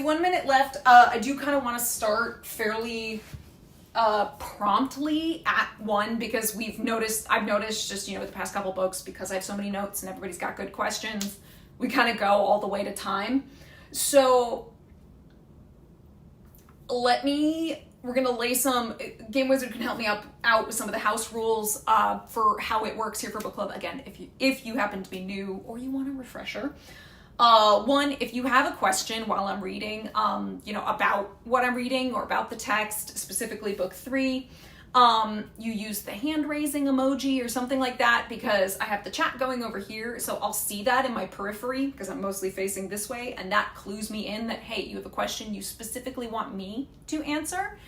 1 minute left. I do kind of want to start fairly promptly at 1 because I've noticed just, with the past couple books, because I have so many notes and everybody's got good questions, we kind of go all the way to time. So we're going to lay some, Game Wizard can help me out with some of the house rules for how it works here for book club. Again, if you happen to be new or you want a refresher. 1, if you have a question while I'm reading, about what I'm reading or about the text, specifically book 3, you use the hand raising emoji or something like that, because I have the chat going over here, so I'll see that in my periphery because I'm mostly facing this way, and that clues me in that, hey, you have a question you specifically want me to answer.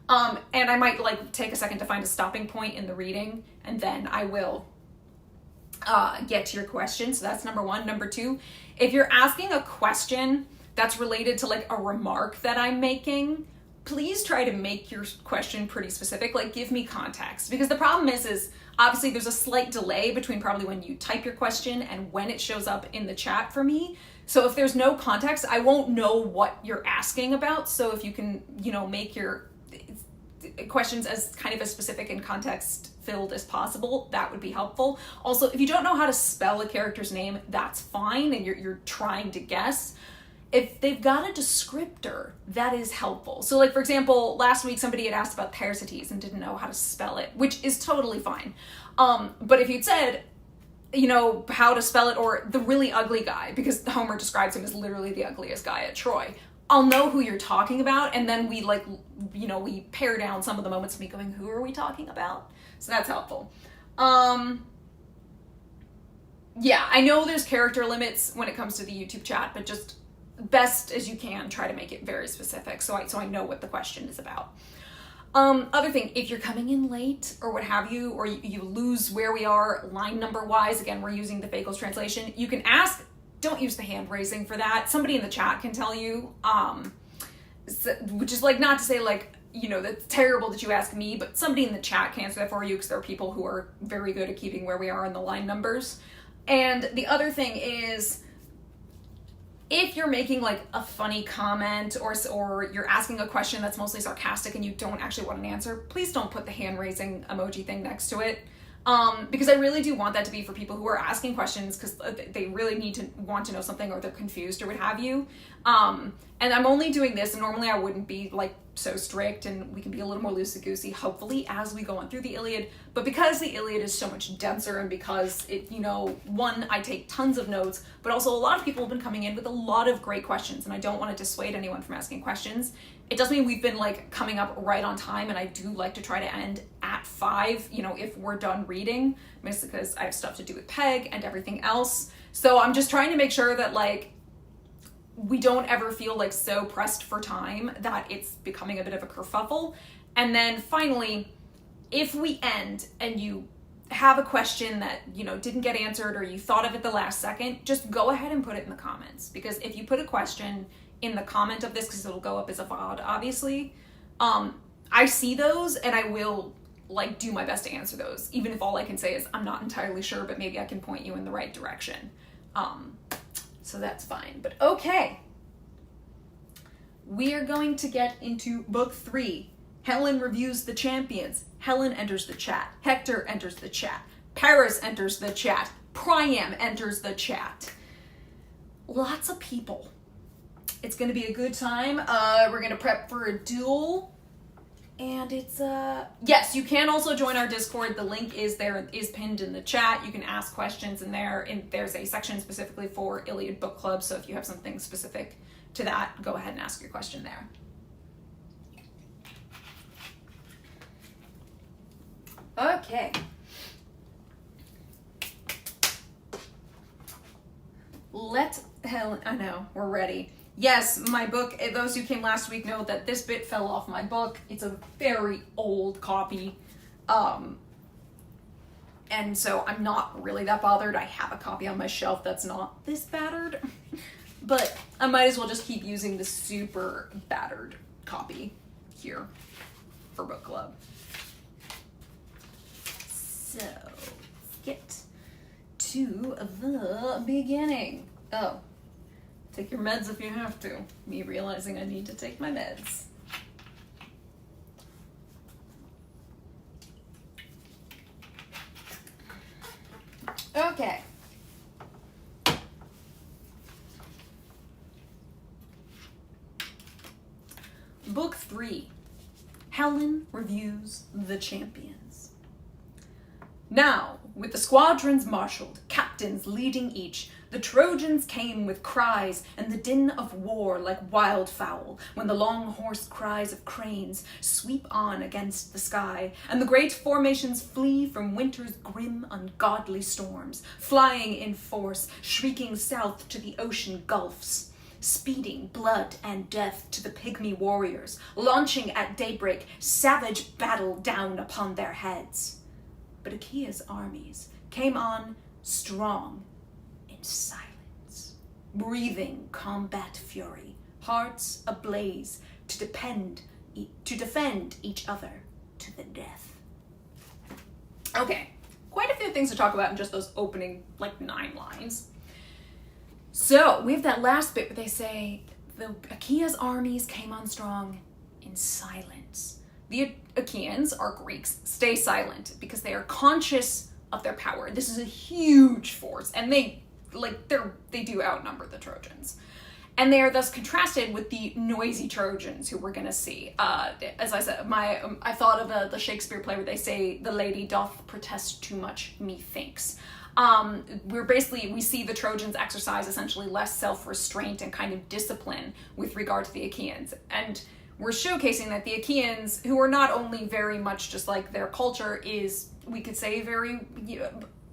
And I might take a second to find a stopping point in the reading, and then I will get to your question. So that's number 1. Number 2, if you're asking a question that's related to a remark that I'm making, please try to make your question pretty specific. Give me context, because the problem is obviously there's a slight delay between probably when you type your question and when it shows up in the chat for me. So if there's no context, I won't know what you're asking about. So if you can, make your questions as kind of as specific and context filled as possible, that would be helpful. Also, if you don't know how to spell a character's name, that's fine, and you're trying to guess. If they've got a descriptor, that is helpful. So for example, last week somebody had asked about Thersites and didn't know how to spell it, which is totally fine. But if you'd said, how to spell it, or the really ugly guy, because Homer describes him as literally the ugliest guy at Troy, I'll know who you're talking about, and then we we pare down some of the moments of me going, who are we talking about? So that's helpful. Yeah, I know there's character limits when it comes to the YouTube chat, but just best as you can, try to make it very specific so I know what the question is about. Other thing, if you're coming in late or what have you, or you lose where we are line number wise, again, we're using the Fagles translation, you can ask. Don't use the hand raising for that. Somebody in the chat can tell you, which is not to say that's terrible that you ask me, but somebody in the chat can answer that for you, because there are people who are very good at keeping where we are in the line numbers. And the other thing is, if you're making a funny comment or you're asking a question that's mostly sarcastic and you don't actually want an answer, please don't put the hand raising emoji thing next to it. Because I really do want that to be for people who are asking questions because they really want to know something, or they're confused or what have you. And I'm only doing this, and normally I wouldn't be so strict, and we can be a little more loosey-goosey, hopefully, as we go on through the Iliad. But because the Iliad is so much denser, and because it, one, I take tons of notes, but also a lot of people have been coming in with a lot of great questions, and I don't want to dissuade anyone from asking questions. It does mean we've been coming up right on time, and I do like to try to end at 5, if we're done reading, mostly because I have stuff to do with Peg and everything else. So I'm just trying to make sure that we don't ever feel so pressed for time that it's becoming a bit of a kerfuffle. And then finally, if we end and you have a question that, didn't get answered, or you thought of it the last second, just go ahead and put it in the comments. Because if you put a question in the comment of this, because it'll go up as a VOD, obviously, I see those and I will do my best to answer those, even if all I can say is I'm not entirely sure, but maybe I can point you in the right direction. So that's fine. But okay, we are going to get into book 3. Helen reviews the champions. Helen enters the chat. Hector enters the chat. Paris enters the chat. Priam enters the chat. Lots of people. It's going to be a good time. We're going to prep for a duel. And it's, yes, you can also join our Discord. The link is there, is pinned in the chat. You can ask questions in there, and there's a section specifically for Iliad Book Club, so if you have something specific to that, go ahead and ask your question there. Okay. Helen, I know, we're ready. Yes, my book, those who came last week know that this bit fell off my book. It's a very old copy. And so I'm not really that bothered. I have a copy on my shelf that's not this battered. But I might as well just keep using the super battered copy here for book club. So, let's get to the beginning. Oh. Take your meds if you have to. Me realizing I need to take my meds. Okay. Book 3. Helen reviews the champions. Now, with the squadrons marshaled, captains leading each, the Trojans came with cries and the din of war like wildfowl, when the long hoarse cries of cranes sweep on against the sky, and the great formations flee from winter's grim, ungodly storms, flying in force, shrieking south to the ocean gulfs, speeding blood and death to the pygmy warriors, launching at daybreak savage battle down upon their heads. But Achaea's armies came on strong in silence, breathing combat fury, hearts ablaze to defend each other to the death. Okay, quite a few things to talk about in just those opening 9 lines. So we have that last bit where they say the Achaea's armies came on strong in silence. The Achaeans, or Greeks, stay silent because they are conscious of their power. This is a huge force, and they do outnumber the Trojans. And they are thus contrasted with the noisy Trojans who we're going to see. As I said, I thought of the Shakespeare play where they say, "The lady doth protest too much, methinks." We see the Trojans exercise essentially less self-restraint and kind of discipline with regard to the Achaeans. And we're showcasing that the Achaeans, who are not only very much just like their culture is, we could say, very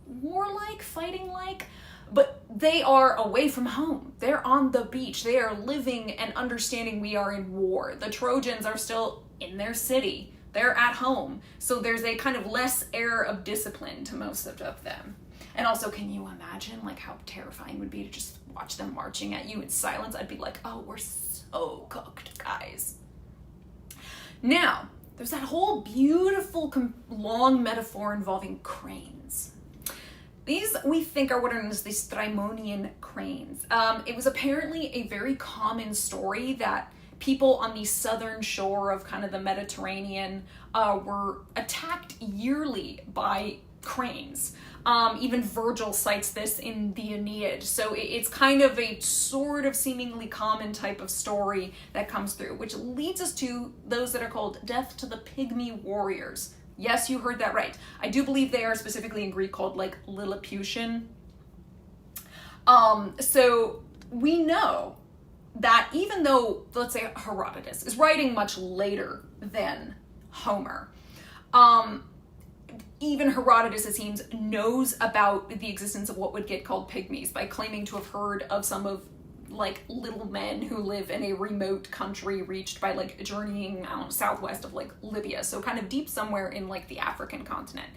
warlike, fighting-like, but they are away from home. They're on the beach. They are living and understanding we are in war. The Trojans are still in their city. They're at home. So there's a kind of less air of discipline to most of them. And also, can you imagine how terrifying it would be to just watch them marching at you in silence? I'd be like, oh, we're so cooked, guys. Now, there's that whole beautiful long metaphor involving cranes. These, we think, are what are known as the Strymonian cranes. It was apparently a very common story that people on the southern shore of kind of the Mediterranean were attacked yearly by cranes. Even Virgil cites this in the Aeneid. So it's kind of a sort of seemingly common type of story that comes through, which leads us to those that are called death to the pygmy warriors. Yes, you heard that right. I do believe they are specifically in Greek called Lilliputian. So we know that even though, let's say, Herodotus is writing much later than Homer, even Herodotus, it seems, knows about the existence of what would get called pygmies by claiming to have heard of some of little men who live in a remote country reached by journeying southwest of Libya, so kind of deep somewhere in the African continent.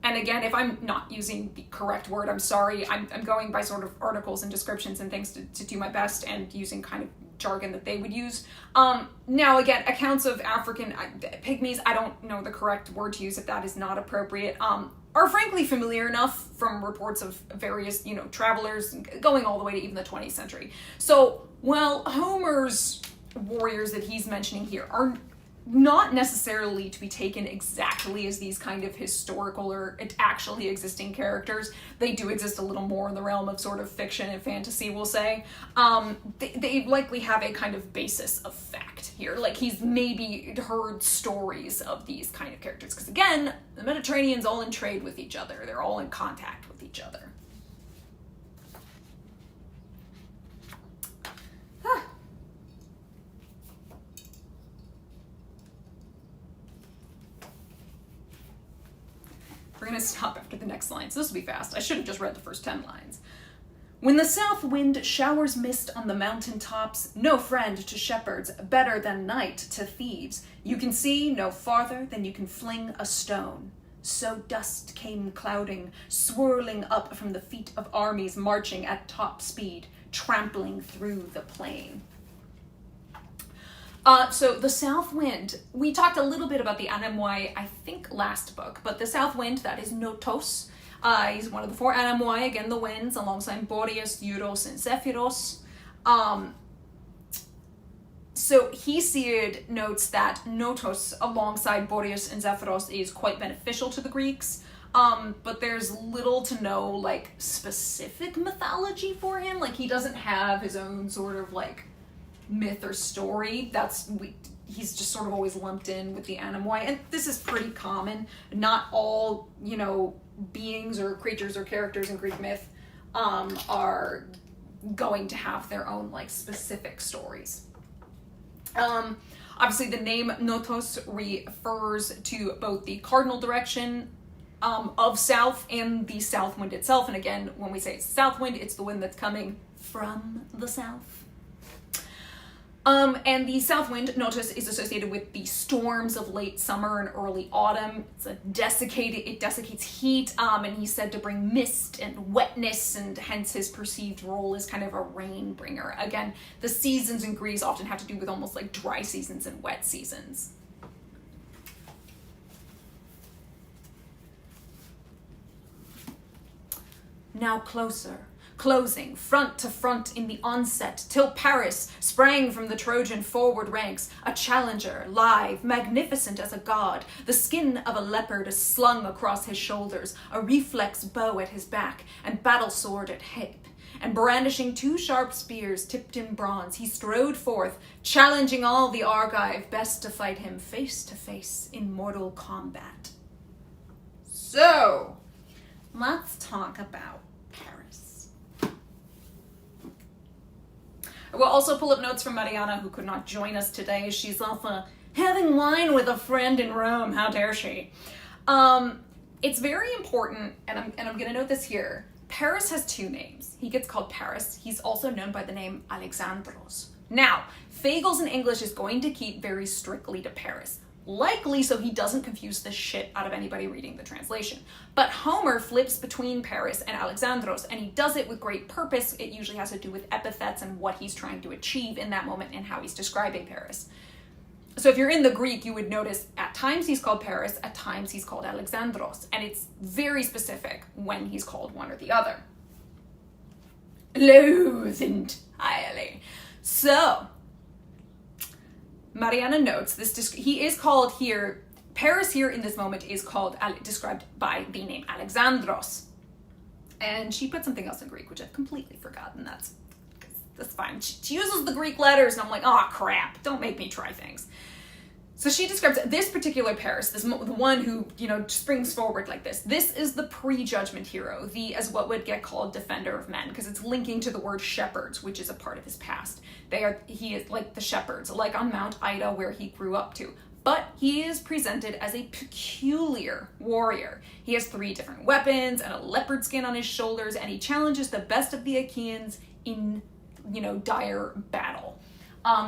And again, if I'm not using the correct word, I'm sorry. I'm going by sort of articles and descriptions and things to do my best and using kind of jargon that they would use. Now again, accounts of African pygmies, I don't know the correct word to use if that is not appropriate, are frankly familiar enough from reports of various, travelers going all the way to even the 20th century. So while Homer's warriors that he's mentioning here are not necessarily to be taken exactly as these kind of historical or actually existing characters, they do exist a little more in the realm of sort of fiction and fantasy, we'll say. They likely have a kind of basis of fact here. He's maybe heard stories of these kind of characters. Because again, the Mediterranean's all in trade with each other. They're all in contact with each other. We're going to stop after the next line, so this will be fast. I should have just read the first 10 lines. When the south wind showers mist on the mountain tops, no friend to shepherds, better than night to thieves. You can see no farther than you can fling a stone. So dust came clouding, swirling up from the feet of armies marching at top speed, trampling through the plain. So the south wind, we talked a little bit about the anemoi, I think last book, but the south wind, that is Notos. He's one of the 4 anemoi, again the winds, alongside Boreas, Euros, and Zephyros. So Hesiod notes that Notos alongside Boreas and Zephyros is quite beneficial to the Greeks, but there's little to no like specific mythology for him. Like he doesn't have his own sort of like myth or story. He's just sort of always lumped in with the Anemoi, and this is pretty common. Not all, beings or creatures or characters in Greek myth are going to have their own like specific stories. Obviously the name Notos refers to both the cardinal direction of south and the south wind itself. And again, when we say south wind, it's the wind that's coming from the south. And the south wind, Notos, is associated with the storms of late summer and early autumn. It desiccates heat, and he's said to bring mist and wetness, and hence his perceived role as kind of a rain bringer. Again, the seasons in Greece often have to do with almost like dry seasons and wet seasons. Now closer, closing front to front in the onset, till Paris sprang from the Trojan forward ranks, a challenger, lithe, magnificent as a god. The skin of a leopard is slung across his shoulders, a reflex bow at his back, and battle sword at hip. And brandishing 2 sharp spears tipped in bronze, he strode forth, challenging all the Argive best to fight him face to face in mortal combat. So, let's talk about Paris. I will also pull up notes from Mariana, who could not join us today. She's off having wine with a friend in Rome. How dare she? It's very important, and I'm going to note this here. Paris has 2 names. He gets called Paris. He's also known by the name Alexandros. Now, Fagles in English is going to keep very strictly to Paris. Likely so he doesn't confuse the shit out of anybody reading the translation. But Homer flips between Paris and Alexandros, and he does it with great purpose. It usually has to do with epithets and what he's trying to achieve in that moment and how he's describing Paris. So if you're in the Greek, you would notice at times he's called Paris, at times he's called Alexandros, and it's very specific when he's called one or the other. Loathed entirely. So, Mariana notes he is called here, Paris here in this moment is called, described by the name Alexandros. And she put something else in Greek, which I've completely forgotten. That's fine. She uses the Greek letters, and I'm like, oh crap, don't make me try things. So she describes this particular Paris, the one who, springs forward like this. This is the pre-judgment hero, as what would get called defender of men, because it's linking to the word shepherds, which is a part of his past. He is like the shepherds, like on Mount Ida where he grew up to. But he is presented as a peculiar warrior. He has 3 different weapons and a leopard skin on his shoulders, and he challenges the best of the Achaeans in, dire battle.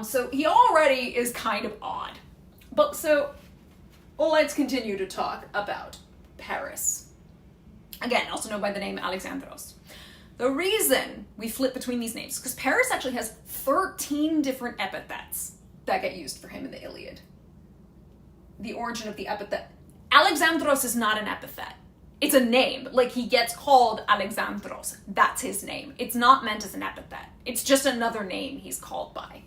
So he already is kind of odd. But so, let's continue to talk about Paris. Again, also known by the name Alexandros. The reason we flip between these names is because Paris actually has 13 different epithets that get used for him in the Iliad. The origin of the epithet. Alexandros is not an epithet. It's a name. Like, he gets called Alexandros. That's his name. It's not meant as an epithet. It's just another name he's called by.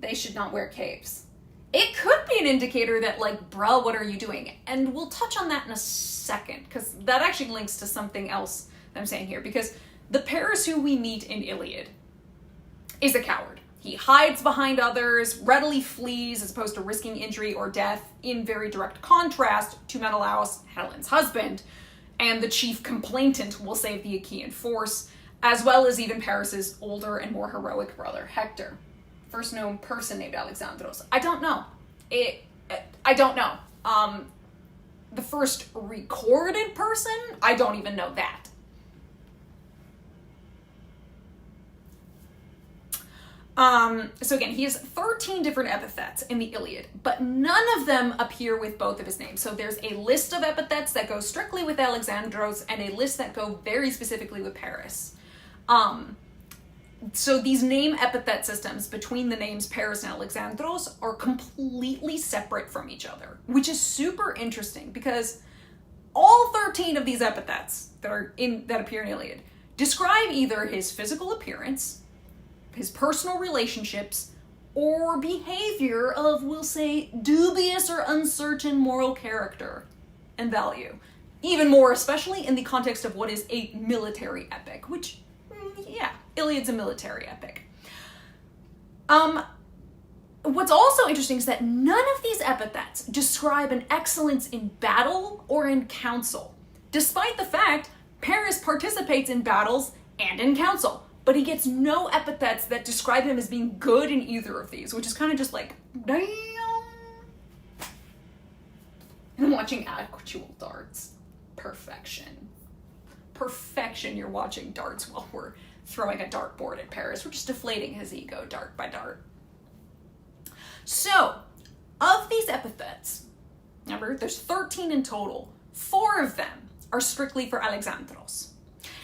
They should not wear capes. It could be an indicator that, like, bruh, what are you doing? And we'll touch on that in a second, because that actually links to something else that I'm saying here, because the Paris who we meet in Iliad is a coward. He hides behind others, readily flees as opposed to risking injury or death, in very direct contrast to Menelaus, Helen's husband, and the chief complainant will save the Achaean force, as well as even Paris's older and more heroic brother, Hector. First known person named Alexandros. I don't know. I don't know. The first recorded person, I don't even know that. So again, he has 13 different epithets in the Iliad, but none of them appear with both of his names. So there's a list of epithets that go strictly with Alexandros and a list that go very specifically with Paris. So these name epithet systems between the names Paris and Alexandros are completely separate from each other, which is super interesting because all 13 of these epithets that appear in Iliad describe either his physical appearance, his personal relationships, or behavior of, we'll say, dubious or uncertain moral character and value. Even more especially in the context of what is a military epic, which, yeah, Iliad's a military epic. What's also interesting is that none of these epithets describe an excellence in battle or in council, despite the fact Paris participates in battles and in council, but he gets no epithets that describe him as being good in either of these, which is kind of just like, damn. I'm watching actual darts. Perfection. Perfection, you're watching darts while we're throwing a dartboard at Paris. We're just deflating his ego dart by dart. So, of these epithets, remember, there's 13 in total. 4 of them are strictly for Alexandros.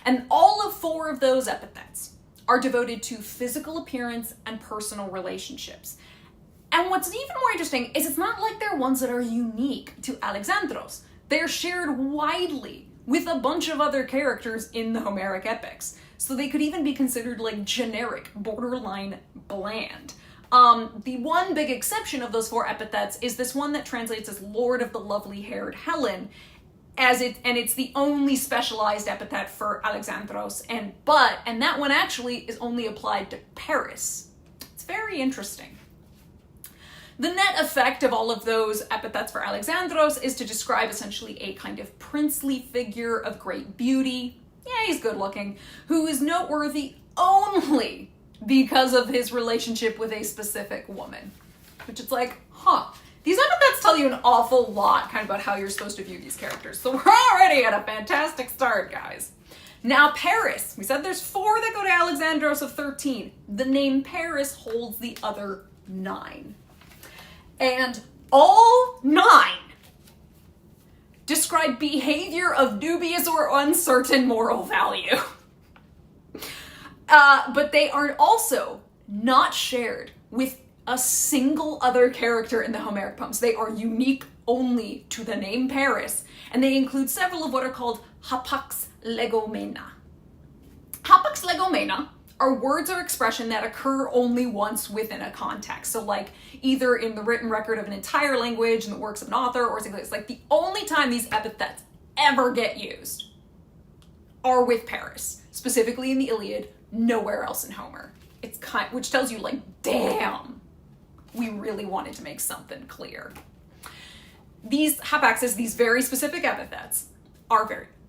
And all of 4 of those epithets are devoted to physical appearance and personal relationships. And what's even more interesting is it's not like they're ones that are unique to Alexandros. They're shared widely with a bunch of other characters in the Homeric epics. So they could even be considered like generic, borderline bland. The one big exception of those 4 epithets is this one that translates as Lord of the Lovely-Haired Helen, and it's the only specialized epithet for Alexandros, and that one actually is only applied to Paris. It's very interesting. The net effect of all of those epithets for Alexandros is to describe essentially a kind of princely figure of great beauty. Yeah, he's good looking, who is noteworthy only because of his relationship with a specific woman. Which is like, these epithets tell you an awful lot kind of about how you're supposed to view these characters. So we're already at a fantastic start, guys. Now Paris, we said there's 4 that go to Alexandros of 13. The name Paris holds the other 9. And all 9 describe behavior of dubious or uncertain moral value. But they are also not shared with a single other character in the Homeric poems. They are unique only to the name Paris, and they include several of what are called hapax legomena. Hapax legomena are words or expression that occur only once within a context. So like either in the written record of an entire language, in the works of an author, or something. It's like the only time these epithets ever get used are with Paris, specifically in the Iliad, nowhere else in Homer. Which tells you like, damn, we really wanted to make something clear. These hapaxes, these very specific epithets,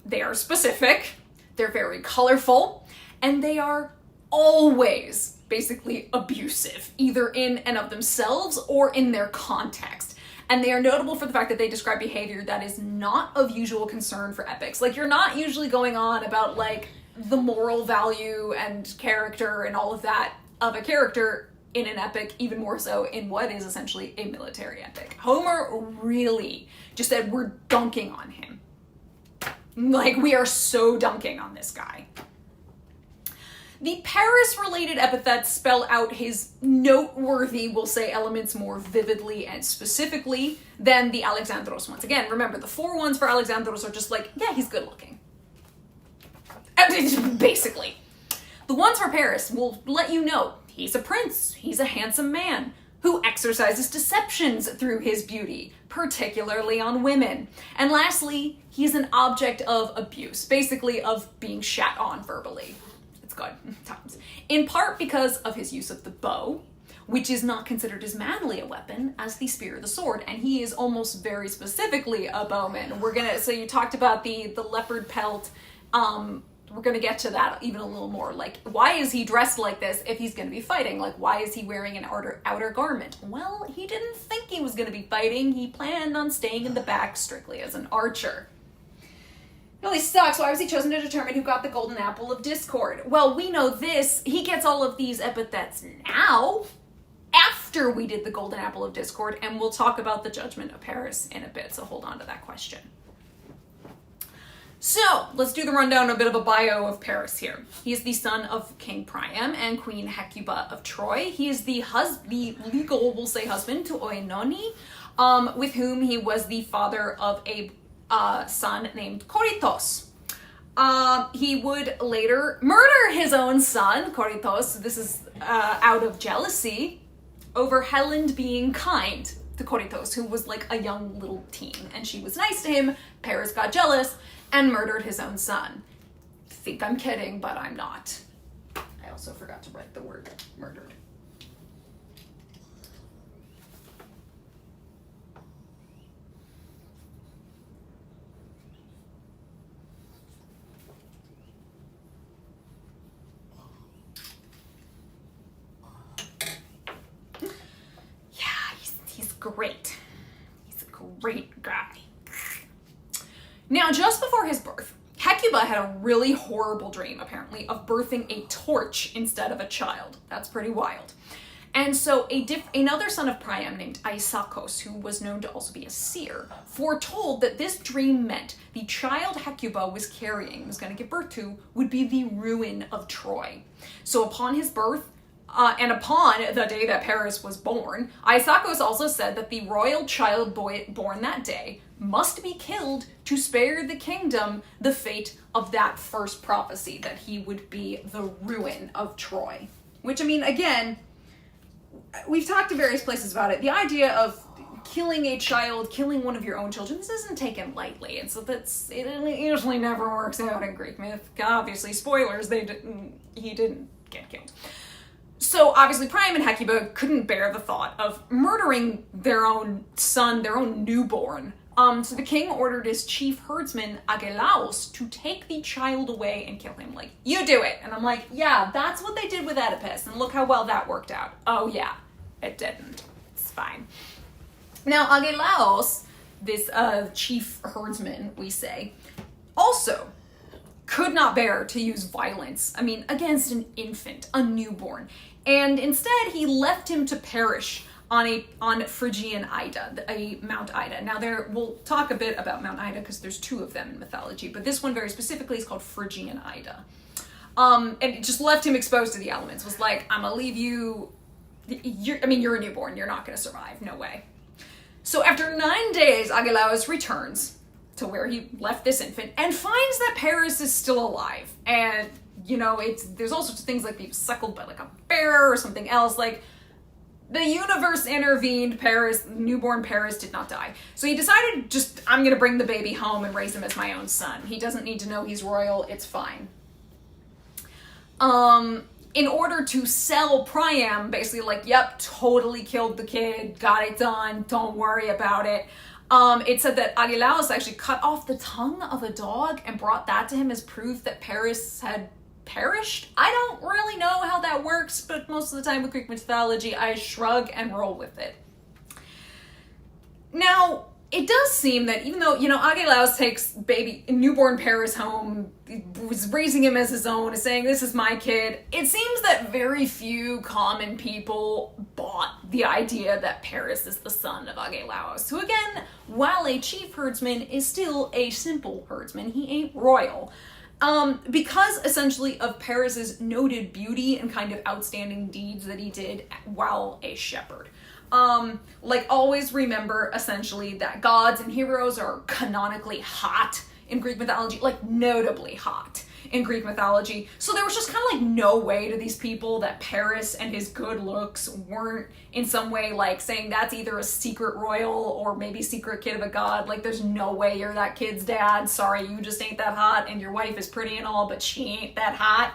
they are specific, they're very colorful, and they are always basically abusive, either in and of themselves or in their context. And they are notable for the fact that they describe behavior that is not of usual concern for epics. Like, you're not usually going on about like the moral value and character and all of that of a character in an epic, even more so in what is essentially a military epic. Homer really just said, we're dunking on him. Like, we are so dunking on this guy. The Paris-related epithets spell out his noteworthy, we'll say, elements more vividly and specifically than the Alexandros ones. Again, remember, the 4 ones for Alexandros are just like, yeah, he's good looking. Basically. The ones for Paris will let you know he's a prince, he's a handsome man who exercises deceptions through his beauty, particularly on women. And lastly, he's an object of abuse, basically of being shat on verbally. It's good times. In part because of his use of the bow, which is not considered as manly a weapon as the spear or the sword, and he is almost very specifically a bowman. So you talked about the leopard pelt. We're going to get to that even a little more. Like, why is he dressed like this if he's going to be fighting? Like, why is he wearing an outer garment? Well, he didn't think he was going to be fighting. He planned on staying in the back strictly as an archer. It really sucks. Why was he chosen to determine who got the golden apple of discord? Well, we know this. He gets all of these epithets now, after we did the golden apple of discord, and we'll talk about the judgment of Paris in a bit, so hold on to that question. So, let's do the rundown, a bit of a bio of Paris here. He is the son of King Priam and Queen Hecuba of Troy. He is the legal, we'll say, husband to Oenone, with whom he was the father of a son named Coritos. He would later murder his own son, Coritos. This is out of jealousy over Helen being kind to Coritos, who was like a young little teen, and she was nice to him. Paris got jealous and murdered his own son. Think I'm kidding, but I'm not. I also forgot to write the word murdered. Great. He's a great guy. Now, just before his birth, Hecuba had a really horrible dream, apparently, of birthing a torch instead of a child. That's pretty wild. And so another son of Priam named Aesakos, who was known to also be a seer, foretold that this dream meant the child Hecuba was carrying, was going to give birth to, would be the ruin of Troy. So upon his birth, and upon the day that Paris was born, Aesakos also said that the royal child born that day must be killed to spare the kingdom the fate of that first prophecy, that he would be the ruin of Troy. Which, I mean, again, we've talked to various places about it. The idea of killing a child, killing one of your own children, this isn't taken lightly. And so it usually never works out in Greek myth. Obviously, spoilers, he didn't get killed. So obviously Priam and Hecuba couldn't bear the thought of murdering their own son, their own newborn. So the king ordered his chief herdsman, Agelaos, to take the child away and kill him. Like, you do it. And I'm like, yeah, that's what they did with Oedipus, and look how well that worked out. Oh yeah, it didn't. It's fine. Now, Agelaos, this chief herdsman, we say, also could not bear to use violence, against an infant, a newborn. And instead, he left him to perish on Phrygian Ida, Mount Ida. Now, we'll talk a bit about Mount Ida because there's two of them in mythology, but this one very specifically is called Phrygian Ida. And it just left him exposed to the elements. Was like, I'm gonna leave you, you're a newborn, you're not gonna survive, no way. So after 9 days, Agelaos returns to where he left this infant and finds that Paris is still alive. And, there's all sorts of things like being suckled by like a bear or something else. Like, the universe intervened, newborn Paris did not die. So he decided, I'm gonna bring the baby home and raise him as my own son. He doesn't need to know he's royal, it's fine. In order to sell Priam, basically like, yep, totally killed the kid, got it done, don't worry about it. It said that Agelaos actually cut off the tongue of a dog and brought that to him as proof that Paris had perished. I don't really know how that works, but most of the time with Greek mythology, I shrug and roll with it. Now, it does seem that even though, Agelaos takes newborn Paris home, was raising him as his own, is saying, this is my kid, it seems that very few common people bought the idea that Paris is the son of Agelaos, who again, while a chief herdsman, is still a simple herdsman. He ain't royal. Because essentially of Paris's noted beauty and kind of outstanding deeds that he did while a shepherd. Always remember essentially that gods and heroes are canonically hot in Greek mythology, like notably hot in Greek mythology. So there was just kind of like no way to these people that Paris and his good looks weren't in some way like saying that's either a secret royal or maybe secret kid of a god. Like, there's no way you're that kid's dad. Sorry, you just ain't that hot, and your wife is pretty and all, but she ain't that hot.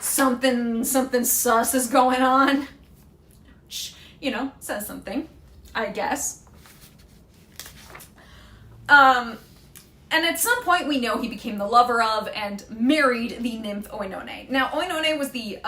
Something sus is going on. Says something, I guess. And at some point we know he became the lover of and married the nymph Oenone. Now, Oenone was the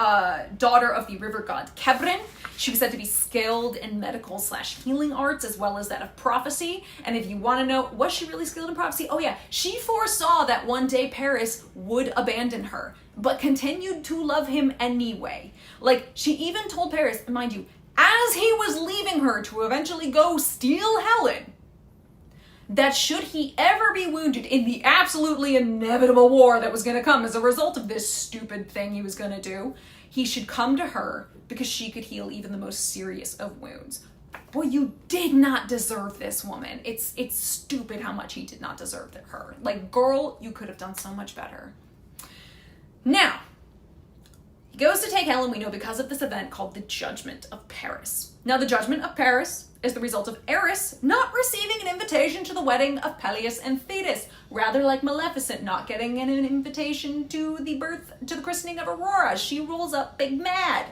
daughter of the river god Kebren. She was said to be skilled in medical/healing arts as well as that of prophecy. And if you want to know, was she really skilled in prophecy? Oh yeah, she foresaw that one day Paris would abandon her, but continued to love him anyway. Like, she even told Paris, mind you, as he was leaving her to eventually go steal Helen, that should he ever be wounded in the absolutely inevitable war that was going to come as a result of this stupid thing he was going to do, he should come to her because she could heal even the most serious of wounds. well, you did not deserve this woman. It's stupid how much he did not deserve her. Like, girl, you could have done so much better. Now, he goes to take Helen, we know, because of this event called the Judgment of Paris. Now, the Judgment of Paris is the result of Eris not receiving an invitation to the wedding of Peleus and Thetis, rather like Maleficent not getting an invitation to the christening of Aurora. She rolls up big mad.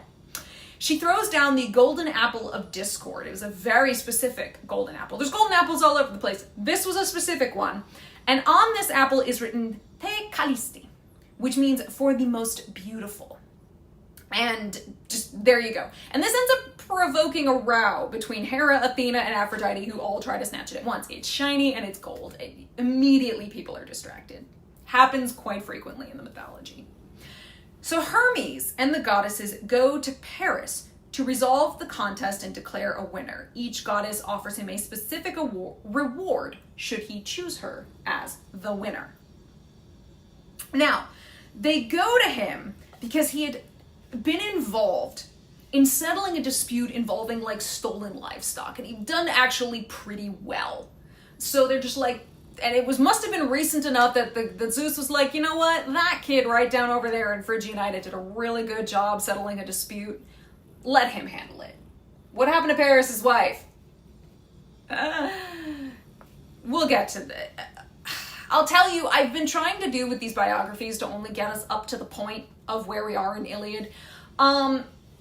She throws down the golden apple of discord. It was a very specific golden apple. There's golden apples all over the place. This was a specific one. And on this apple is written Te Kalisti, which means for the most beautiful. And just, there you go. And this ends up provoking a row between Hera, Athena, and Aphrodite, who all try to snatch it at once. It's shiny and it's gold. Immediately people are distracted. Happens quite frequently in the mythology. So Hermes and the goddesses go to Paris to resolve the contest and declare a winner. Each goddess offers him a specific reward should he choose her as the winner. Now, they go to him because he had been involved in settling a dispute involving like stolen livestock, and he'd done actually pretty well. So they're just like, and it must have been recent enough that the Zeus was like, you know what, that kid right down over there in Phrygian Ida did a really good job settling a dispute. Let him handle it. What happened to Paris's wife? We'll get to that. I'll tell you, I've been trying to do with these biographies to only get us up to the point of where we are in Iliad.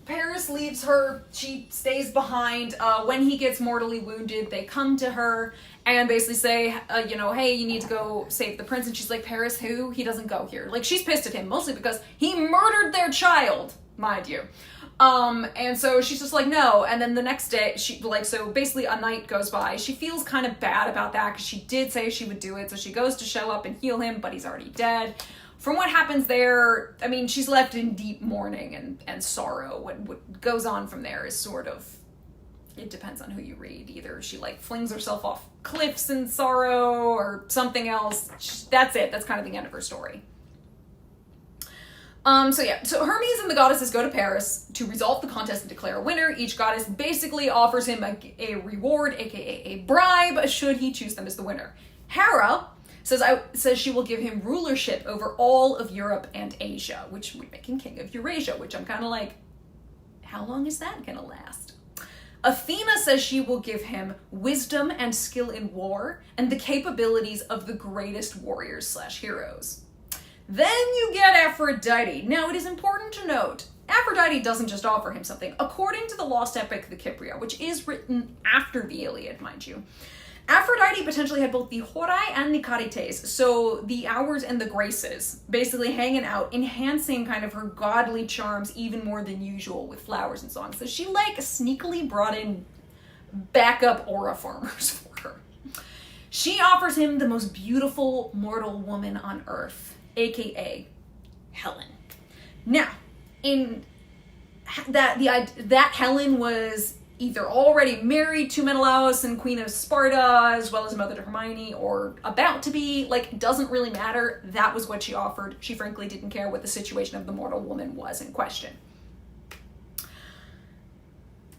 Paris leaves her, she stays behind. When he gets mortally wounded, they come to her and basically say, hey, you need to go save the prince. And she's like, Paris, who? He doesn't go here. Like, she's pissed at him, mostly because he murdered their child, mind you. And so she's just like, no. And then the next day, so basically a night goes by. She feels kind of bad about that because she did say she would do it. So she goes to show up and heal him, but he's already dead. From what happens there, I mean, she's left in deep mourning and sorrow. What goes on from there is sort of, it depends on who you read. Either she like flings herself off cliffs in sorrow or something else. That's it. That's kind of the end of her story. So Hermes and the goddesses go to Paris to resolve the contest and declare a winner. Each goddess basically offers him a reward, aka a bribe, should he choose them as the winner. Hera says she will give him rulership over all of Europe and Asia, which would make him king of Eurasia, which I'm kind of like, how long is that gonna last? Athena says she will give him wisdom and skill in war and the capabilities of the greatest warriors/heroes. Then you get Aphrodite. Now, it is important to note, Aphrodite doesn't just offer him something. According to the lost epic, the Kypria, which is written after the Iliad, mind you, Aphrodite potentially had both the Horai and the Charites, so the hours and the graces, basically hanging out, enhancing kind of her godly charms even more than usual with flowers and so on. So she like sneakily brought in backup aura farmers for her. She offers him the most beautiful mortal woman on earth, aka Helen. Now, in that Helen was either already married to Menelaus and Queen of Sparta, as well as mother to Hermione, or about to be, like, doesn't really matter. That was what she offered. She frankly didn't care what the situation of the mortal woman was in question.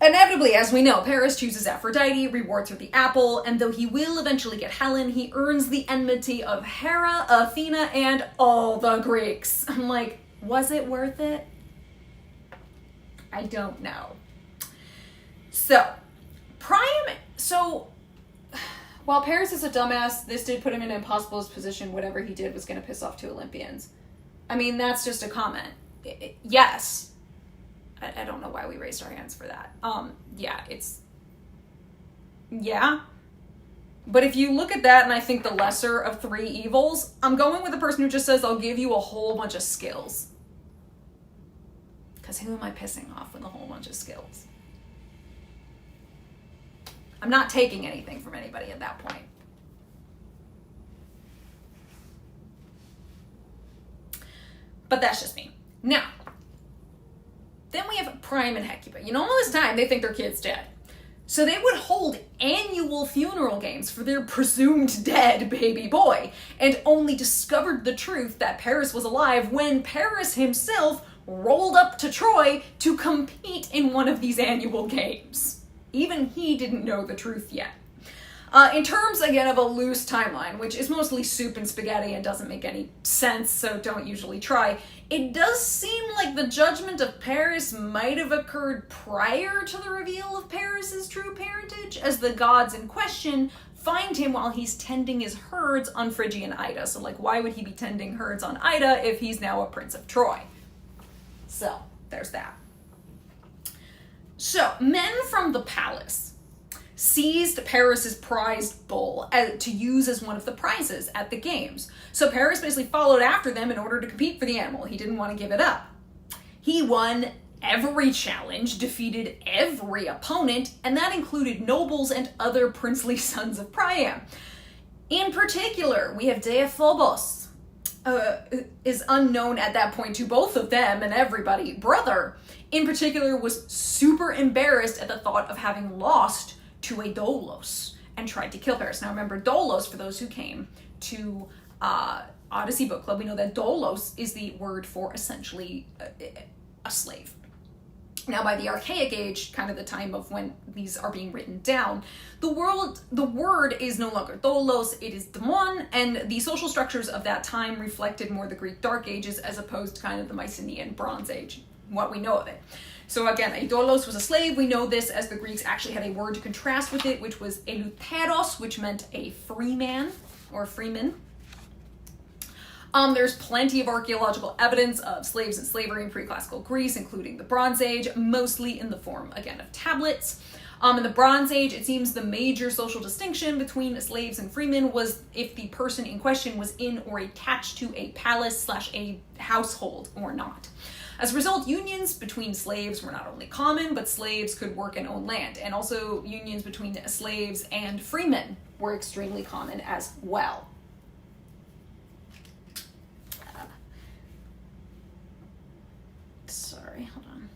Inevitably, as we know, Paris chooses Aphrodite, rewards her the apple, and though he will eventually get Helen, he earns the enmity of Hera, Athena, and all the Greeks. I'm like, was it worth it? I don't know. So, while Paris is a dumbass, this did put him in an impossible position. Whatever he did was going to piss off 2 Olympians. I mean, that's just a comment. Yes. I don't know why we raised our hands for that. Yeah. But if you look at that and I think the lesser of 3 evils, I'm going with the person who just says, I'll give you a whole bunch of skills. Because who am I pissing off with a whole bunch of skills? I'm not taking anything from anybody at that point. But that's just me. Now, then we have Priam and Hecuba. You know, all this time they think their kid's dead. So they would hold annual funeral games for their presumed dead baby boy, and only discovered the truth that Paris was alive when Paris himself rolled up to Troy to compete in one of these annual games. Even he didn't know the truth yet. In terms, again, of a loose timeline, which is mostly soup and spaghetti and doesn't make any sense, so don't usually try, it does seem like the judgment of Paris might have occurred prior to the reveal of Paris's true parentage, as the gods in question find him while he's tending his herds on Phrygian Ida. So, like, why would he be tending herds on Ida if he's now a prince of Troy? So, there's that. So, men from the palace seized Paris's prized bull to use as one of the prizes at the games. So Paris basically followed after them in order to compete for the animal. He didn't want to give it up. He won every challenge, defeated every opponent, and that included nobles and other princely sons of Priam. In particular, we have DIONYSOS, is unknown at that point to both of them and everybody, brother, in particular was super embarrassed at the thought of having lost to a Dolos and tried to kill Paris. Now remember, Dolos, for those who came to Odyssey Book Club, we know that Dolos is the word for essentially a slave. Now by the Archaic Age, kind of the time of when these are being written down, the word is no longer Dolos, it is Demon, and the social structures of that time reflected more the Greek Dark Ages as opposed to kind of the Mycenaean Bronze Age, what we know of it. So again, a doulos was a slave. We know this as the Greeks actually had a word to contrast with it, which was eleuteros, which meant a free man or freeman. There's plenty of archaeological evidence of slaves and slavery in pre-classical Greece, including the Bronze Age, mostly in the form, again, of tablets. In the Bronze Age, it seems the major social distinction between slaves and freemen was if the person in question was in or attached to a palace / a household or not. As a result, unions between slaves were not only common, but slaves could work and own land. And also unions between slaves and freemen were extremely common as well. Sorry, hold on.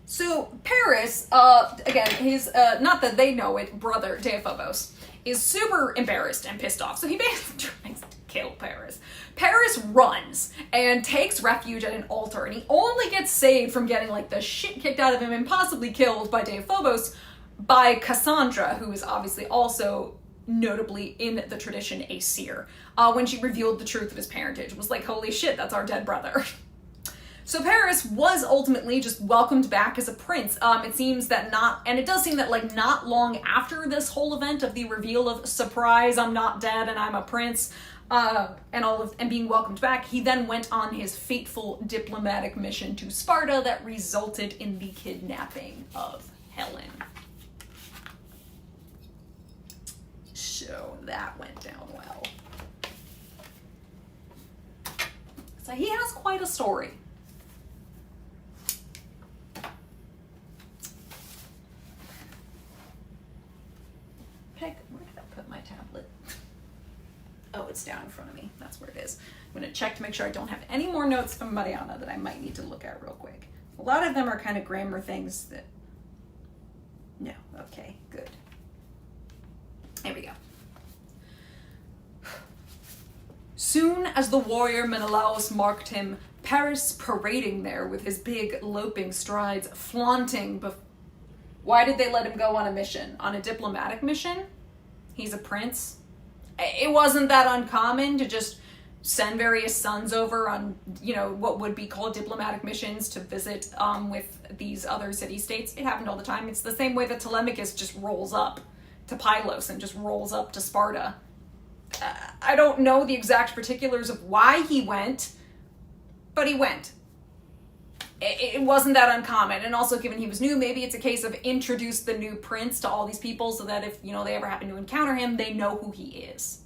So Paris, again, his, not that they know it, brother, DIONYSOS, is super embarrassed and pissed off. So he basically tries to kill Paris. Paris runs and takes refuge at an altar, and he only gets saved from getting like the shit kicked out of him and possibly killed by DIONYSOS by Cassandra, who is obviously also notably in the tradition a seer. When she revealed the truth of his parentage, was like, holy shit, that's our dead brother. So Paris was ultimately just welcomed back as a prince. It seems that it does seem that like not long after this whole event of the reveal of surprise, I'm not dead and I'm a prince, and being welcomed back, he then went on his fateful diplomatic mission to Sparta that resulted in the kidnapping of Helen. So that went down well. So he has quite a story. Where did I put my tablet? Oh, it's down in front of me. That's where it is. I'm going to check to make sure I don't have any more notes from Mariana that I might need to look at real quick. A lot of them are kind of grammar things that... No. Okay, good. There we go. Soon as the warrior Menelaus marked him, Paris parading there with his big loping strides, flaunting Why did they let him go on a mission? On a diplomatic mission? He's a prince. It wasn't that uncommon to just send various sons over on, what would be called diplomatic missions to visit with these other city-states. It happened all the time. It's the same way that Telemachus just rolls up to Pylos and just rolls up to Sparta. I don't know the exact particulars of why he went, but he went. It wasn't that uncommon. And also, given he was new, maybe it's a case of introduce the new prince to all these people so that if, they ever happen to encounter him, they know who he is.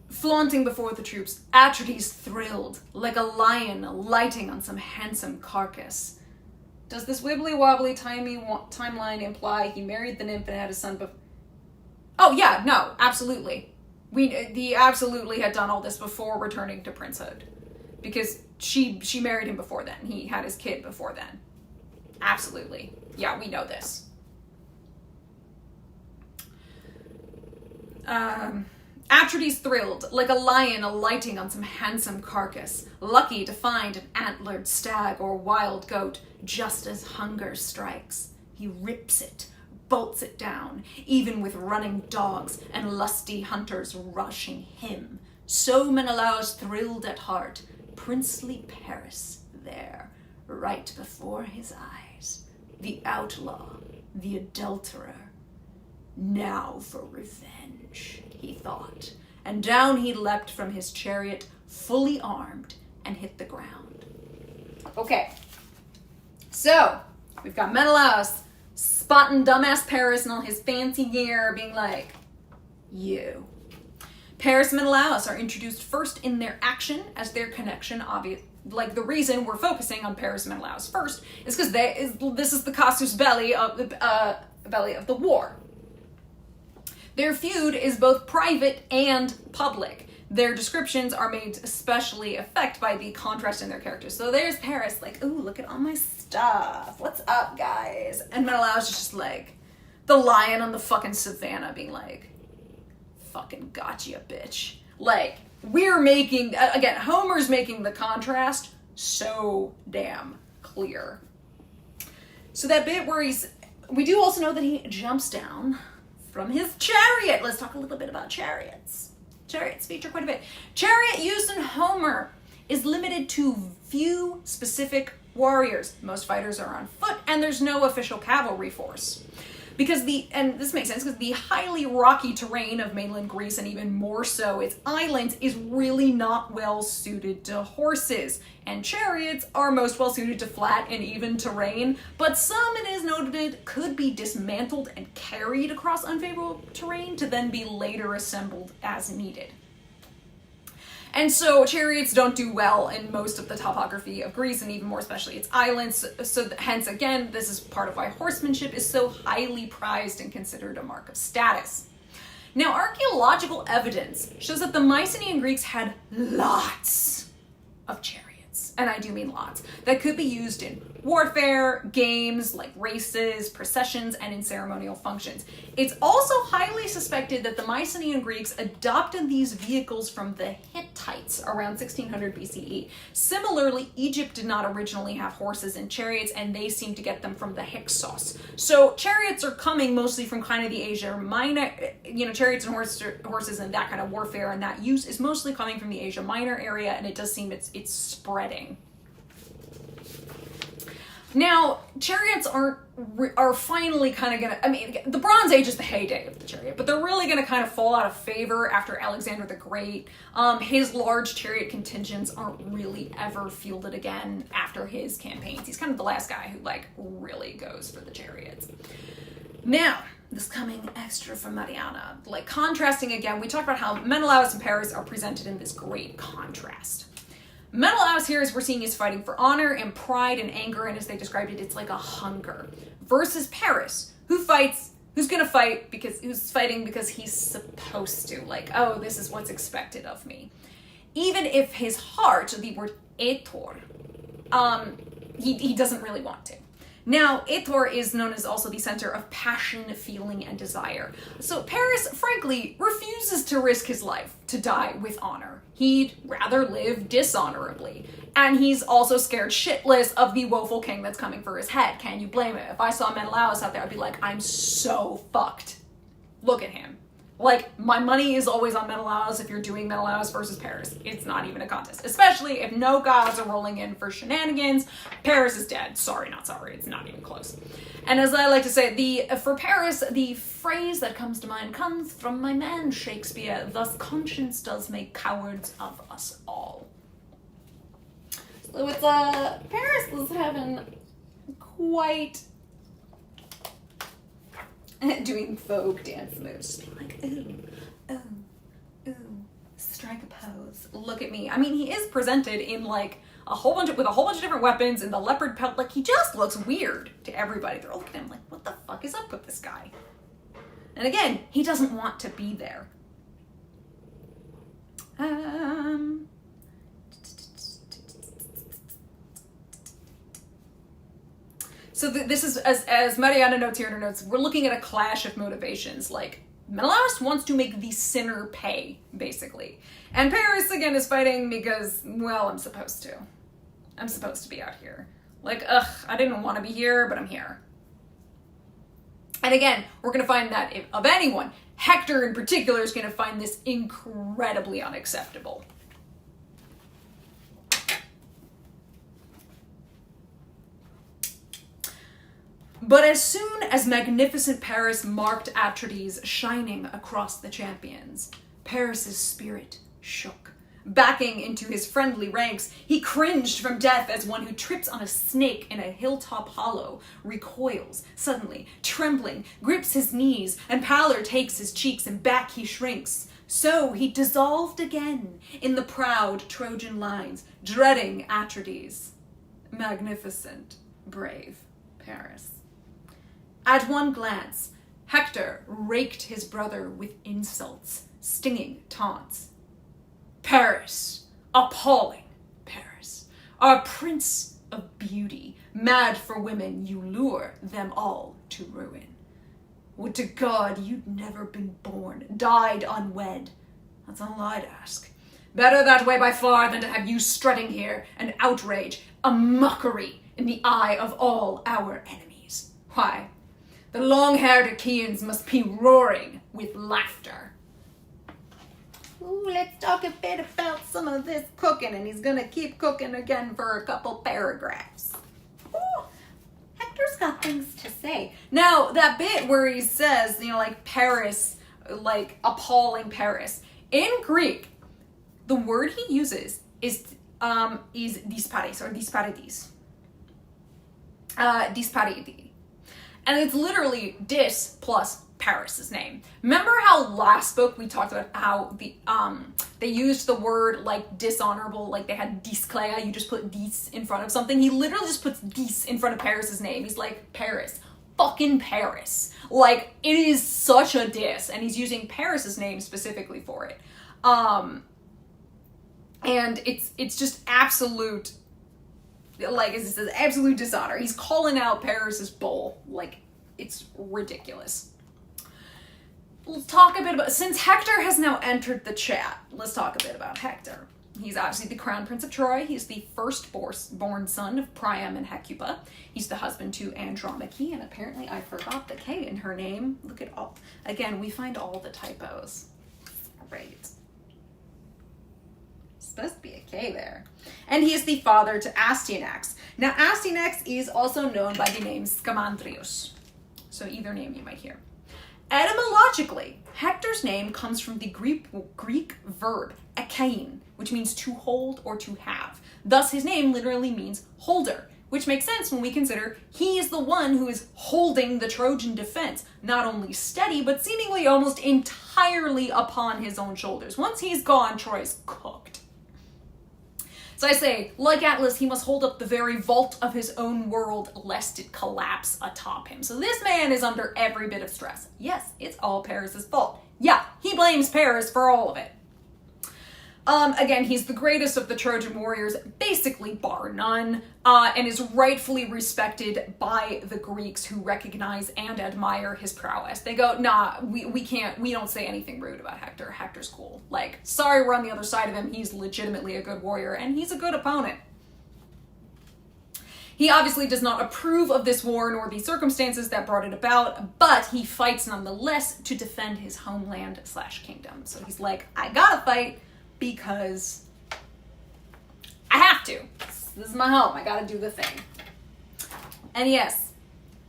Flaunting before the troops, Atrides thrilled, like a lion alighting on some handsome carcass. Does this wibbly-wobbly timeline imply he married the nymph and had a son before? Oh, yeah, no, absolutely. He absolutely had done all this before returning to princehood. Because she married him before then. He had his kid before then. Absolutely. Yeah, we know this. Atrides thrilled, like a lion alighting on some handsome carcass, lucky to find an antlered stag or wild goat, just as hunger strikes. He rips it, bolts it down, even with running dogs and lusty hunters rushing him. So Menelaus thrilled at heart, princely Paris there, right before his eyes. The outlaw, the adulterer. Now for revenge, he thought, and down he leapt from his chariot, fully armed, and hit the ground. Okay, so we've got Menelaus spotting dumbass Paris and all his fancy gear, being like, you. Paris and Menelaus are introduced first in their action as their connection, like the reason we're focusing on Paris and Menelaus first is because this is the casus belli of the war. Their feud is both private and public. Their descriptions are made especially effect by the contrast in their characters. So there's Paris, like, ooh, look at all my stuff. What's up, guys? And Menelaus is just like the lion on the fucking savannah being like, fucking gotcha, bitch. Like, we're making, again, Homer's making the contrast so damn clear. So that bit where we do also know that he jumps down from his chariot. Let's talk a little bit about chariots. Chariots feature quite a bit. Chariot use in Homer is limited to few specific warriors. Most fighters are on foot, and there's no official cavalry force. And this makes sense because the highly rocky terrain of mainland Greece, and even more so its islands, is really not well suited to horses. And chariots are most well suited to flat and even terrain, but some, it is noted, could be dismantled and carried across unfavorable terrain to then be later assembled as needed. And so chariots don't do well in most of the topography of Greece, and even more especially its islands. So hence, again, this is part of why horsemanship is so highly prized and considered a mark of status. Now, archaeological evidence shows that the Mycenaean Greeks had lots of chariots, and I do mean lots, that could be used in warfare, games like races, processions, and in ceremonial functions. It's also highly suspected that the Mycenaean Greeks adopted these vehicles from the Hittites around 1600 BCE. Similarly, Egypt did not originally have horses and chariots, and they seem to get them from the Hyksos. So chariots are coming mostly from kind of the Asia Minor, chariots and horses and that kind of warfare and that use is mostly coming from the Asia Minor area, and it does seem it's spreading. Now, chariots are finally kind of gonna, the Bronze Age is the heyday of the chariot, but they're really gonna kind of fall out of favor after Alexander the Great. His large chariot contingents aren't really ever fielded again after his campaigns. He's kind of the last guy who really goes for the chariots. Now, this coming extra from Mariana, contrasting again, we talked about how Menelaus and Paris are presented in this great contrast. Menelaus here, as we're seeing, is fighting for honor and pride and anger, and as they described it, it's like a hunger. Versus Paris, who's fighting because he's supposed to. Oh, this is what's expected of me. Even if his heart, the word etor, he doesn't really want to. Now, etor is known as also the center of passion, feeling, and desire. So Paris, frankly, refuses to risk his life to die with honor. He'd rather live dishonorably. And he's also scared shitless of the woeful king that's coming for his head. Can you blame him? If I saw Menelaus out there, I'd be like, I'm so fucked. Look at him. My money is always on Menelaus if you're doing Menelaus versus Paris. It's not even a contest. Especially if no gods are rolling in for shenanigans. Paris is dead. Sorry, not sorry. It's not even close. And as I like to say, for Paris, the phrase that comes to mind comes from my man Shakespeare. Thus conscience does make cowards of us all. So it's, Paris was having quite doing folk dance moves, just being like, ooh, ooh, ooh, strike a pose. Look at me. He is presented in with a whole bunch of different weapons and the leopard pelt. He just looks weird to everybody. They're all looking at him like, what the fuck is up with this guy? And again, he doesn't want to be there. So this is, as Mariana notes here in her notes, we're looking at a clash of motivations. Menelaus wants to make the sinner pay, basically. And Paris, again, is fighting because, well, I'm supposed to. I'm supposed to be out here. Like, ugh, I didn't want to be here, but I'm here. And again, we're going to find that, if, of anyone, Hector in particular is going to find this incredibly unacceptable. But as soon as magnificent Paris marked Atrides shining across the champions, Paris's spirit shook. Backing into his friendly ranks, he cringed from death as one who trips on a snake in a hilltop hollow, recoils, suddenly, trembling, grips his knees, and pallor takes his cheeks, and back he shrinks. So he dissolved again in the proud Trojan lines, dreading Atrides. Magnificent, brave Paris. At one glance, Hector raked his brother with insults, stinging taunts. Paris, appalling Paris, our prince of beauty, mad for women, you lure them all to ruin. Would to God you'd never been born, died unwed. That's all I'd ask. Better that way by far than to have you strutting here, an outrage, a mockery in the eye of all our enemies. Why, the long-haired Achaeans must be roaring with laughter. Ooh, let's talk a bit about some of this cooking, and he's gonna keep cooking again for a couple paragraphs. Ooh, Hector's got things to say. Now, that bit where he says, like Paris, like appalling Paris, in Greek, the word he uses is dispares or disparities. Disparity. And it's literally dis plus Paris's name. Remember how last book we talked about how they used the word like dishonorable, like they had disclea, you just put dis in front of something. He literally just puts dis in front of Paris's name. He's like, Paris, fucking Paris. Like, it is such a diss, and he's using Paris's name specifically for it. And it's just absolute, like, it's absolute dishonor. He's calling out Paris's bull. Like, it's ridiculous. Let's talk a bit about, since Hector has now entered the chat, let's talk a bit about Hector. He's obviously the crown prince of Troy. He's the firstborn son of Priam and Hecuba. He's the husband to Andromache, and apparently I forgot the K in her name. Look at all, again, we find all the typos. Great. Supposed to be a K there. And he is the father to Astyanax. Now, Astyanax is also known by the name Scamandrius. So either name you might hear. Etymologically, Hector's name comes from the Greek verb ekein, which means to hold or to have. Thus, his name literally means holder, which makes sense when we consider he is the one who is holding the Trojan defense, not only steady, but seemingly almost entirely upon his own shoulders. Once he's gone, Troy's cooked. So I say, like Atlas, he must hold up the very vault of his own world lest it collapse atop him. So this man is under every bit of stress. Yes, it's all Paris's fault. Yeah, he blames Paris for all of it. Again, he's the greatest of the Trojan warriors, basically bar none, and is rightfully respected by the Greeks who recognize and admire his prowess. They go, nah, we don't say anything rude about Hector. Hector's cool. Like, sorry we're on the other side of him. He's legitimately a good warrior, and he's a good opponent. He obviously does not approve of this war nor the circumstances that brought it about, but he fights nonetheless to defend his homeland/kingdom. So he's like, I gotta fight, because I have to. This is my home. I gotta do the thing. And yes,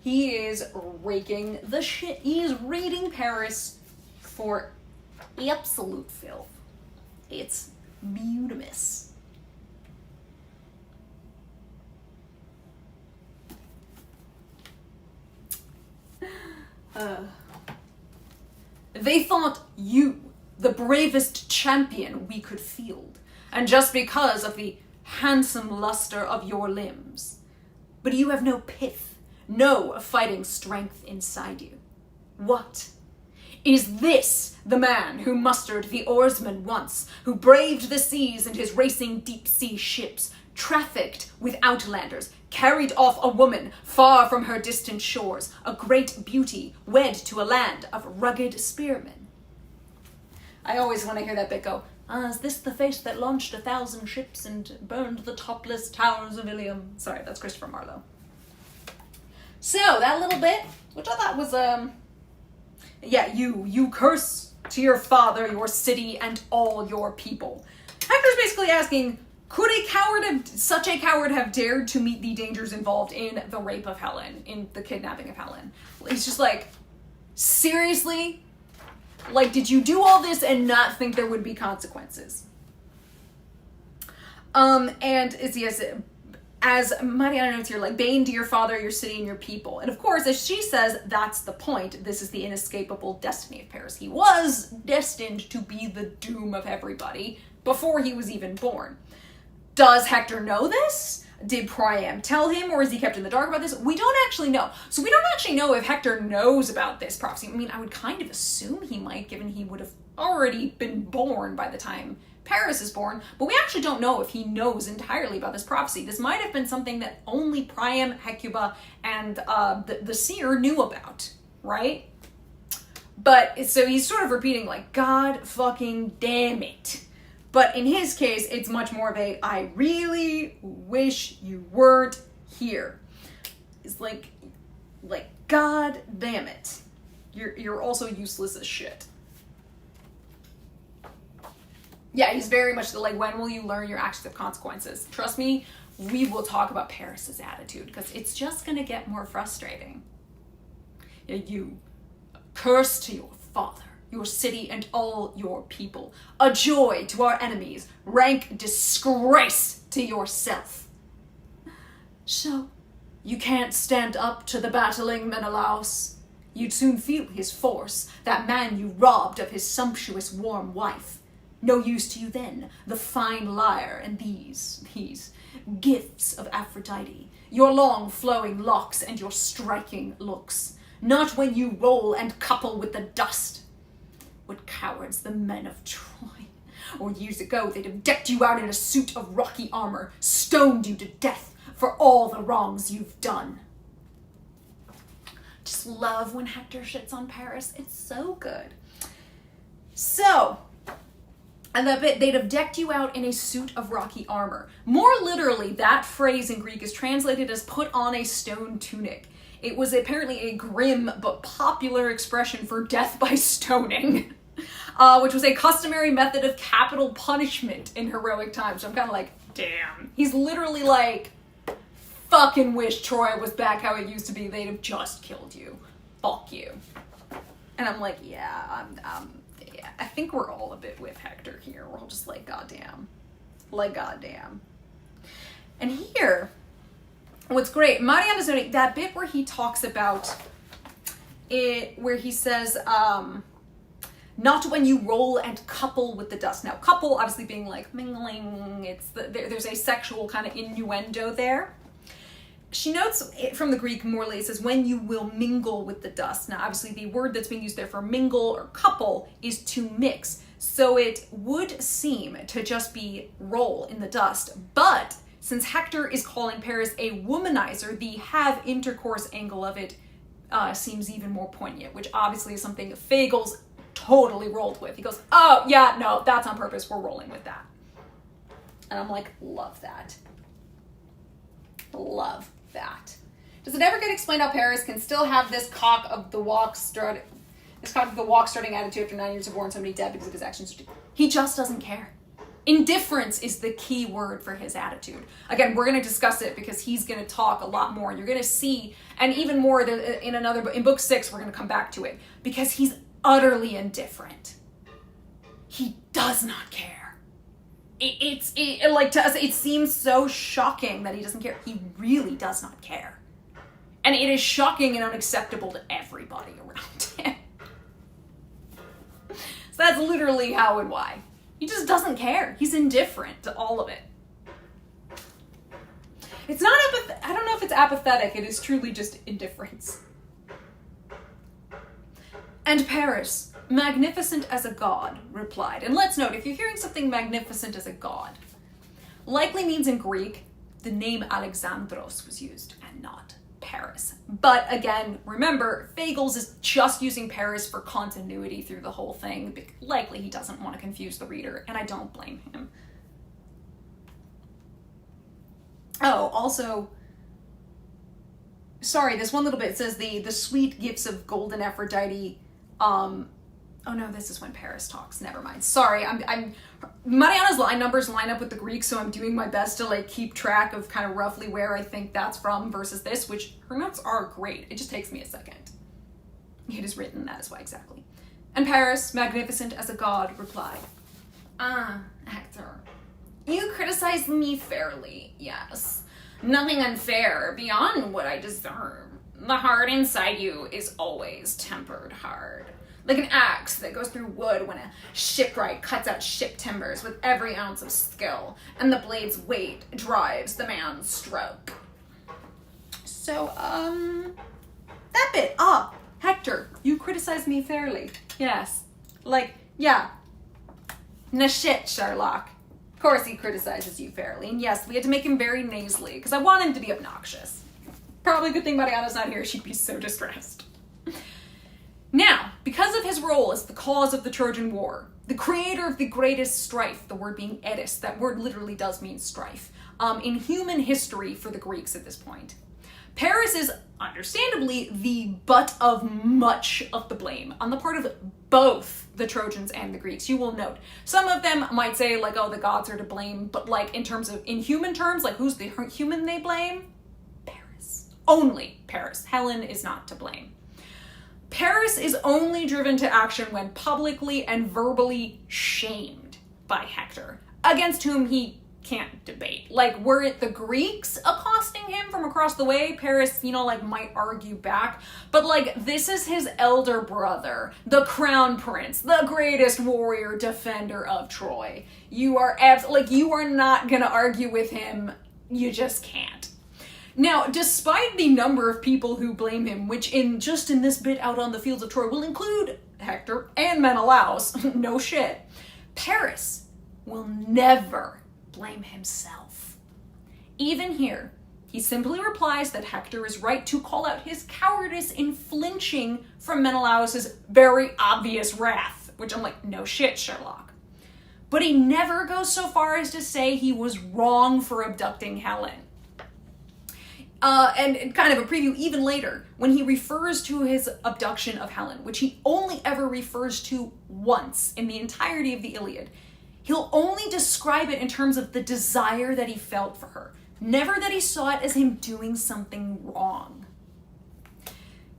he is raking the shit. He is raiding Paris for absolute filth. It's beautimous. They thought you the bravest champion we could field, and just because of the handsome luster of your limbs. But you have no pith, no fighting strength inside you. What? Is this the man who mustered the oarsmen once, who braved the seas and his racing deep-sea ships, trafficked with outlanders, carried off a woman far from her distant shores, a great beauty wed to a land of rugged spearmen. I always, when I hear that bit, go, is this the face that launched 1,000 ships and burned the topless towers of Ilium? Sorry, that's Christopher Marlowe. So, that little bit, which I thought was, yeah, you curse to your father, your city, and all your people. Hector's basically asking, could such a coward have dared to meet the dangers involved in the rape of Helen, in the kidnapping of Helen? He's just like, seriously? Like, did you do all this and not think there would be consequences? And it's, yes, as Mariana notes here, like, bane to your father, your city, and your people. And of course, as she says, that's the point. This is the inescapable destiny of Paris. He was destined to be the doom of everybody before he was even born. Does Hector know this? Did Priam tell him, or is he kept in the dark about this? We don't actually know. So we don't actually know if Hector knows about this prophecy. I mean, I would kind of assume he might, given he would have already been born by the time Paris is born, but we actually don't know if he knows entirely about this prophecy. This might have been something that only Priam, Hecuba, and the seer knew about, right? But, so he's sort of repeating, like, God fucking damn it. But in his case, it's much more of a, I really wish you weren't here. It's like, God damn it. You're also useless as shit. Yeah, he's very much like, when will you learn your actions have consequences? Trust me, we will talk about Paris's attitude, because it's just going to get more frustrating. You curse to your father, your city, and all your people. A joy to our enemies, rank disgrace to yourself. So, you can't stand up to the battling Menelaus. You'd soon feel his force, that man you robbed of his sumptuous warm wife. No use to you then, the fine lyre and these gifts of Aphrodite, your long flowing locks and your striking looks. Not when you roll and couple with the dust. What cowards, the men of Troy. Or years ago, they'd have decked you out in a suit of rocky armor, stoned you to death for all the wrongs you've done. Just love when Hector shits on Paris. It's so good. So, and that bit, they'd have decked you out in a suit of rocky armor. More literally, that phrase in Greek is translated as put on a stone tunic. It was apparently a grim but popular expression for death by stoning, which was a customary method of capital punishment in heroic times. So I'm kind of like, damn. He's literally like, fucking wish Troy was back how it used to be. They'd have just killed you. Fuck you. And I'm like, yeah, yeah, I think we're all a bit with Hector here. We're all just like, goddamn. Like, goddamn. And here, what's great, Mariana's noting that bit where he talks about it, where he says, not when you roll and couple with the dust. Now, couple obviously being like mingling, there's a sexual kind of innuendo there. She notes it from the Greek morally, it says when you will mingle with the dust. Now, obviously the word that's being used there for mingle or couple is to mix. So it would seem to just be roll in the dust, but since Hector is calling Paris a womanizer, the have intercourse angle of it seems even more poignant, which obviously is something Fagel's totally rolled with. He goes, oh, yeah, no, that's on purpose. We're rolling with that. And I'm like, love that. Love that. Does it ever get explained how Paris can still have this cock of the walk starting attitude after 9 years of war and somebody dead because of his actions? He just doesn't care. Indifference is the key word for his attitude. Again, we're going to discuss it because he's going to talk a lot more. You're going to see, and even more in book 6, we're going to come back to it, because he's utterly indifferent. He does not care. Like, to us, it seems so shocking that he doesn't care. He really does not care. And it is shocking and unacceptable to everybody around him. So that's literally how and why. He just doesn't care. He's indifferent to all of it. It's not I don't know if it's apathetic. It is truly just indifference. And Paris, magnificent as a god, replied. And let's note, if you're hearing something magnificent as a god, likely means in Greek the name Alexandros was used and not Paris. But again, remember, Fagles is just using Paris for continuity through the whole thing. Likely he doesn't want to confuse the reader, and I don't blame him. Oh, also, sorry, this one little bit says the sweet gifts of golden Aphrodite. Oh no, this is when Paris talks. Never mind. Sorry, I'm Mariana's line numbers line up with the Greek, so I'm doing my best to like keep track of kind of roughly where I think that's from versus this, which her notes are great. It just takes me a second. It is written, that is why exactly. And Paris, magnificent as a god, replied, Hector, you criticize me fairly, yes. Nothing unfair beyond what I deserve. The heart inside you is always tempered hard. Like an axe that goes through wood when a shipwright cuts out ship timbers with every ounce of skill, and the blade's weight drives the man's stroke. So, that bit. Hector, you criticize me fairly. Yes. Like, yeah. Na shit, Sherlock. Of course he criticizes you fairly, and yes, we had to make him very nasally, because I want him to be obnoxious. Probably a good thing Mariana's not here, she'd be so distressed. Now, because of his role as the cause of the Trojan War, the creator of the greatest strife, the word being eris, that word literally does mean strife, in human history for the Greeks at this point, Paris is understandably the butt of much of the blame on the part of both the Trojans and the Greeks. You will note, some of them might say like, oh, the gods are to blame, but like in human terms, like who's the human they blame? Paris. Only Paris. Helen is not to blame. Paris is only driven to action when publicly and verbally shamed by Hector, against whom he can't debate. Like, were it the Greeks accosting him from across the way, Paris, like, might argue back. But, like, this is his elder brother, the crown prince, the greatest warrior defender of Troy. You are not gonna argue with him. You just can't. Now, despite the number of people who blame him, which in this bit out on the fields of Troy will include Hector and Menelaus, no shit, Paris will never blame himself. Even here, he simply replies that Hector is right to call out his cowardice in flinching from Menelaus's very obvious wrath, which I'm like, no shit, Sherlock. But he never goes so far as to say he was wrong for abducting Helen. And kind of a preview even later, when he refers to his abduction of Helen, which he only ever refers to once in the entirety of the Iliad, he'll only describe it in terms of the desire that he felt for her, never that he saw it as him doing something wrong.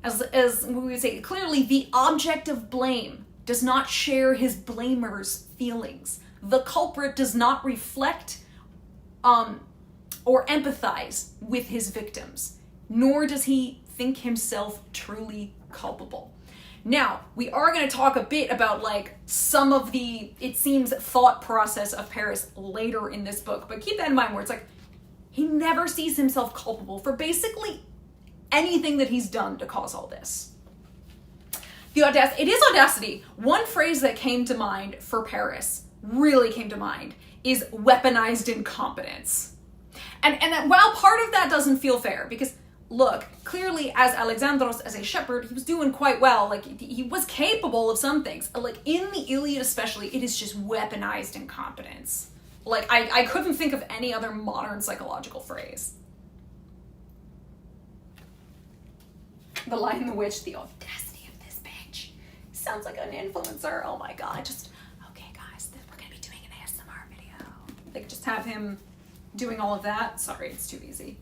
As we would say, clearly the object of blame does not share his blamer's feelings. The culprit does not reflect or empathize with his victims, nor does he think himself truly culpable. Now, we are going to talk a bit about like some of the, it seems, thought process of Paris later in this book, but keep that in mind where it's like, he never sees himself culpable for basically anything that he's done to cause all this. It is audacity. One phrase that came to mind for Paris, really came to mind, is weaponized incompetence. And while part of that doesn't feel fair, because look, clearly as Alexandros, as a shepherd, he was doing quite well. Like, he was capable of some things. Like, in the Iliad especially, it is just weaponized incompetence. Like, I couldn't think of any other modern psychological phrase. The Lion and the Witch, the audacity of this bitch. Sounds like an influencer. Oh my god. Okay guys, we're gonna be doing an ASMR video. Like, just have him doing all of that. Sorry, it's too easy.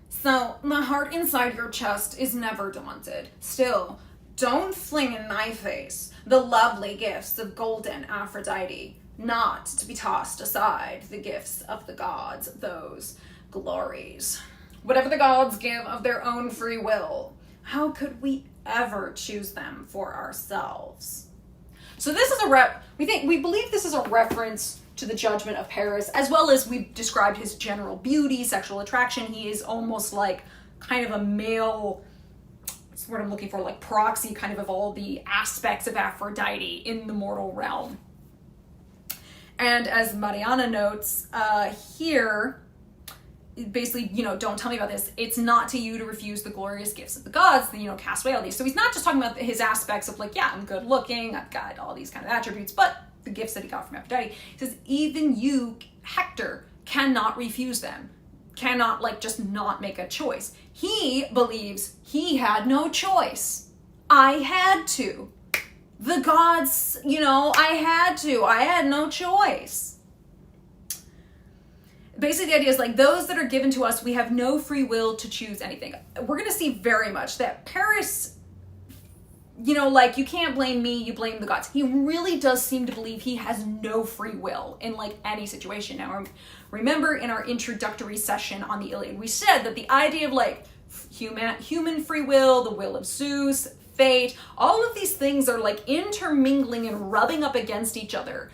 So, the heart inside your chest is never daunted. Still, don't fling in my face the lovely gifts of golden Aphrodite, not to be tossed aside the gifts of the gods, those glories. Whatever the gods give of their own free will, how could we ever choose them for ourselves? So this is we believe this is a reference to the judgment of Paris, as well as we've described his general beauty, sexual attraction. He is almost like kind of a male, what's the word I'm looking for, like proxy kind of all the aspects of Aphrodite in the mortal realm. And as Mariana notes here, basically, don't tell me about this. It's not to you to refuse the glorious gifts of the gods, cast away all these. So he's not just talking about his aspects of like, yeah, I'm good looking, I've got all these kind of attributes, but the gifts that he got from Aphrodite. He says, even you, Hector, cannot refuse them. Cannot just not make a choice. He believes he had no choice. I had to. The gods, I had to. I had no choice. Basically, the idea is those that are given to us, we have no free will to choose anything. We're going to see very much that Paris, you can't blame me, you blame the gods. He really does seem to believe he has no free will in any situation. Now, remember in our introductory session on the Iliad, we said that the idea of human free will, the will of Zeus, fate, all of these things are intermingling and rubbing up against each other.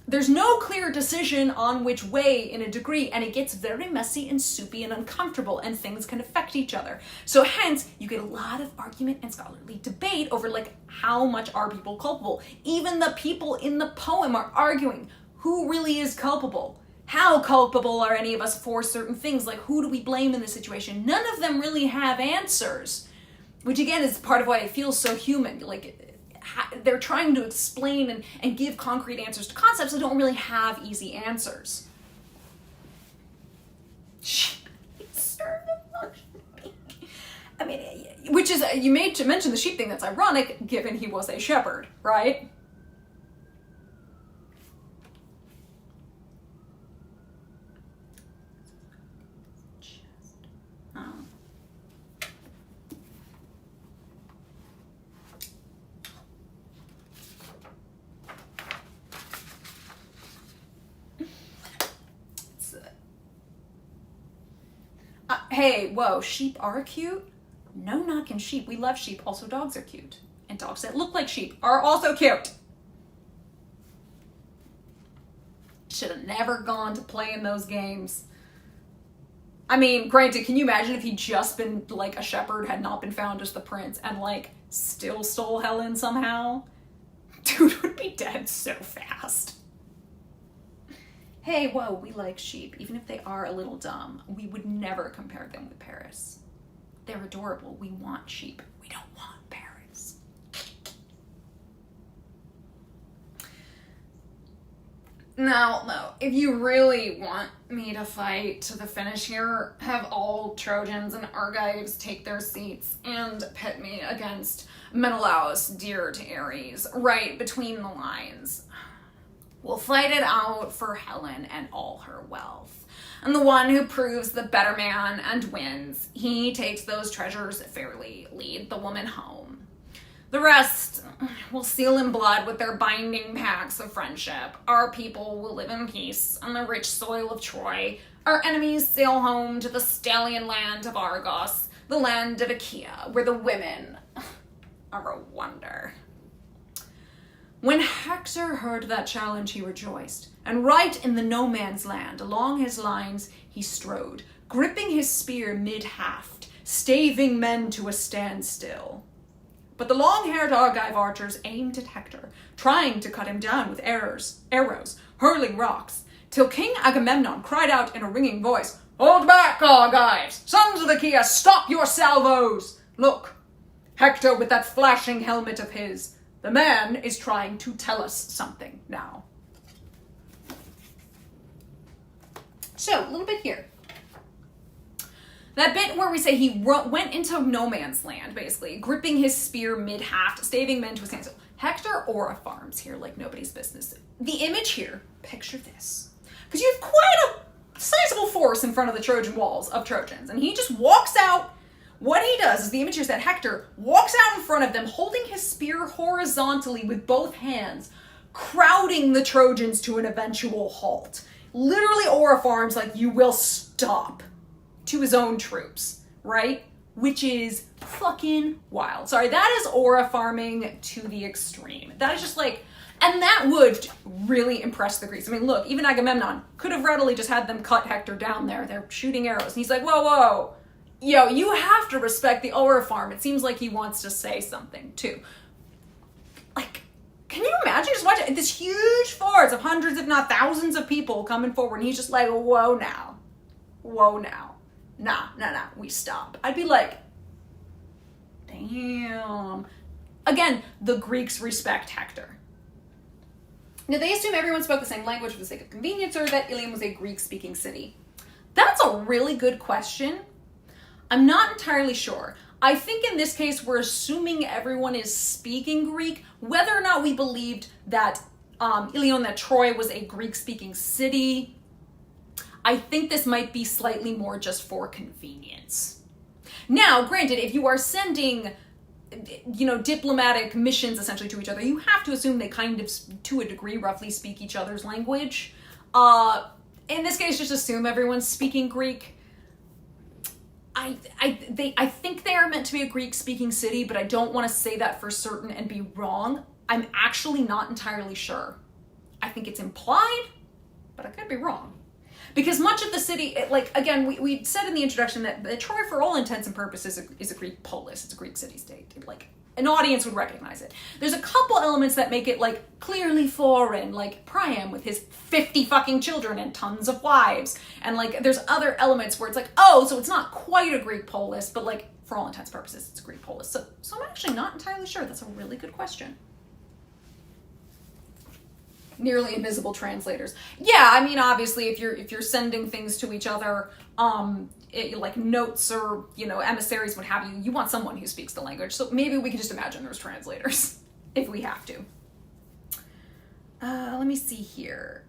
There's no clear decision on which way in a degree, and it gets very messy and soupy and uncomfortable, and things can affect each other. So hence, you get a lot of argument and scholarly debate over how much are people culpable. Even the people in the poem are arguing who really is culpable. How culpable are any of us for certain things? Who do we blame in this situation? None of them really have answers, which again is part of why it feels so human. They're trying to explain and give concrete answers to concepts that don't really have easy answers. I mean, which is, you made to mention the sheep thing, that's ironic given he was a shepherd, right? Hey, whoa, sheep are cute? No knocking sheep. We love sheep. Also, dogs are cute. And dogs that look like sheep are also cute. Should have never gone to play in those games. I mean, granted, can you imagine if he'd just been a shepherd, had not been found as the prince, and still stole Helen somehow? Dude would be dead so fast. Hey, whoa, we like sheep. Even if they are a little dumb, we would never compare them with Paris. They're adorable. We want sheep. We don't want Paris. Now, if you really want me to fight to the finish here, have all Trojans and Argives take their seats and pit me against Menelaus, dear to Ares, right between the lines. We'll fight it out for Helen and all her wealth. And the one who proves the better man and wins, he takes those treasures fairly, lead the woman home. The rest will seal in blood with their binding pacts of friendship. Our people will live in peace on the rich soil of Troy. Our enemies sail home to the stallion land of Argos, the land of Achaea, where the women are a wonder. When Hector heard that challenge, he rejoiced, and right in the no-man's land, along his lines, he strode, gripping his spear mid-haft, staving men to a standstill. But the long-haired Argive archers aimed at Hector, trying to cut him down with arrows, hurling rocks, till King Agamemnon cried out in a ringing voice, "Hold back, Argives! Sons of Achaea, stop your salvos! Look, Hector with that flashing helmet of his. The man is trying to tell us something now." So, a little bit here. That bit where we say he went into no man's land, basically, gripping his spear mid-haft, staving men to a standstill. Hector aura farms here like nobody's business. The image here, picture this. Because you have quite a sizable force in front of the Trojan walls of Trojans, and he just walks out. What he does is, the image here is that Hector walks out in front of them, holding his spear horizontally with both hands, crowding the Trojans to an eventual halt. Literally aura farms you will stop to his own troops, right? Which is fucking wild. Sorry, that is aura farming to the extreme. That is just and that would really impress the Greeks. I mean, look, even Agamemnon could have readily just had them cut Hector down there. They're shooting arrows. And he's like, whoa. Yo, you have to respect the aura farm. It seems like he wants to say something, too. Can you imagine Imagine just watching this huge force of hundreds, if not thousands of people coming forward, and he's just like, whoa now. Nah, we stop. I'd be like, damn. Again, the Greeks respect Hector. Now, they assume everyone spoke the same language for the sake of convenience, or that Ilium was a Greek-speaking city. That's a really good question. I'm not entirely sure. I think in this case, we're assuming everyone is speaking Greek. Whether or not we believed that Ilion, that Troy was a Greek-speaking city, I think this might be slightly more just for convenience. Now, granted, if you are sending, diplomatic missions essentially to each other, you have to assume they kind of, to a degree, roughly speak each other's language. In this case, just assume everyone's speaking Greek. I think they are meant to be a Greek-speaking city, but I don't want to say that for certain and be wrong. I'm actually not entirely sure. I think it's implied, but I could be wrong. Because much of the city, again, we said in the introduction that Troy, for all intents and purposes, is a Greek polis. It's a Greek city-state. An audience would recognize it. There's a couple elements that make it, clearly foreign, like Priam with his 50 fucking children and tons of wives. And, there's other elements where it's so it's not quite a Greek polis, but, for all intents and purposes, it's a Greek polis. So I'm actually not entirely sure. That's a really good question. Nearly invisible translators. Yeah, I mean, obviously, if you're sending things to each other, notes or, emissaries, what have you, you want someone who speaks the language. So maybe we can just imagine there's translators, if we have to. Let me see here.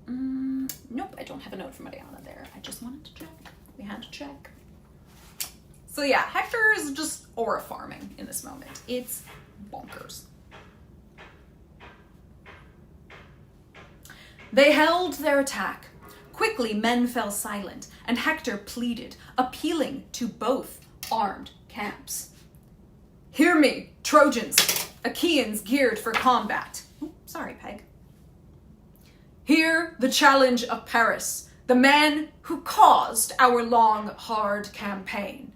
Nope, I don't have a note from Mariana there. I just wanted to check. We had to check. So yeah, Hector is just aura farming in this moment. It's bonkers. They held their attack. Quickly, men fell silent, and Hector pleaded, appealing to both armed camps. Hear me, Trojans, Achaeans geared for combat. Oh, sorry, Peg. Hear the challenge of Paris, the man who caused our long, hard campaign.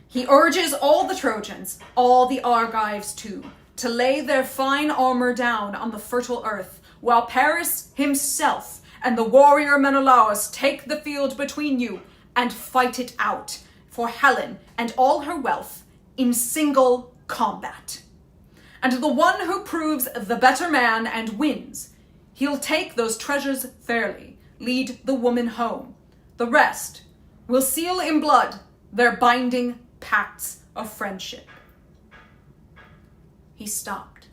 He urges all the Trojans, all the Argives too, to lay their fine armor down on the fertile earth, while Paris himself and the warrior Menelaus take the field between you and fight it out for Helen and all her wealth in single combat. And the one who proves the better man and wins, he'll take those treasures fairly, lead the woman home. The rest will seal in blood their binding pacts of friendship. He stopped.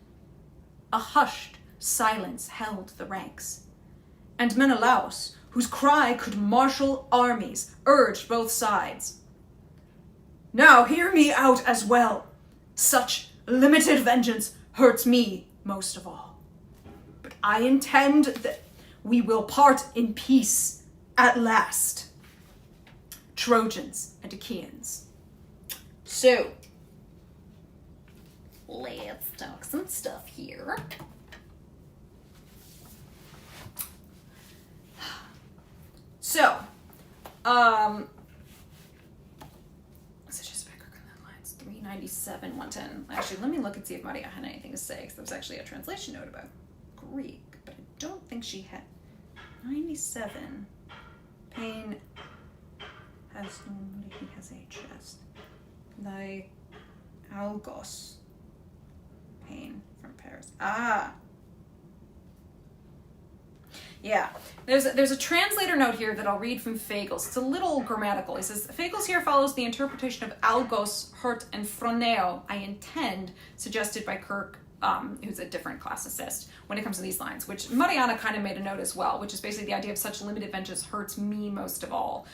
A hushed silence held the ranks. And Menelaus, whose cry could marshal armies, urged both sides. Now hear me out as well. Such limited vengeance hurts me most of all. But I intend that we will part in peace at last. Trojans and Achaeans. So, let's talk some stuff here. So, just back on that lines, 397, 110. Actually, let me look and see if Maria had anything to say, because there was actually a translation note about Greek, but I don't think she had. 97. Pain has normally, he has a chest. Algos. Pain from Paris. Yeah, there's a translator note here that I'll read from Fagels. It's a little grammatical. He says, Fagels here follows the interpretation of algos, hurt, and phroneo, I intend, suggested by Kirk, who's a different classicist, when it comes to these lines, which Mariana kind of made a note as well, which is basically the idea of such limited vengeance hurts me most of all.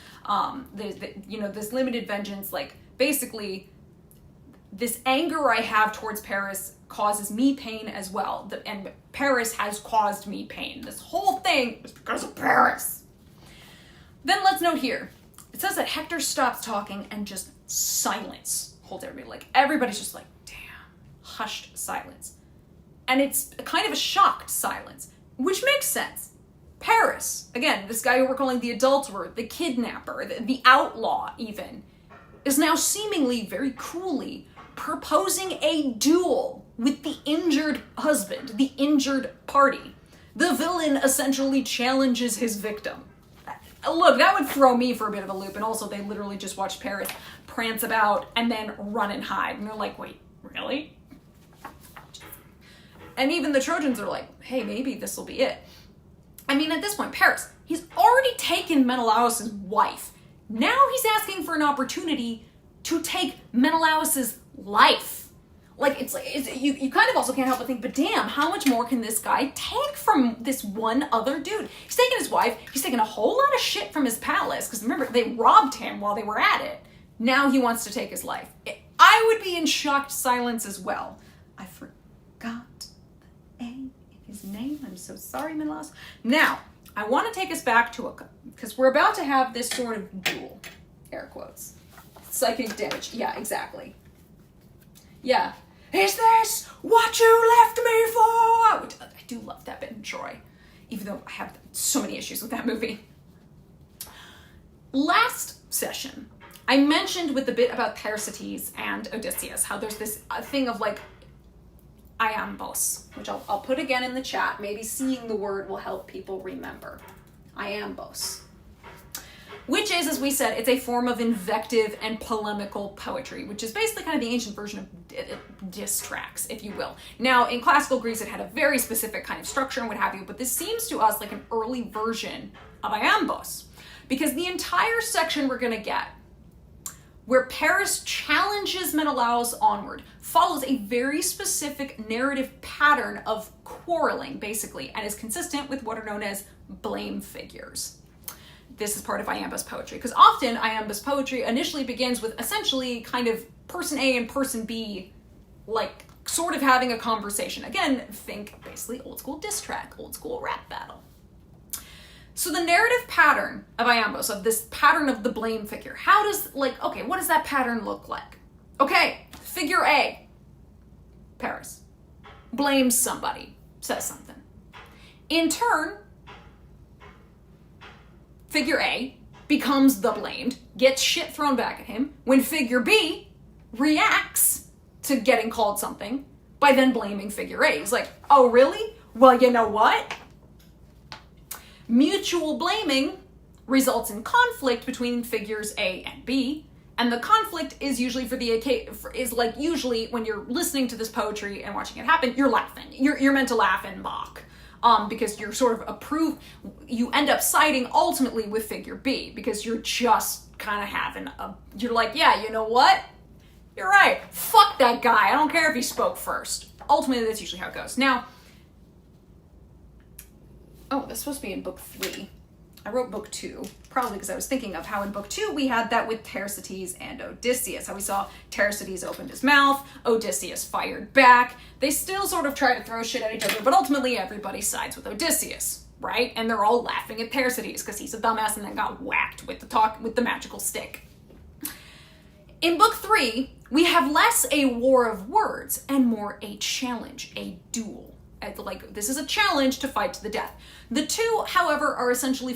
This limited vengeance, basically, this anger I have towards Paris causes me pain as well. And Paris has caused me pain. This whole thing is because of Paris. Then let's note here. It says that Hector stops talking and just silence holds everybody. Everybody's just damn, hushed silence. And it's kind of a shocked silence, which makes sense. Paris, again, this guy who we're calling the adulterer, the kidnapper, the outlaw even, is now seemingly very coolly proposing a duel with the injured husband, the injured party. The villain essentially challenges his victim. Look, that would throw me for a bit of a loop, and also they literally just watched Paris prance about and then run and hide, and they're like, wait, really? And even the Trojans are like, hey, maybe this will be it. I mean, at this point, Paris, he's already taken Menelaus' wife. Now he's asking for an opportunity to take Menelaus' life. Like, you kind of also can't help but think, but damn, how much more can this guy take from this one other dude? He's taken his wife, he's taken a whole lot of shit from his palace, because remember, they robbed him while they were at it. Now he wants to take his life. I would be in shocked silence as well. I forgot the A in his name. I'm so sorry, Menelaus. Now, I want to take us back to because we're about to have this sort of duel. Air quotes. Psychic damage. Yeah, exactly. Yeah. Is this what you left me for? I do love that bit in Troy, even though I have so many issues with that movie. Last session, I mentioned with the bit about Thersites and Odysseus, how there's this thing of like IAMBOS, which I'll put again in the chat. Maybe seeing the word will help people remember. IAMBOS. Which is, as we said, it's a form of invective and polemical poetry, which is basically kind of the ancient version of diss tracks, if you will. Now, in classical Greece, it had a very specific kind of structure and what have you, but this seems to us like an early version of IAMBOS, because the entire section we're going to get, where Paris challenges Menelaus onward, follows a very specific narrative pattern of quarreling, basically, and is consistent with what are known as blame figures. This is part of IAMBOS poetry, because often IAMBOS poetry initially begins with essentially kind of person A and person B, like sort of having a conversation. Again, think basically old school diss track, old school rap battle. So the narrative pattern of IAMBOS, of this pattern of the blame figure, how does, like, okay, what does that pattern look like? Okay, figure A, Paris, blames somebody, says something. In turn, figure A becomes the blamed, gets shit thrown back at him, when figure B reacts to getting called something by then blaming figure A. He's like, oh, really? Well, you know what? Mutual blaming results in conflict between figures A and B, and the conflict is usually usually when you're listening to this poetry and watching it happen, you're laughing. You're meant to laugh and mock. Because you're sort of you end up siding ultimately with figure B, because you're just kind of you're like, yeah, you know what? You're right. Fuck that guy. I don't care if he spoke first. Ultimately, that's usually how it goes. Now, oh, that's supposed to be in book 3. I wrote book 2, probably because I was thinking of how in book 2 we had that with Thersites and Odysseus, how we saw Thersites opened his mouth, Odysseus fired back. They still sort of try to throw shit at each other, but ultimately everybody sides with Odysseus, right? And they're all laughing at Thersites because he's a dumbass and then got whacked with the magical stick. In book 3, we have less a war of words and more a challenge, a duel. Like, this is a challenge to fight to the death. The two, however, are essentially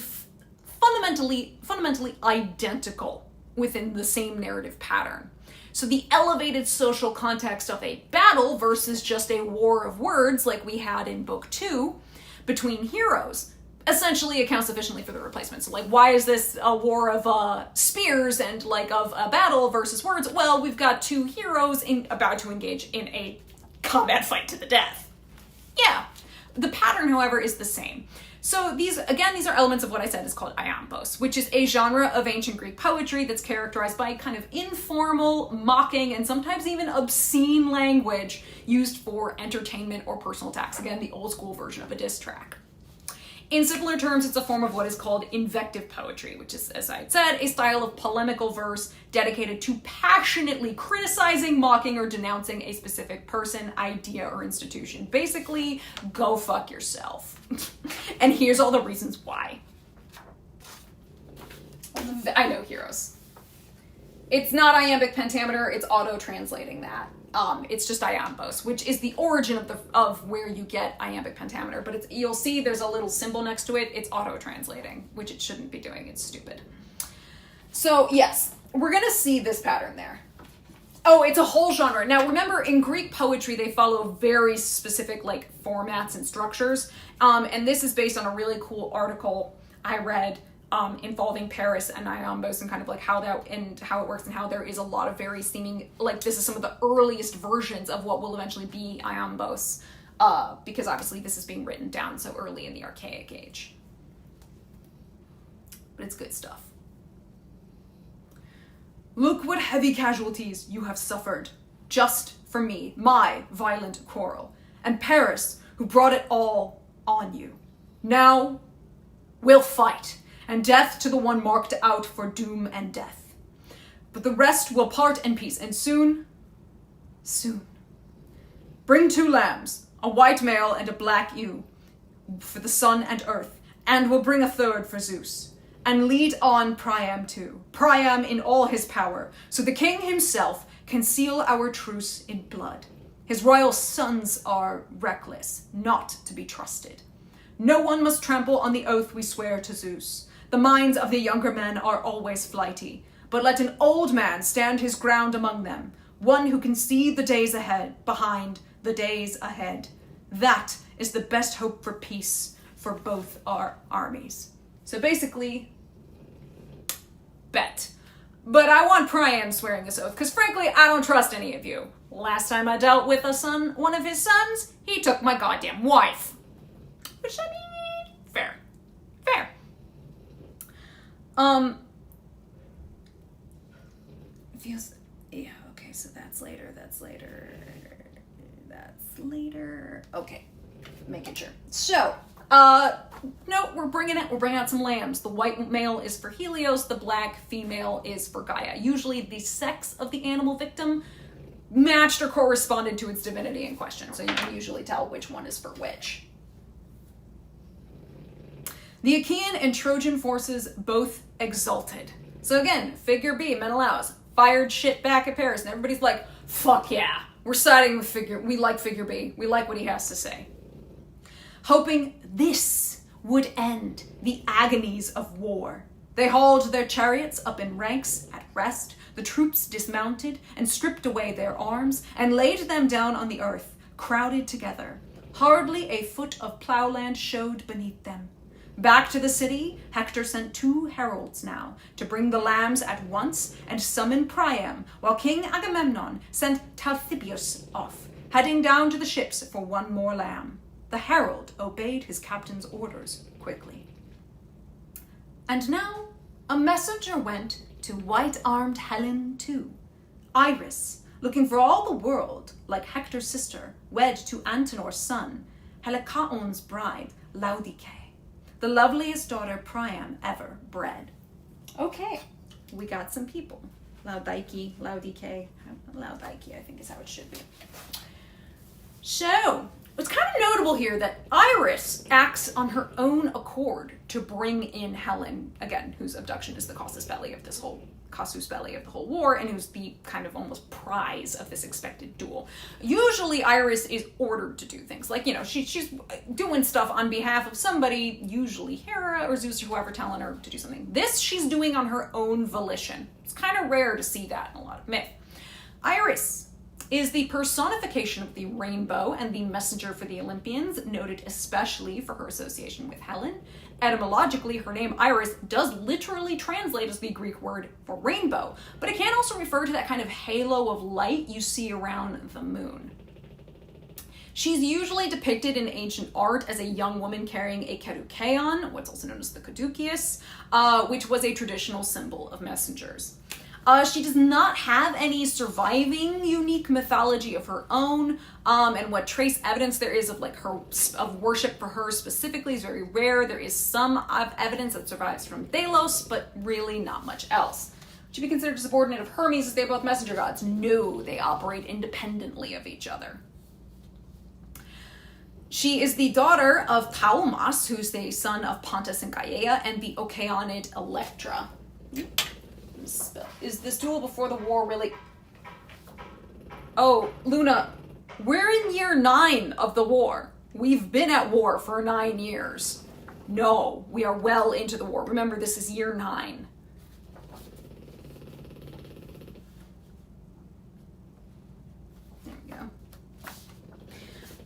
fundamentally identical within the same narrative pattern. So the elevated social context of a battle versus just a war of words like we had in book 2 between heroes essentially account sufficiently for the replacement. So like, why is this a war of spears and like of a battle versus words? Well, we've got two heroes about to engage in a combat fight to the death. Yeah, the pattern, however, is the same. So these are elements of what I said is called IAMBOS, which is a genre of ancient Greek poetry that's characterized by kind of informal, mocking, and sometimes even obscene language used for entertainment or personal attacks. Again, the old school version of a diss track. In simpler terms, it's a form of what is called invective poetry, which is, as I had said, a style of polemical verse dedicated to passionately criticizing, mocking, or denouncing a specific person, idea, or institution. Basically, go fuck yourself. And here's all the reasons why. I know, heroes. It's not iambic pentameter, it's auto-translating that. It's just IAMBOS, which is the origin of where you get iambic pentameter. But you'll see there's a little symbol next to it. It's auto-translating, which it shouldn't be doing. It's stupid. So yes, we're gonna see this pattern there. Oh, it's a whole genre. Now, remember, in Greek poetry, they follow very specific, like, formats and structures. And this is based on a really cool article I read involving Paris and IAMBOS and kind of like how it works and how there is a lot of very seeming, like, this is some of the earliest versions of what will eventually be IAMBOS, because obviously this is being written down so early in the Archaic Age. But it's good stuff. Look what heavy casualties you have suffered, just for me, my violent quarrel, and Paris, who brought it all on you. Now we'll fight, and death to the one marked out for doom and death. But the rest will part in peace, and soon, bring 2 lambs, a white male and a black ewe, for the sun and earth, and we'll bring a 3rd for Zeus. And lead on Priam too, Priam in all his power, so the king himself can seal our truce in blood. His royal sons are reckless, not to be trusted. No one must trample on the oath we swear to Zeus. The minds of the younger men are always flighty, but let an old man stand his ground among them, one who can see the days ahead, behind the days ahead. That is the best hope for peace for both our armies. So basically, bet. But I want Priam swearing this oath, because frankly, I don't trust any of you. Last time I dealt with one of his sons, he took my goddamn wife. Which, I mean, fair. Feels, yeah, okay, so that's later. Okay, making sure. So, no, we're bringing out some lambs. The white male is for Helios, the black female is for Gaia. Usually the sex of the animal victim matched or corresponded to its divinity in question, so you can usually tell which one is for which. The Achaean and Trojan forces both exulted. So again, figure B, Menelaus, fired shit back at Paris, and everybody's like, fuck yeah, we're siding with we like figure B. We like what he has to say. Hoping this would end the agonies of war, they hauled their chariots up in ranks at rest, the troops dismounted and stripped away their arms, and laid them down on the earth, crowded together. Hardly a foot of plowland showed beneath them. Back to the city, Hector sent 2 heralds now to bring the lambs at once and summon Priam, while King Agamemnon sent Talthybius off, heading down to the ships for 1 more lamb. The herald obeyed his captain's orders quickly. And now a messenger went to white-armed Helen too. Iris, looking for all the world like Hector's sister, wed to Antenor's son, Helicaon's bride, Laodice, the loveliest daughter Priam ever bred. Okay, we got some people. Laodice, I think is how it should be. So, it's kind of notable here that Iris acts on her own accord to bring in Helen, again, whose abduction is the casus belli of the whole war, and who's the kind of almost prize of this expected duel. Usually Iris is ordered to do things, like, you know, she's doing stuff on behalf of somebody, usually Hera or Zeus or whoever telling her to do something. This she's doing on her own volition. It's kind of rare to see that in a lot of myth. Iris is the personification of the rainbow and the messenger for the Olympians, noted especially for her association with Helen. Etymologically, her name Iris does literally translate as the Greek word for rainbow, but it can also refer to that kind of halo of light you see around the moon. She's usually depicted in ancient art as a young woman carrying a kerukeion, what's also known as the caduceus, which was a traditional symbol of messengers. She does not have any surviving unique mythology of her own, and what trace evidence there is of of worship for her specifically is very rare. There is some evidence that survives from Delos, but really not much else. Should be considered a subordinate of Hermes as they're both messenger gods? No, they operate independently of each other. She is the daughter of Paumas, who's the son of Pontus and Gaia, and the Okeanid Electra. Is this duel before the war really... Oh, Luna, we're in year 9 of the war. We've been at war for 9 years. No, we are well into the war. Remember, this is year 9.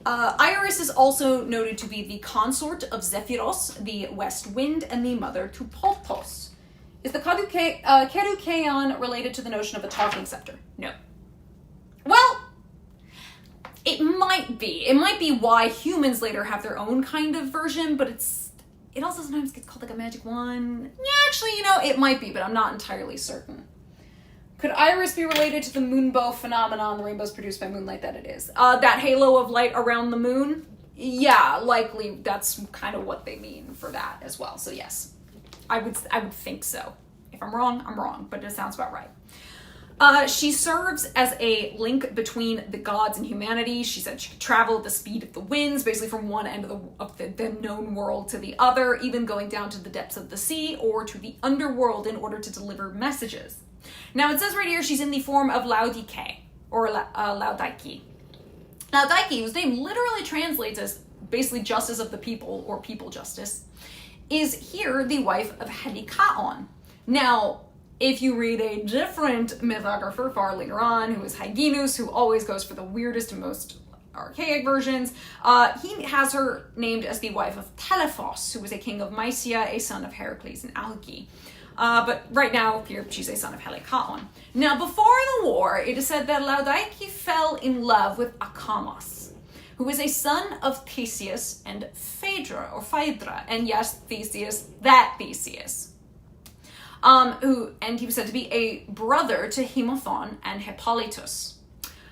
Iris is also noted to be the consort of Zephyros, the west wind, and the mother to Pothos. Is the Kerukeon related to the notion of a talking scepter? No. Well, it might be. It might be why humans later have their own kind of version, but it also sometimes gets called like a magic wand. Yeah, actually, it might be, but I'm not entirely certain. Could Iris be related to the moonbow phenomenon, the rainbows produced by moonlight that it is? That halo of light around the moon? Yeah, likely that's kind of what they mean for that as well. So yes, I would think so. If I'm wrong, I'm wrong, but it sounds about right. She serves as a link between the gods and humanity. She said she could travel at the speed of the winds, basically from one end of the known world to the other, even going down to the depths of the sea or to the underworld in order to deliver messages. Now, it says right here she's in the form of Laodike, or Laodike. Laodike, whose name literally translates as basically justice of the people, or people justice, is here the wife of Helikaon. Now, if you read a different mythographer far later on, who is Hyginus, who always goes for the weirdest and most archaic versions, he has her named as the wife of Telephos, who was a king of Mysia, a son of Heracles and Alge. But right now, here, she's a son of Helikaon. Now, before the war, it is said that Laodike fell in love with Acamas, who was a son of Theseus and Phaedra, and yes, Theseus, that Theseus. And he was said to be a brother to Haemophon and Hippolytus.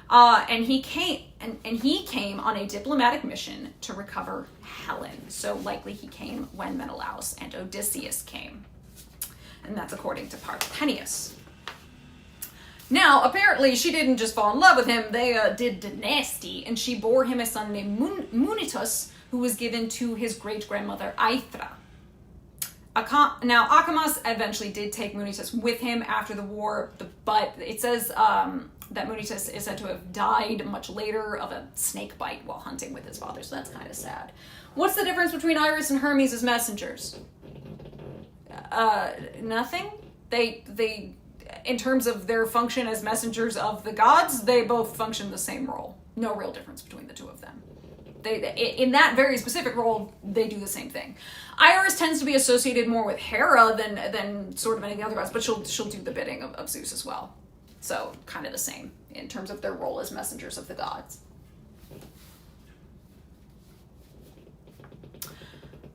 And he came on a diplomatic mission to recover Helen. So likely he came when Menelaus and Odysseus came. And that's according to Parthenius. Now, apparently, she didn't just fall in love with him, they did dynasty, and she bore him a son named Munitus, who was given to his great-grandmother Aithra. Now, Acamas eventually did take Munitus with him after the war, but it says that Munitus is said to have died much later of a snake bite while hunting with his father, so that's kind of sad. What's the difference between Iris and Hermes as messengers? Nothing. They, in terms of their function as messengers of the gods, they both function the same role. No real difference between the two of them. They in that very specific role, they do the same thing. Iris tends to be associated more with Hera than sort of any of the other gods, but she'll do the bidding of Zeus as well. So kind of the same in terms of their role as messengers of the gods.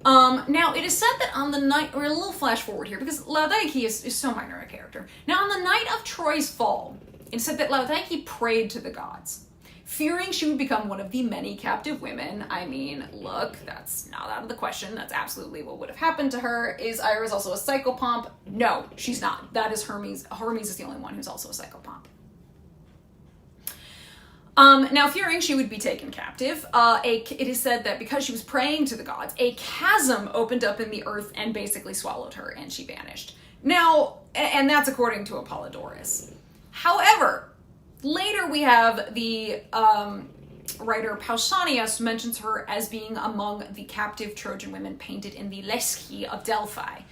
Now, it is said that on the night, or a little flash forward here, because Laodike is so minor a character. Now, on the night of Troy's fall, it said that Laodike prayed to the gods, fearing she would become one of the many captive women. I mean, look, that's not out of the question. That's absolutely what would have happened to her. Is Iris also a psychopomp? No, she's not. That is Hermes. Hermes is the only one who's also a psychopomp. Now, fearing she would be taken captive, it is said that because she was praying to the gods, a chasm opened up in the earth and basically swallowed her, and she vanished. Now, and that's according to Apollodorus. However, later we have the writer Pausanias mentions her as being among the captive Trojan women painted in the Leschi of Delphi.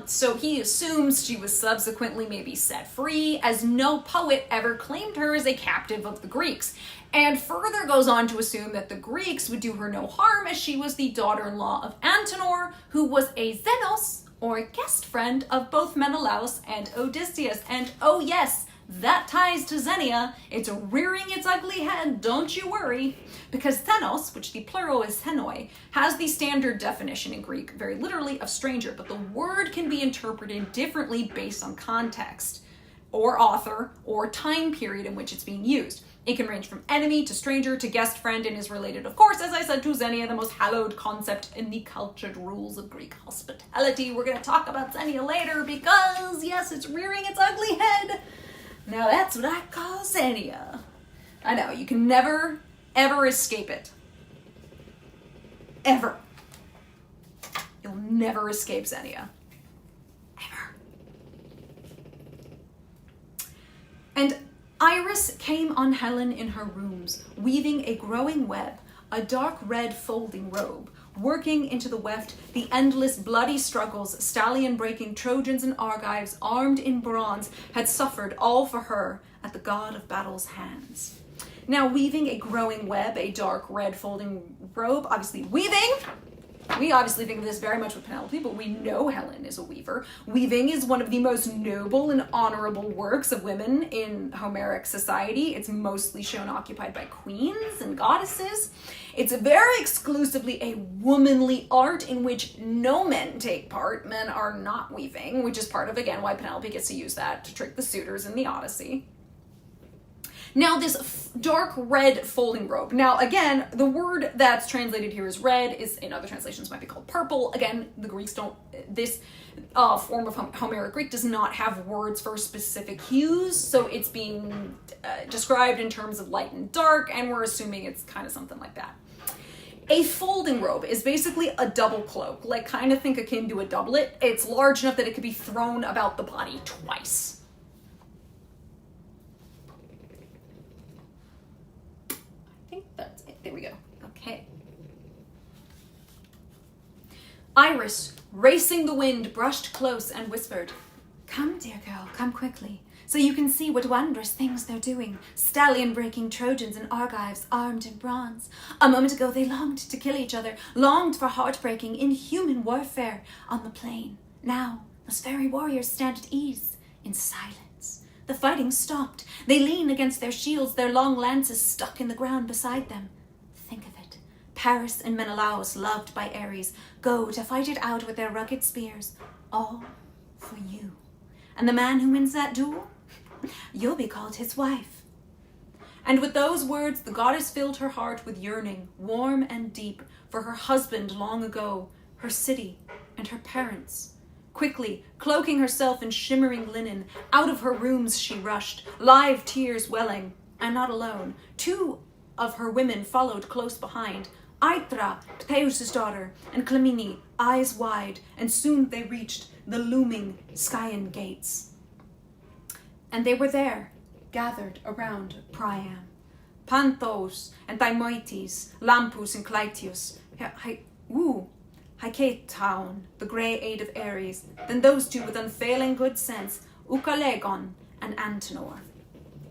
So he assumes she was subsequently maybe set free, as no poet ever claimed her as a captive of the Greeks, and further goes on to assume that the Greeks would do her no harm, as she was the daughter-in-law of Antenor, who was a Xenos, or a guest friend of both Menelaus and Odysseus. And oh yes, that ties to Xenia. It's rearing its ugly head, don't you worry. Because Xenos, which the plural is Xenoi, has the standard definition in Greek, very literally, of stranger, but the word can be interpreted differently based on context, or author, or time period in which it's being used. It can range from enemy to stranger to guest friend, and is related, of course, as I said, to Xenia, the most hallowed concept in the cultured rules of Greek hospitality. We're going to talk about Xenia later because, yes, it's rearing its ugly head. Now that's what I call Xenia. I know, you can never, ever escape it. Ever. You'll never escape Xenia. Ever. And Iris came on Helen in her rooms, weaving a growing web, a dark red folding robe, working into the weft the endless bloody struggles stallion-breaking Trojans and Argives armed in bronze had suffered all for her at the god of battle's hands. Now, weaving a growing web, a dark red folding robe, obviously weaving. We obviously think of this very much with Penelope, but we know Helen is a weaver. Weaving is one of the most noble and honorable works of women in Homeric society. It's mostly shown occupied by queens and goddesses. It's very exclusively a womanly art in which no men take part. Men are not weaving, which is part of, again, why Penelope gets to use that to trick the suitors in the Odyssey. Now, this dark red folding robe. Now, again, the word that's translated here as red is, in other translations, might be called purple. Again, the Greeks don't, this form of Homeric Greek does not have words for specific hues, so it's being described in terms of light and dark, and we're assuming it's kind of something like that. A folding robe is basically a double cloak, like kind of think akin to a doublet. It's large enough that it could be thrown about the body twice. That's it. There we go. Okay. Iris, racing the wind, brushed close and whispered, "Come, dear girl, come quickly, so you can see what wondrous things they're doing. Stallion-breaking Trojans and Argives armed in bronze. A moment ago they longed to kill each other, longed for heartbreaking, inhuman warfare on the plain. Now, those very warriors stand at ease, in silence. The fighting stopped. They lean against their shields, their long lances stuck in the ground beside them. Think of it. Paris and Menelaus, loved by Ares, go to fight it out with their rugged spears, all for you. And the man who wins that duel, you'll be called his wife." And with those words, the goddess filled her heart with yearning, warm and deep, for her husband long ago, her city, and her parents. Quickly, cloaking herself in shimmering linen, out of her rooms she rushed, live tears welling, and not alone. 2 of her women followed close behind, Aithra, Pteus' daughter, and Clymene, eyes wide, and soon they reached the looming Skyan gates. And they were there, gathered around Priam. Panthos and Thymoetes, Lampus and Clytius, Hyketaon, the grey aid of Ares, then those 2 with unfailing good sense, Ukalegon and Antenor.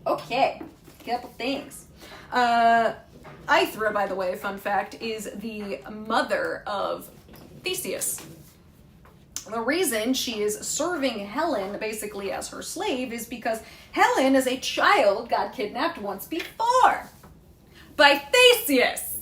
Okay, couple things. Aithra, by the way, fun fact, is the mother of Theseus. The reason she is serving Helen basically as her slave is because Helen as a child got kidnapped once before by Theseus.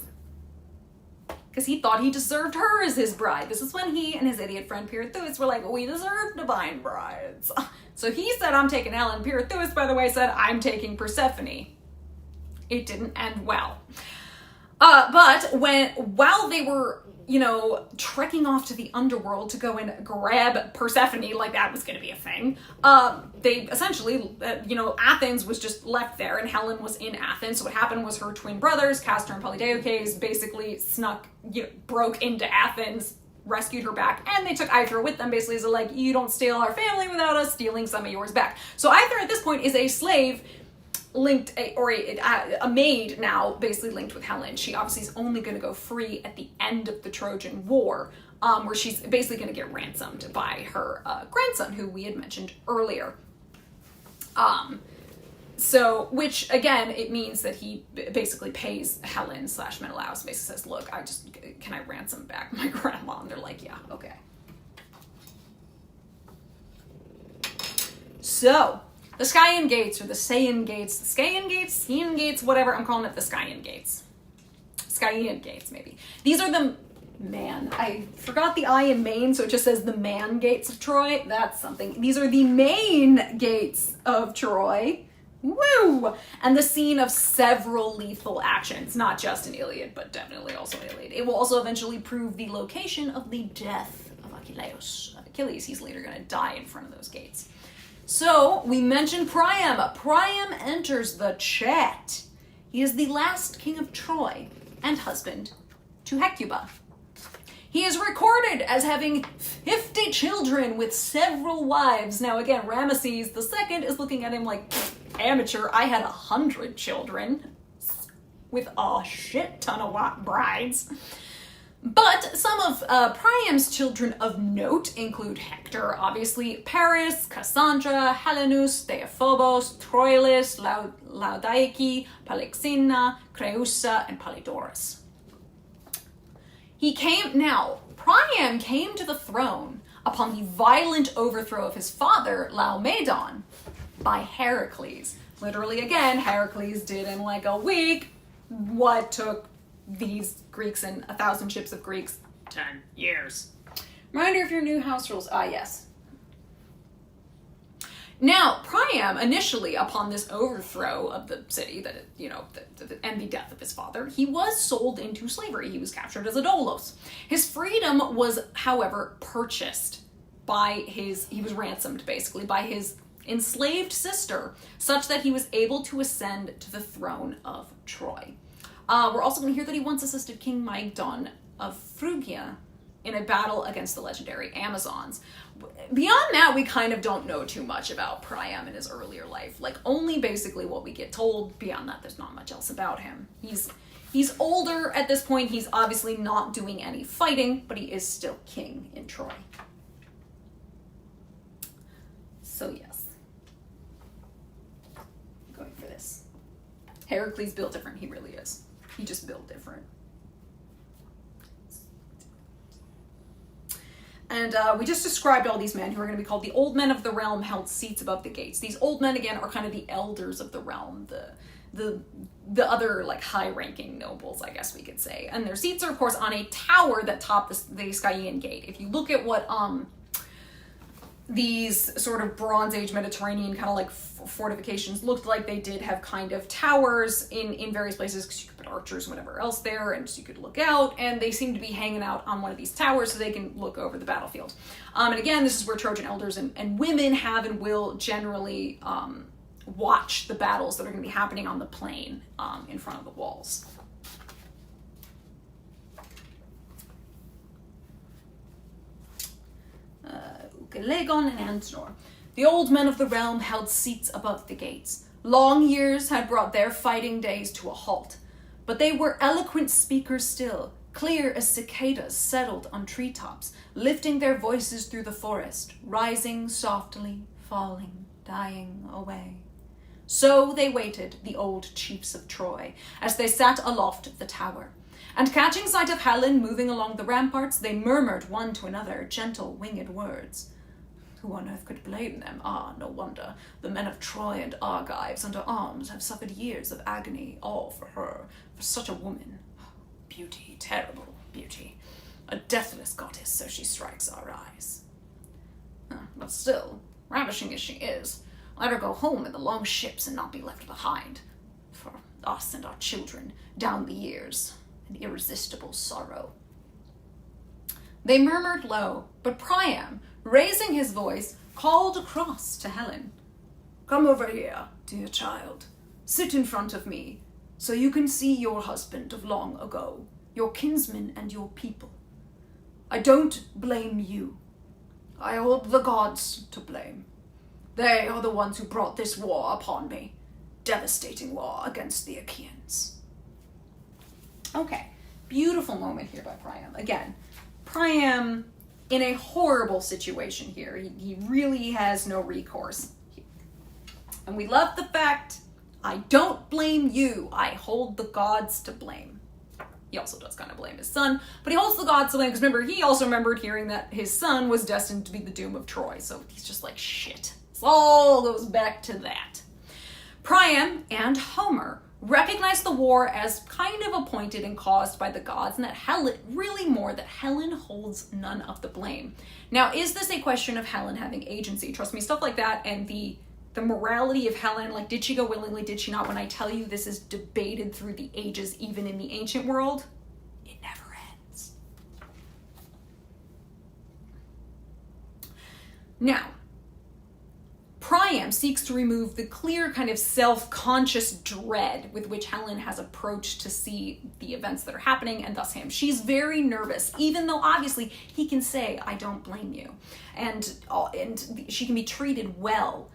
Because he thought he deserved her as his bride. This is when he and his idiot friend Pirithous were like, we deserve divine brides. So he said, I'm taking Helen. Pirithous, by the way, said, I'm taking Persephone. It didn't end well. But while they were, trekking off to the underworld to go and grab Persephone, like that was going to be a thing, they essentially, Athens was just left there and Helen was in Athens. So what happened was her twin brothers, Castor and Polydeuces, basically broke into Athens, rescued her back, and they took Aithra with them, basically as you don't steal our family without us stealing some of yours back. So Aithra at this point is a slave linked, a maid now, basically linked with Helen. She obviously is only going to go free at the end of the Trojan War, where she's basically going to get ransomed by her grandson, who we had mentioned earlier. So, which again, it means that he basically pays Helen / Menelaus, basically says, look, can I ransom back my grandma? And they're like, yeah, okay. So, the Skyan Gates, or the Saiyan Gates, the Skyan Gates, Skyan Gates, whatever, I'm calling it the Skyan Gates. Skyan Gates, maybe. These are the, I forgot the I in main, so it just says the man gates of Troy. That's something. These are the main gates of Troy. Woo! And the scene of several lethal actions, not just in Iliad, but definitely also Iliad. It will also eventually prove the location of the death of Achilles. He's later going to die in front of those gates. So, we mentioned Priam. Priam enters the chat. He is the last king of Troy and husband to Hecuba. He is recorded as having 50 children with several wives. Now again, Ramesses II is looking at him like, amateur, I had 100 children with a shit ton of brides. But some of Priam's children of note include Hector, obviously, Paris, Cassandra, Helenus, Deiphobos, Troilus, Laodice, Polyxena, Creusa, and Polydorus. Priam came to the throne upon the violent overthrow of his father, Laomedon, by Heracles. Literally, again, Heracles did in like a week what took these Greeks and 1,000 ships of Greeks 10 years. Reminder of your new house rules. Yes. Now, Priam, initially, upon this overthrow of the city, and the death of his father, he was sold into slavery. He was captured as a doulos. His freedom was, however, purchased by he was ransomed, basically, by his enslaved sister, such that he was able to ascend to the throne of Troy. We're also going to hear that he once assisted King Mygdon of Phrygia in a battle against the legendary Amazons. Beyond that, we kind of don't know too much about Priam in his earlier life. Like, only basically what we get told. Beyond that, there's not much else about him. He's older at this point. He's obviously not doing any fighting, but he is still king in Troy. So yes. Going for this. Heracles built different. He really is. He just built different. And we just described all these men who are going to be called the old men of the realm, held seats above the gates. These old men, again, are kind of the elders of the realm, the other, like, high-ranking nobles, I guess we could say. And their seats are, of course, on a tower that topped the Scaean Gate. If you look at what these sort of Bronze Age Mediterranean kind of like fortifications looked like, they did have kind of towers in various places, because you could put archers and whatever else there, and so you could look out, and they seem to be hanging out on one of these towers so they can look over the battlefield. And again, this is where Trojan elders and women have and will generally watch the battles that are going to be happening on the plain in front of the walls. Legon and Ansnor. The old men of the realm held seats above the gates. Long years had brought their fighting days to a halt, but they were eloquent speakers still, clear as cicadas settled on treetops, lifting their voices through the forest, rising softly, falling, dying away. So they waited, the old chiefs of Troy, as they sat aloft the tower. And catching sight of Helen moving along the ramparts, they murmured one to another gentle, winged words. Who on earth could blame them? No wonder. The men of Troy and Argives under arms have suffered years of agony, all for her, for such a woman. Beauty, terrible beauty. A deathless goddess, so she strikes our eyes. But still, ravishing as she is, let her go home in the long ships and not be left behind. For us and our children, down the years, an irresistible sorrow. They murmured low, but Priam, raising his voice, called across to Helen. Come over here, dear child. Sit in front of me, so you can see your husband of long ago, your kinsmen and your people. I don't blame you. I hold the gods to blame. They are the ones who brought this war upon me. Devastating war against the Achaeans. Okay, beautiful moment here by Priam. Again, Priam in a horrible situation here. He really has no recourse. And we love the fact, I don't blame you. I hold the gods to blame. He also does kind of blame his son, but he holds the gods to blame because remember, he also remembered hearing that his son was destined to be the doom of Troy. So he's just like, shit. It all goes back to that. Priam and Homer recognize the war as kind of appointed and caused by the gods, and that Helen holds none of the blame. Now, is this a question of Helen having agency? Trust me, stuff like that and the morality of Helen, like, did she go willingly, did she not? When I tell you this is debated through the ages, even in the ancient world, it never ends. Now, Priam seeks to remove the clear kind of self-conscious dread with which Helen has approached to see the events that are happening, and thus him. She's very nervous, even though obviously he can say, I don't blame you. And she can be treated well.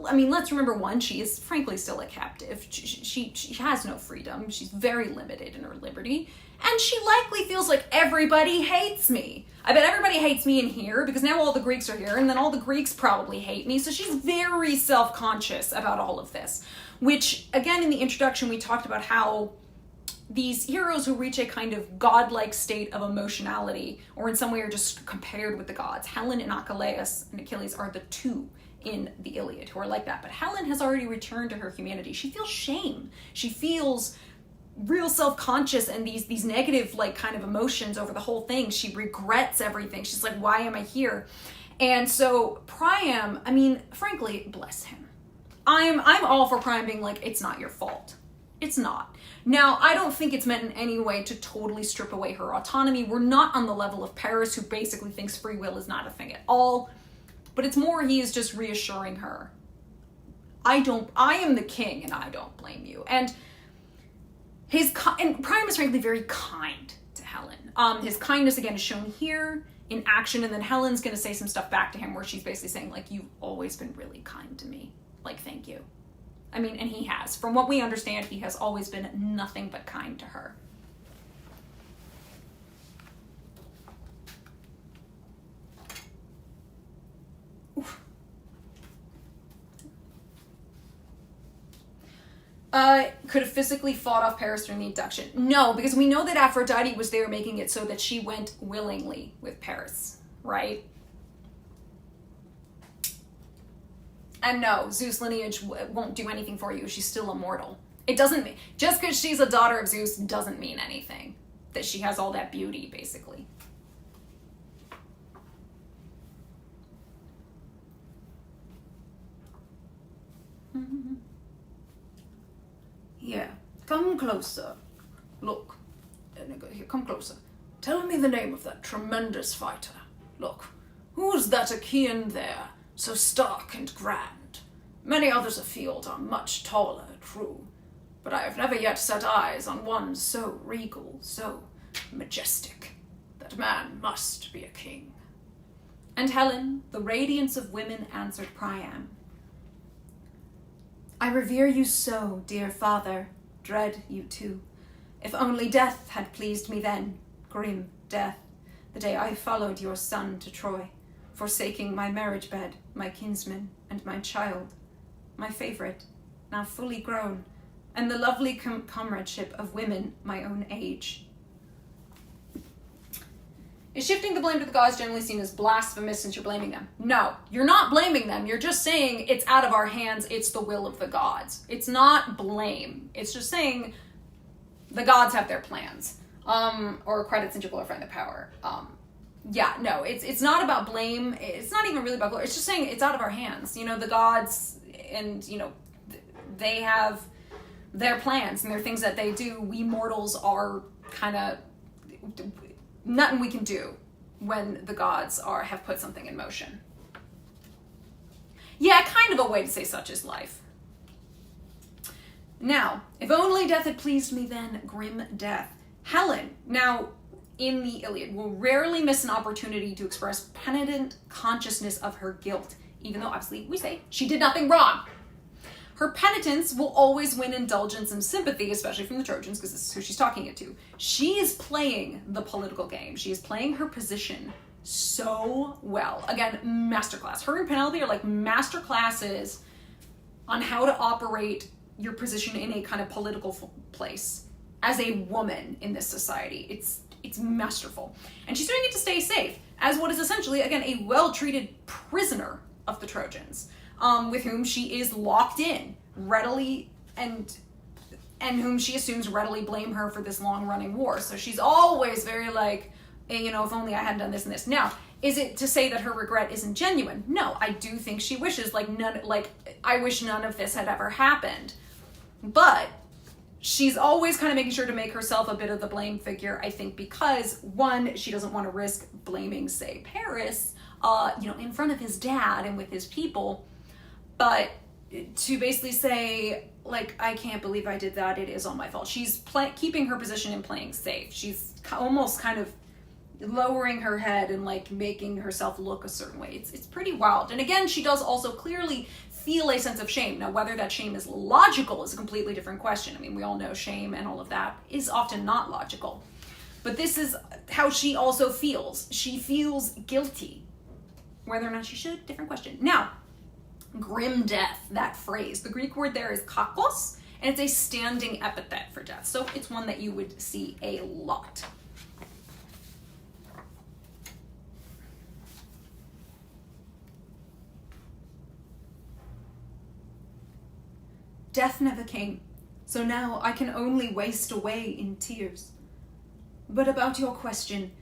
I mean, let's remember, one, she is frankly still a captive. She has no freedom. She's very limited in her liberty. And she likely feels like everybody hates me. I bet everybody hates me in here because now all the Greeks are here, and then all the Greeks probably hate me. So she's very self-conscious about all of this, which, again, in the introduction, we talked about how these heroes who reach a kind of godlike state of emotionality, or in some way are just compared with the gods. Helen and Achilles are the two in the Iliad who are like that. But Helen has already returned to her humanity. She feels shame. She feels real self-conscious and these negative like kind of emotions over the whole thing. She regrets everything. She's like, why am I here? And so Priam, I mean, frankly, bless him. I'm all for Priam being like, it's not your fault. It's not. Now, I don't think it's meant in any way to totally strip away her autonomy. We're not on the level of Paris, who basically thinks free will is not a thing at all. But it's more he is just reassuring her. I am the king and I don't blame you. And Priam is frankly very kind to Helen. His kindness, again, is shown here in action, and then Helen's going to say some stuff back to him where she's basically saying, like, you've always been really kind to me. Like, thank you. I mean, and he has. From what we understand, he has always been nothing but kind to her. Could have physically fought off Paris during the induction. No, because we know that Aphrodite was there making it so that she went willingly with Paris, right? And no, Zeus lineage won't do anything for you. She's still immortal. It doesn't mean, just because she's a daughter of Zeus doesn't mean anything. That she has all that beauty, basically. Yeah, come closer. Look, here, come closer. Tell me the name of that tremendous fighter. Look, who's that Achaean there, so stark and grand? Many others afield are much taller, true, but I have never yet set eyes on one so regal, so majestic. That man must be a king. And Helen, the radiance of women, answered Priam. I revere you so, dear father, dread you too. If only death had pleased me then, grim death, the day I followed your son to Troy, forsaking my marriage bed, my kinsman, and my child, my favorite, now fully grown, and the lovely comradeship of women my own age. Is shifting the blame to the gods generally seen as blasphemous since you're blaming them? No, you're not blaming them. You're just saying it's out of our hands. It's the will of the gods. It's not blame. It's just saying the gods have their plans, or credits into glorifying the power. Yeah, no, it's not about blame. It's not even really about glory. It's just saying it's out of our hands. You know, the gods, and you know, they have their plans and their things that they do. We mortals are kind of nothing we can do when the gods have put something in motion. Yeah, kind of a way to say such is life. Now, if only death had pleased me then, grim death. Helen, now in the Iliad, will rarely miss an opportunity to express penitent consciousness of her guilt, even though obviously we say she did nothing wrong. Her penitence will always win indulgence and sympathy, especially from the Trojans, because this is who she's talking it to. She is playing the political game. She is playing her position so well. Again, masterclass. Her and Penelope are like masterclasses on how to operate your position in a kind of political place as a woman in this society. It's masterful. And she's doing it to stay safe, as what is essentially, again, a well-treated prisoner of the Trojans. With whom she is locked in readily, and whom she assumes readily blame her for this long-running war. So she's always very like, you know, if only I hadn't done this and this. Now, is it to say that her regret isn't genuine? No, I do think she wishes I wish none of this had ever happened. But she's always kind of making sure to make herself a bit of the blame figure, I think, because one, she doesn't want to risk blaming, say, Paris, you know, in front of his dad and with his people. But to basically say, like, I can't believe I did that, it is all my fault. She's keeping her position and playing safe. She's almost kind of lowering her head and, like, making herself look a certain way. It's pretty wild. And again, she does also clearly feel a sense of shame. Now, whether that shame is logical is a completely different question. I mean, we all know shame and all of that is often not logical. But this is how she also feels. She feels guilty. Whether or not she should, different question. Now, grim death, that phrase. The Greek word there is kakos, and it's a standing epithet for death. So it's one that you would see a lot. Death never came, so now I can only waste away in tears. But about your question,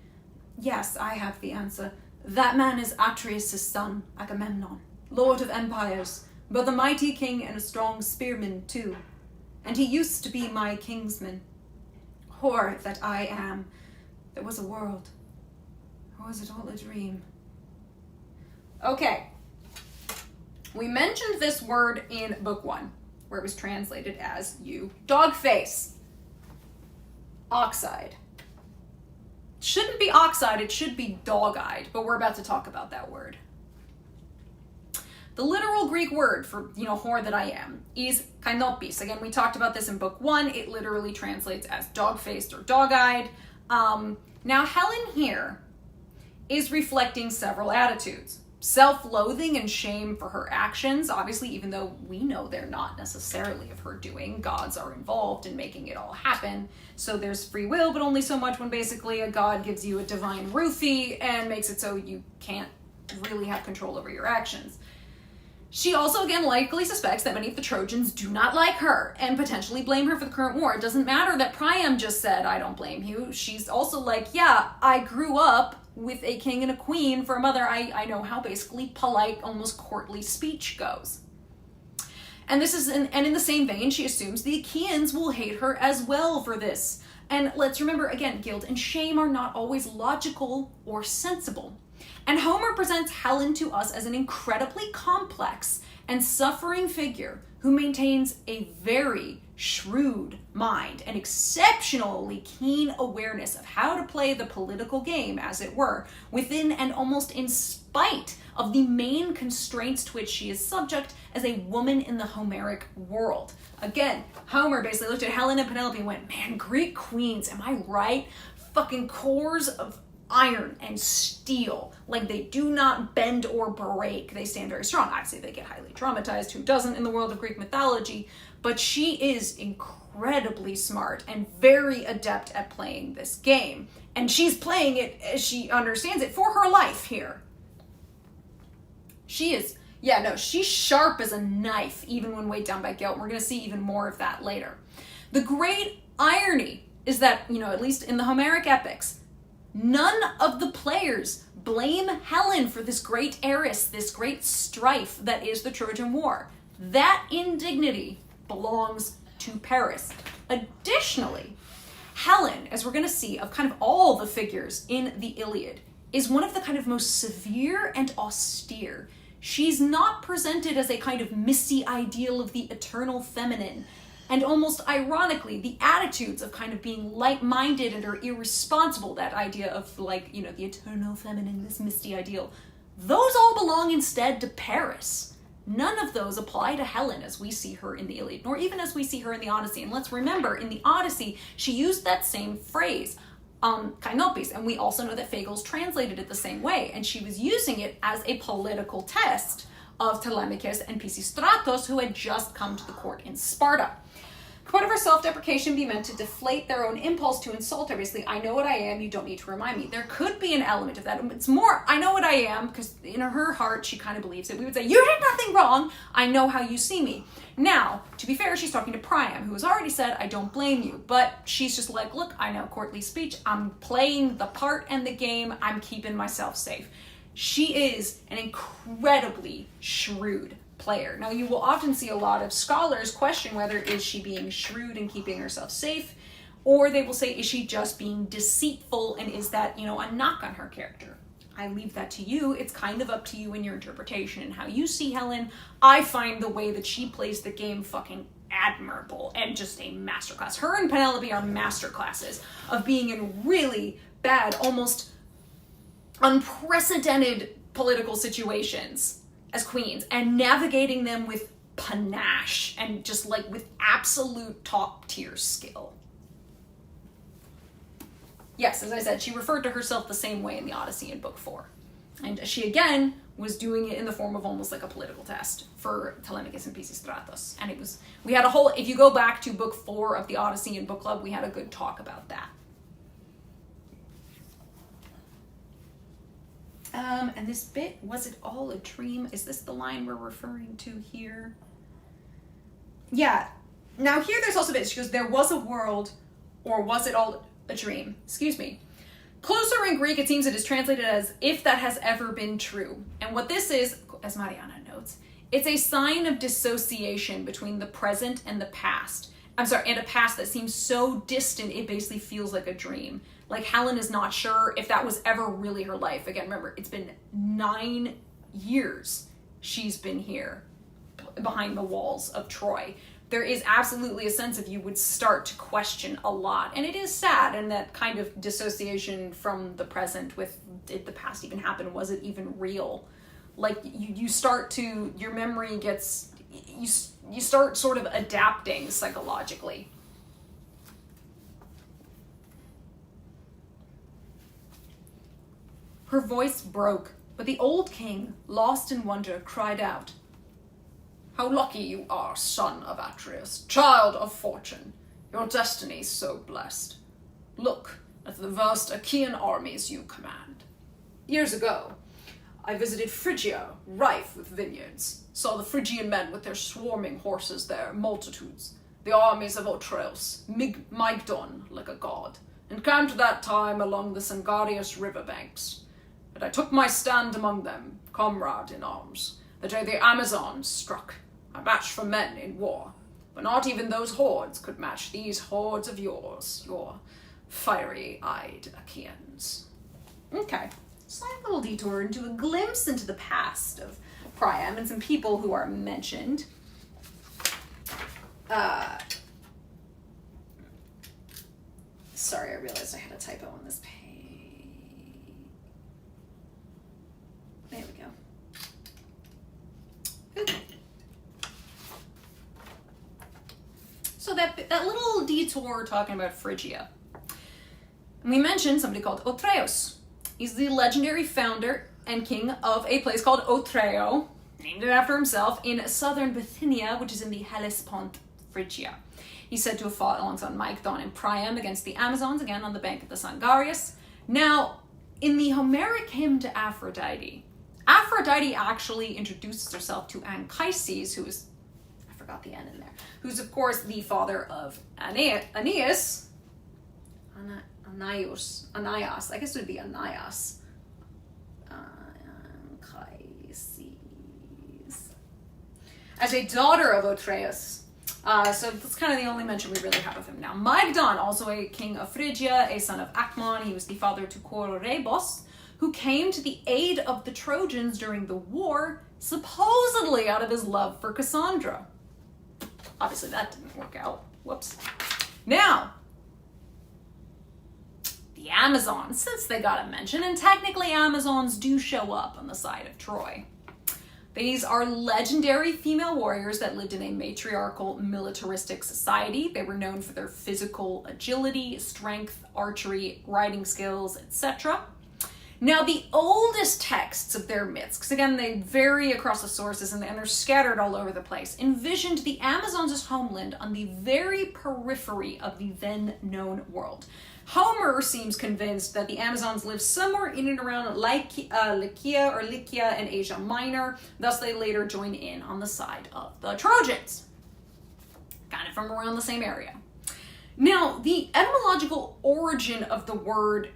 yes, I have the answer. That man is Atreus' son, Agamemnon, lord of empires, but the mighty king and a strong spearman too. And he used to be my kingsman. Whore that I am, there was a world. Or was it all a dream? Okay. We mentioned this word in book 1, where it was translated as dog face. Ox-eyed. Shouldn't be ox-eyed, it should be dog-eyed, but we're about to talk about that word. The literal Greek word for, whore that I am is kainopis. Again, we talked about this in book 1. It literally translates as dog-faced or dog-eyed. Now, Helen here is reflecting several attitudes. Self-loathing and shame for her actions, obviously, even though we know they're not necessarily of her doing. Gods are involved in making it all happen. So there's free will, but only so much when basically a god gives you a divine roofie and makes it so you can't really have control over your actions. She also, again, likely suspects that many of the Trojans do not like her and potentially blame her for the current war. It doesn't matter that Priam just said, I don't blame you. She's also like, yeah, I grew up with a king and a queen for a mother. I know how basically polite, almost courtly speech goes. And this is, and in the same vein, she assumes the Achaeans will hate her as well for this. And let's remember, again, guilt and shame are not always logical or sensible. And Homer presents Helen to us as an incredibly complex and suffering figure who maintains a very shrewd mind and exceptionally keen awareness of how to play the political game, as it were, within and almost in spite of the main constraints to which she is subject as a woman in the Homeric world. Again, Homer basically looked at Helen and Penelope and went, man, Greek queens, am I right? Fucking cores of iron and steel. Like, they do not bend or break. They stand very strong. Obviously, they get highly traumatized. Who doesn't in the world of Greek mythology? But she is incredibly smart and very adept at playing this game. And she's playing it as she understands it for her life here. She is, she's sharp as a knife, even when weighed down by guilt. We're going to see even more of that later. The great irony is that, at least in the Homeric epics, none of the players blame Helen for this great heiress, this great strife that is the Trojan War. That indignity belongs to Paris. Additionally, Helen, as we're going to see, of kind of all the figures in the Iliad, is one of the kind of most severe and austere. She's not presented as a kind of misty ideal of the eternal feminine. And almost ironically, the attitudes of kind of being light-minded and or irresponsible, that idea of the eternal feminine, this misty ideal, those all belong instead to Paris. None of those apply to Helen as we see her in the Iliad, nor even as we see her in the Odyssey. And let's remember, in the Odyssey, she used that same phrase, kainopis, and we also know that Fagles translated it the same way, and she was using it as a political test of Telemachus and Pisistratos, who had just come to the court in Sparta. Could part of her self-deprecation be meant to deflate their own impulse to insult her? Basically, I know what I am, you don't need to remind me. There could be an element of that. It's more, I know what I am, because in her heart, she kind of believes it. We would say, you did nothing wrong, I know how you see me. Now, to be fair, she's talking to Priam, who has already said, I don't blame you. But she's just like, look, I know courtly speech, I'm playing the part and the game, I'm keeping myself safe. She is an incredibly shrewd player. Now, you will often see a lot of scholars question whether is she being shrewd and keeping herself safe, or they will say, is she just being deceitful, and is that, a knock on her character? I leave that to you. It's kind of up to you in your interpretation and how you see Helen. I find the way that she plays the game fucking admirable and just a masterclass. Her and Penelope are masterclasses of being in really bad, almost unprecedented political situations as queens and navigating them with panache and just like with absolute top tier skill. Yes, as I said, she referred to herself the same way in the Odyssey in Book 4. And she again was doing it in the form of almost like a political test for Telemachus and Pisistratos. And we had a whole, if you go back to Book 4 of the Odyssey in Book Club, we had a good talk about that. And this bit, was it all a dream? Is this the line we're referring to here? Yeah. Now here there's also a bit, she goes, there was a world, or was it all a dream? Excuse me. Closer in Greek, it seems it is translated as, if that has ever been true. And what this is, as Mariana notes, it's a sign of dissociation between the present and the past. I'm sorry, and a past that seems so distant, it basically feels like a dream. Like Helen is not sure if that was ever really her life. Again, remember, it's been 9 years she's been here behind the walls of Troy. There is absolutely a sense of you would start to question a lot. And it is sad, and that kind of dissociation from the present with, did the past even happen? Was it even real? Like you start to, your memory gets, you start sort of adapting psychologically. Her voice broke, but the old king, lost in wonder, cried out, "How lucky you are, son of Atreus, child of fortune. Your destiny so blessed. Look at the vast Achaean armies you command. Years ago, I visited Phrygia, rife with vineyards, saw the Phrygian men with their swarming horses there, multitudes, the armies of Atreus, Mygdon like a god, and camped that time along the Sangarius riverbanks. But I took my stand among them, comrade in arms, the day the Amazons struck, a match for men in war. But not even those hordes could match these hordes of yours, your fiery-eyed Achaeans." Okay, slight little detour into a glimpse into the past of Priam and some people who are mentioned. Sorry, I realized I had a typo on this page. There we go. Ooh. So that little detour talking about Phrygia. And we mentioned somebody called Otreus. He's the legendary founder and king of a place called Otreo, named it after himself, in southern Bithynia, which is in the Hellespont, Phrygia. He's said to have fought alongside Mygdon and Priam against the Amazons, again on the bank of the Sangarius. Now, in the Homeric hymn to Aphrodite, Aphrodite actually introduces herself to Anchises, who is, I forgot the N in there, who's of course the father of Aeneas. Anaios, I guess it would be Anaias. Anchises. As a daughter of Otreus. So that's kind of the only mention we really have of him now. Mygdon, also a king of Phrygia, a son of Acmon. He was the father to Corebos, who came to the aid of the Trojans during the war, supposedly out of his love for Cassandra. Obviously that didn't work out. Whoops. Now, the Amazons, since they got a mention, and technically Amazons do show up on the side of Troy. These are legendary female warriors that lived in a matriarchal militaristic society. They were known for their physical agility, strength, archery, riding skills, etc. Now, the oldest texts of their myths, because again, they vary across the sources and they're scattered all over the place, envisioned the Amazons as homeland on the very periphery of the then known world. Homer seems convinced that the Amazons lived somewhere in and around Lycia and Asia Minor, thus they later join in on the side of the Trojans, kind of from around the same area. Now, the etymological origin of the word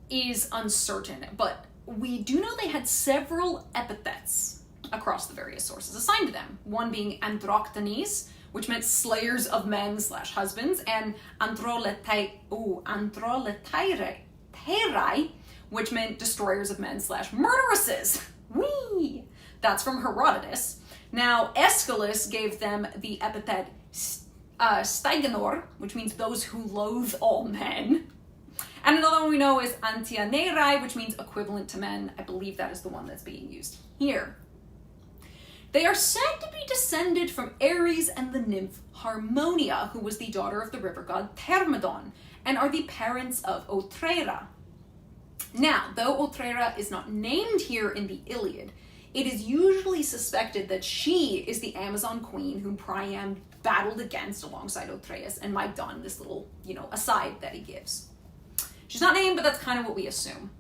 is uncertain, but we do know they had several epithets across the various sources assigned to them, one being Androctones, which meant slayers of men / husbands, and Androletaire, which meant destroyers of men / murderesses. Whee! That's from Herodotus. Now, Aeschylus gave them the epithet Steigenor, which means those who loathe all men. And another one we know is Antianerai, which means equivalent to men. I believe that is the one that's being used here. They are said to be descended from Ares and the nymph Harmonia, who was the daughter of the river god Thermodon, and are the parents of Otrera. Now, though Otrera is not named here in the Iliad, it is usually suspected that she is the Amazon queen whom Priam battled against alongside Otreus and Mygdon, this little, aside that he gives. She's not named, but that's kind of what we assume.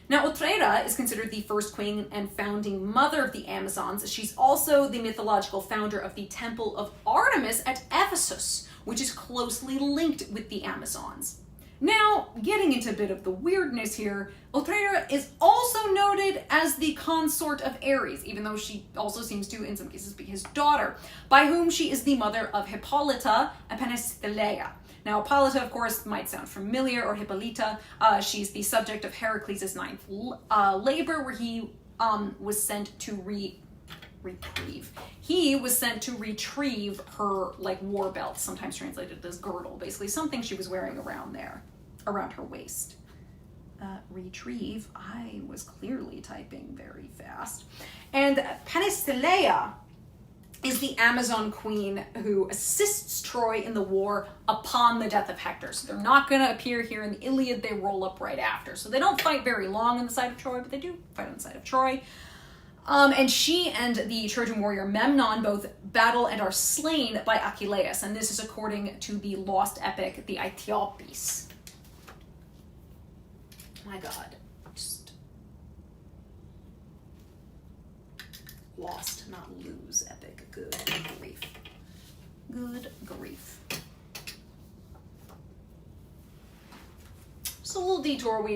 Now, Otrera is considered the first queen and founding mother of the Amazons. She's also the mythological founder of the Temple of Artemis at Ephesus, which is closely linked with the Amazons. Now, getting into a bit of the weirdness here, Otrera is also noted as the consort of Ares, even though she also seems to, in some cases, be his daughter, by whom she is the mother of Hippolyta and Penthesilea. Now, Hippolyta, of course, might sound familiar, or Hippolyta. She's the subject of Heracles' ninth labor, where he was sent to retrieve her, war belt, sometimes translated as girdle, basically something she was wearing around her waist. Retrieve, I was clearly typing very fast. And Penthesilea is the Amazon queen who assists Troy in the war upon the death of Hector. So they're not going to appear here in the Iliad, they roll up right after. So they don't fight very long on the side of Troy, but they do fight on the side of Troy. And she and the Trojan warrior Memnon both battle and are slain by Achilles, and this is according to the lost epic, the Aethiopis. My God, just lost, not lose epic. Good grief. Good grief. Just a little detour.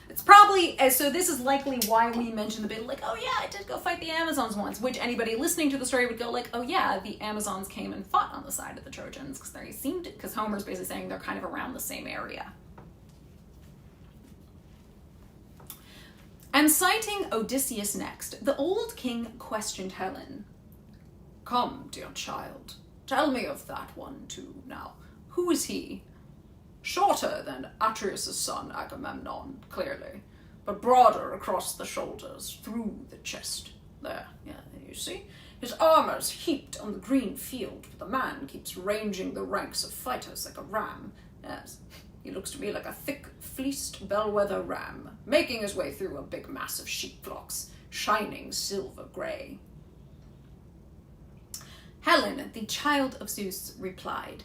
It's probably, so this is likely why we mentioned the bit, oh yeah, I did go fight the Amazons once, which anybody listening to the story would go oh yeah, the Amazons came and fought on the side of the Trojans, because Homer's basically saying they're kind of around the same area. And citing Odysseus next, the old king questioned Helen. "Come, dear child, tell me of that one too now. Who is he? Shorter than Atreus' son Agamemnon, clearly, but broader across the shoulders, through the chest. There, you see? His armor's heaped on the green field, but the man keeps ranging the ranks of fighters like a ram. Yes, he looks to me like a thick-fleeced bellwether ram, making his way through a big mass of sheep flocks, shining silver grey." Helen, the child of Zeus, replied,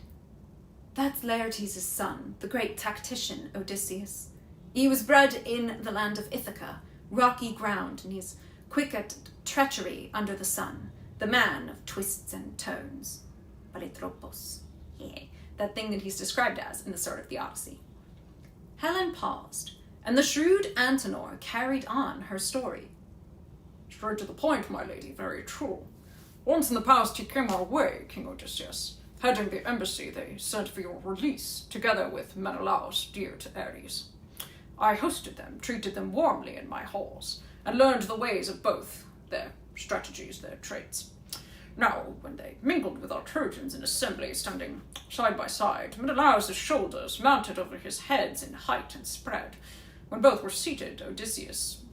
"That's Laertes' son, the great tactician Odysseus. He was bred in the land of Ithaca, rocky ground, and he's quick at treachery under the sun, the man of twists and turns. Paritropos. Yeah, that thing that he's described as in the start of the Odyssey." Helen paused, and the shrewd Antenor carried on her story. "Straight to the point, my lady, very true. Once in the past he came our way, King Odysseus, heading the embassy they sent for your release, together with Menelaus, dear to Ares. I hosted them, treated them warmly in my halls, and learned the ways of both, their strategies, their traits. Now, when they mingled with our Trojans in assembly, standing side by side, Menelaus' shoulders mounted over his heads in height and spread. When both were seated, Odysseus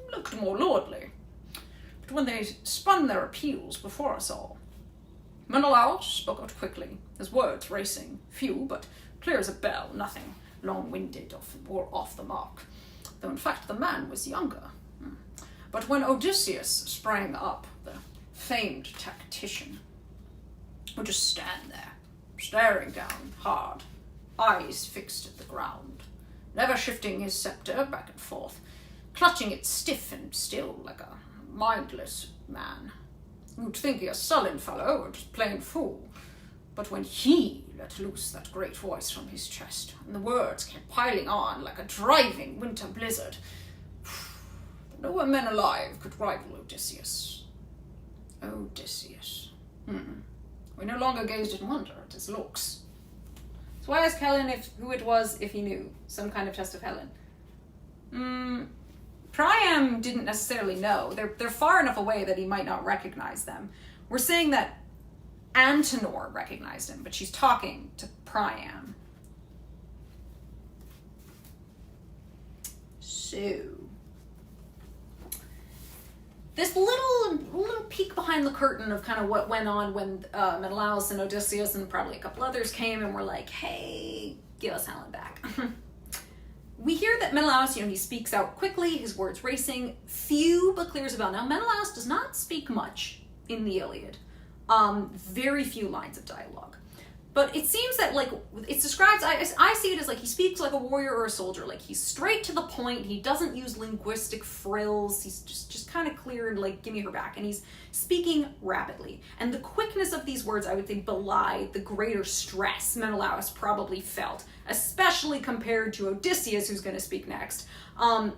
looked more lordly. But when they spun their appeals before us all, Menelaus spoke out quickly, his words racing, few, but clear as a bell, nothing long-winded or off the mark, though in fact the man was younger. But when Odysseus sprang up, the famed tactician would just stand there, staring down hard, eyes fixed at the ground, never shifting his scepter back and forth, clutching it stiff and still like a mindless man. You'd think he a sullen fellow or just plain fool, but when he let loose that great voice from his chest, and the words came piling on like a driving winter blizzard, no one man alive could rival Odysseus. Odysseus. We no longer gazed in wonder at his looks. So I asked Helen who it was if he knew. Some kind of test of Helen. Priam didn't necessarily know. They're far enough away that he might not recognize them. We're saying that Antenor recognized him, but she's talking to Priam. So, this little peek behind the curtain of kind of what went on when Menelaus and Odysseus and probably a couple others came and were like, hey, give us Helen back. We hear that Menelaus, he speaks out quickly, his words racing, few but clear as a bell. Now, Menelaus does not speak much in the Iliad. Very few lines of dialogue. But it seems that, like, it's described, I see it as, like, he speaks like a warrior or a soldier. Like, he's straight to the point. He doesn't use linguistic frills. He's just kind of clear and, like, give me her back. And he's speaking rapidly. And the quickness of these words, I would think, belie the greater stress Menelaus probably felt, especially compared to Odysseus, who's going to speak next.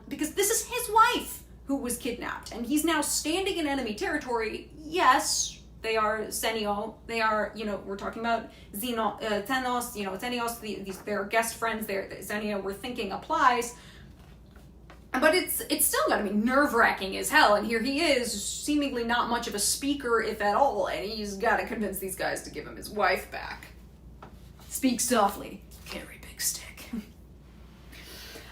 Because this is his wife who was kidnapped. And he's now standing in enemy territory. Yes, they are Xenio. They are, we're talking about Thenos, Thenios, they're guest friends. Xenio, we're thinking applies. But it's still got to be nerve-wracking as hell. And here he is, seemingly not much of a speaker, if at all. And he's got to convince these guys to give him his wife back. Speak softly, carry big stick.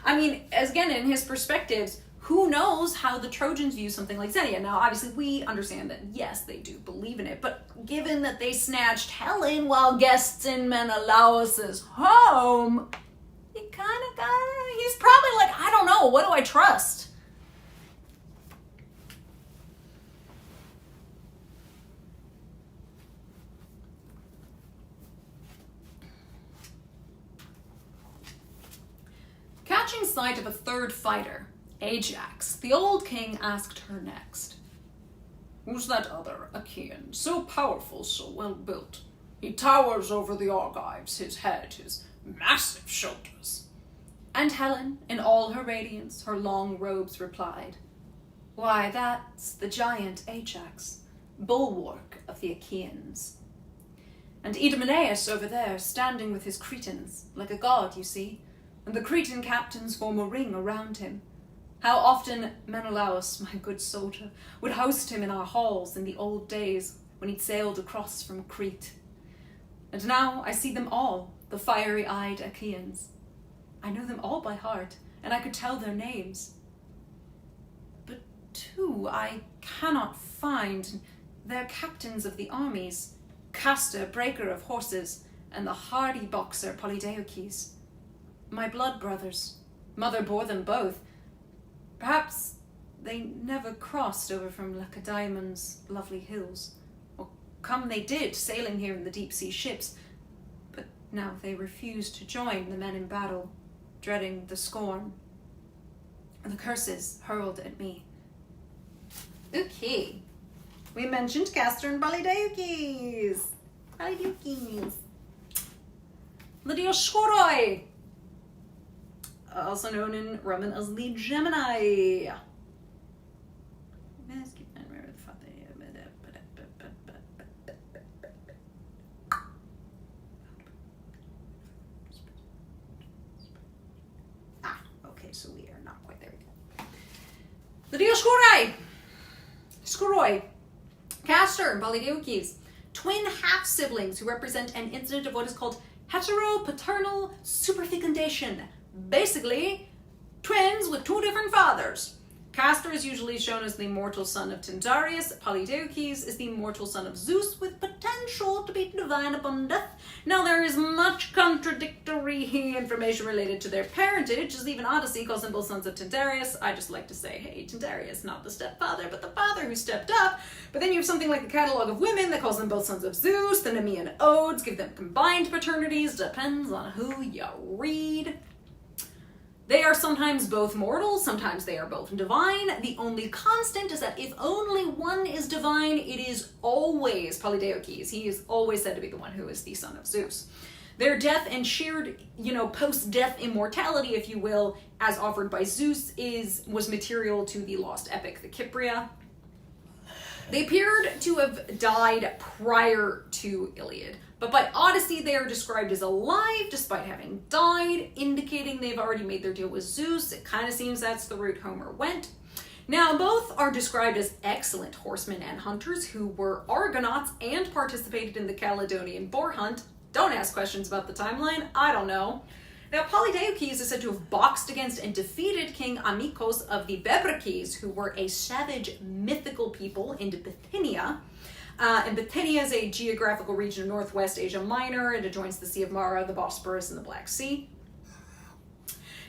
I mean, as again, in his perspectives, who knows how the Trojans view something like Xenia? Now, obviously, we understand that, yes, they do believe in it, but given that they snatched Helen while guests in Menelaus's home, he's probably like, I don't know, what do I trust? Catching sight of a third fighter, Ajax, the old king asked her next. Who's that other Achaean, so powerful, so well built? He towers over the Argives, his head, his massive shoulders. And Helen, in all her radiance, her long robes replied, Why, that's the giant Ajax, bulwark of the Achaeans. And Idomeneus over there, standing with his Cretans, like a god, you see, and the Cretan captains form a ring around him. How often Menelaus, my good soldier, would host him in our halls in the old days when he'd sailed across from Crete. And now I see them all, the fiery-eyed Achaeans. I know them all by heart, and I could tell their names. But two I cannot find, they're captains of the armies, Castor, breaker of horses, and the hardy boxer Polydeuces. My blood brothers. Mother bore them both. Perhaps they never crossed over from Lacedaemon's lovely hills. Or come they did, sailing here in the deep-sea ships. But now they refuse to join the men in battle, dreading the scorn and the curses hurled at me. Okay. We mentioned Castor and Polydeuces. The Dioscoroi, also known in Roman as the Gemini. Okay, so we are not quite there yet. The Dioscoroi, Scoroi, Castor and Polydeuces, twin half-siblings who represent an incident of what is called heteropaternal superfecundation. Basically, twins with two different fathers. Castor is usually shown as the mortal son of Tyndareus. Polydeuces is the mortal son of Zeus with potential to be divine upon death. Now, there is much contradictory information related to their parentage, as even Odyssey calls them both sons of Tyndareus. I just like to say, hey, Tyndareus, not the stepfather, but the father who stepped up. But then you have something like the Catalogue of Women that calls them both sons of Zeus. The Nemean Odes give them combined paternities. Depends on who you read. They are sometimes both mortal, sometimes they are both divine. The only constant is that if only one is divine, it is always Polydeuces. He is always said to be the one who is the son of Zeus. Their death and shared, post-death immortality, if you will, as offered by Zeus, was material to the lost epic, the Kypria. They appeared to have died prior to Iliad, but by Odyssey they are described as alive despite having died, indicating they've already made their deal with Zeus. It kind of seems that's the route Homer went. Now, both are described as excellent horsemen and hunters who were Argonauts and participated in the Caledonian boar hunt. Don't ask questions about the timeline, I don't know. Now, Polydeuces is said to have boxed against and defeated King Amycos of the Bebryces, who were a savage mythical people in Bithynia. And Bithynia is a geographical region of Northwest Asia Minor. It adjoins the Sea of Mara, the Bosporus, and the Black Sea.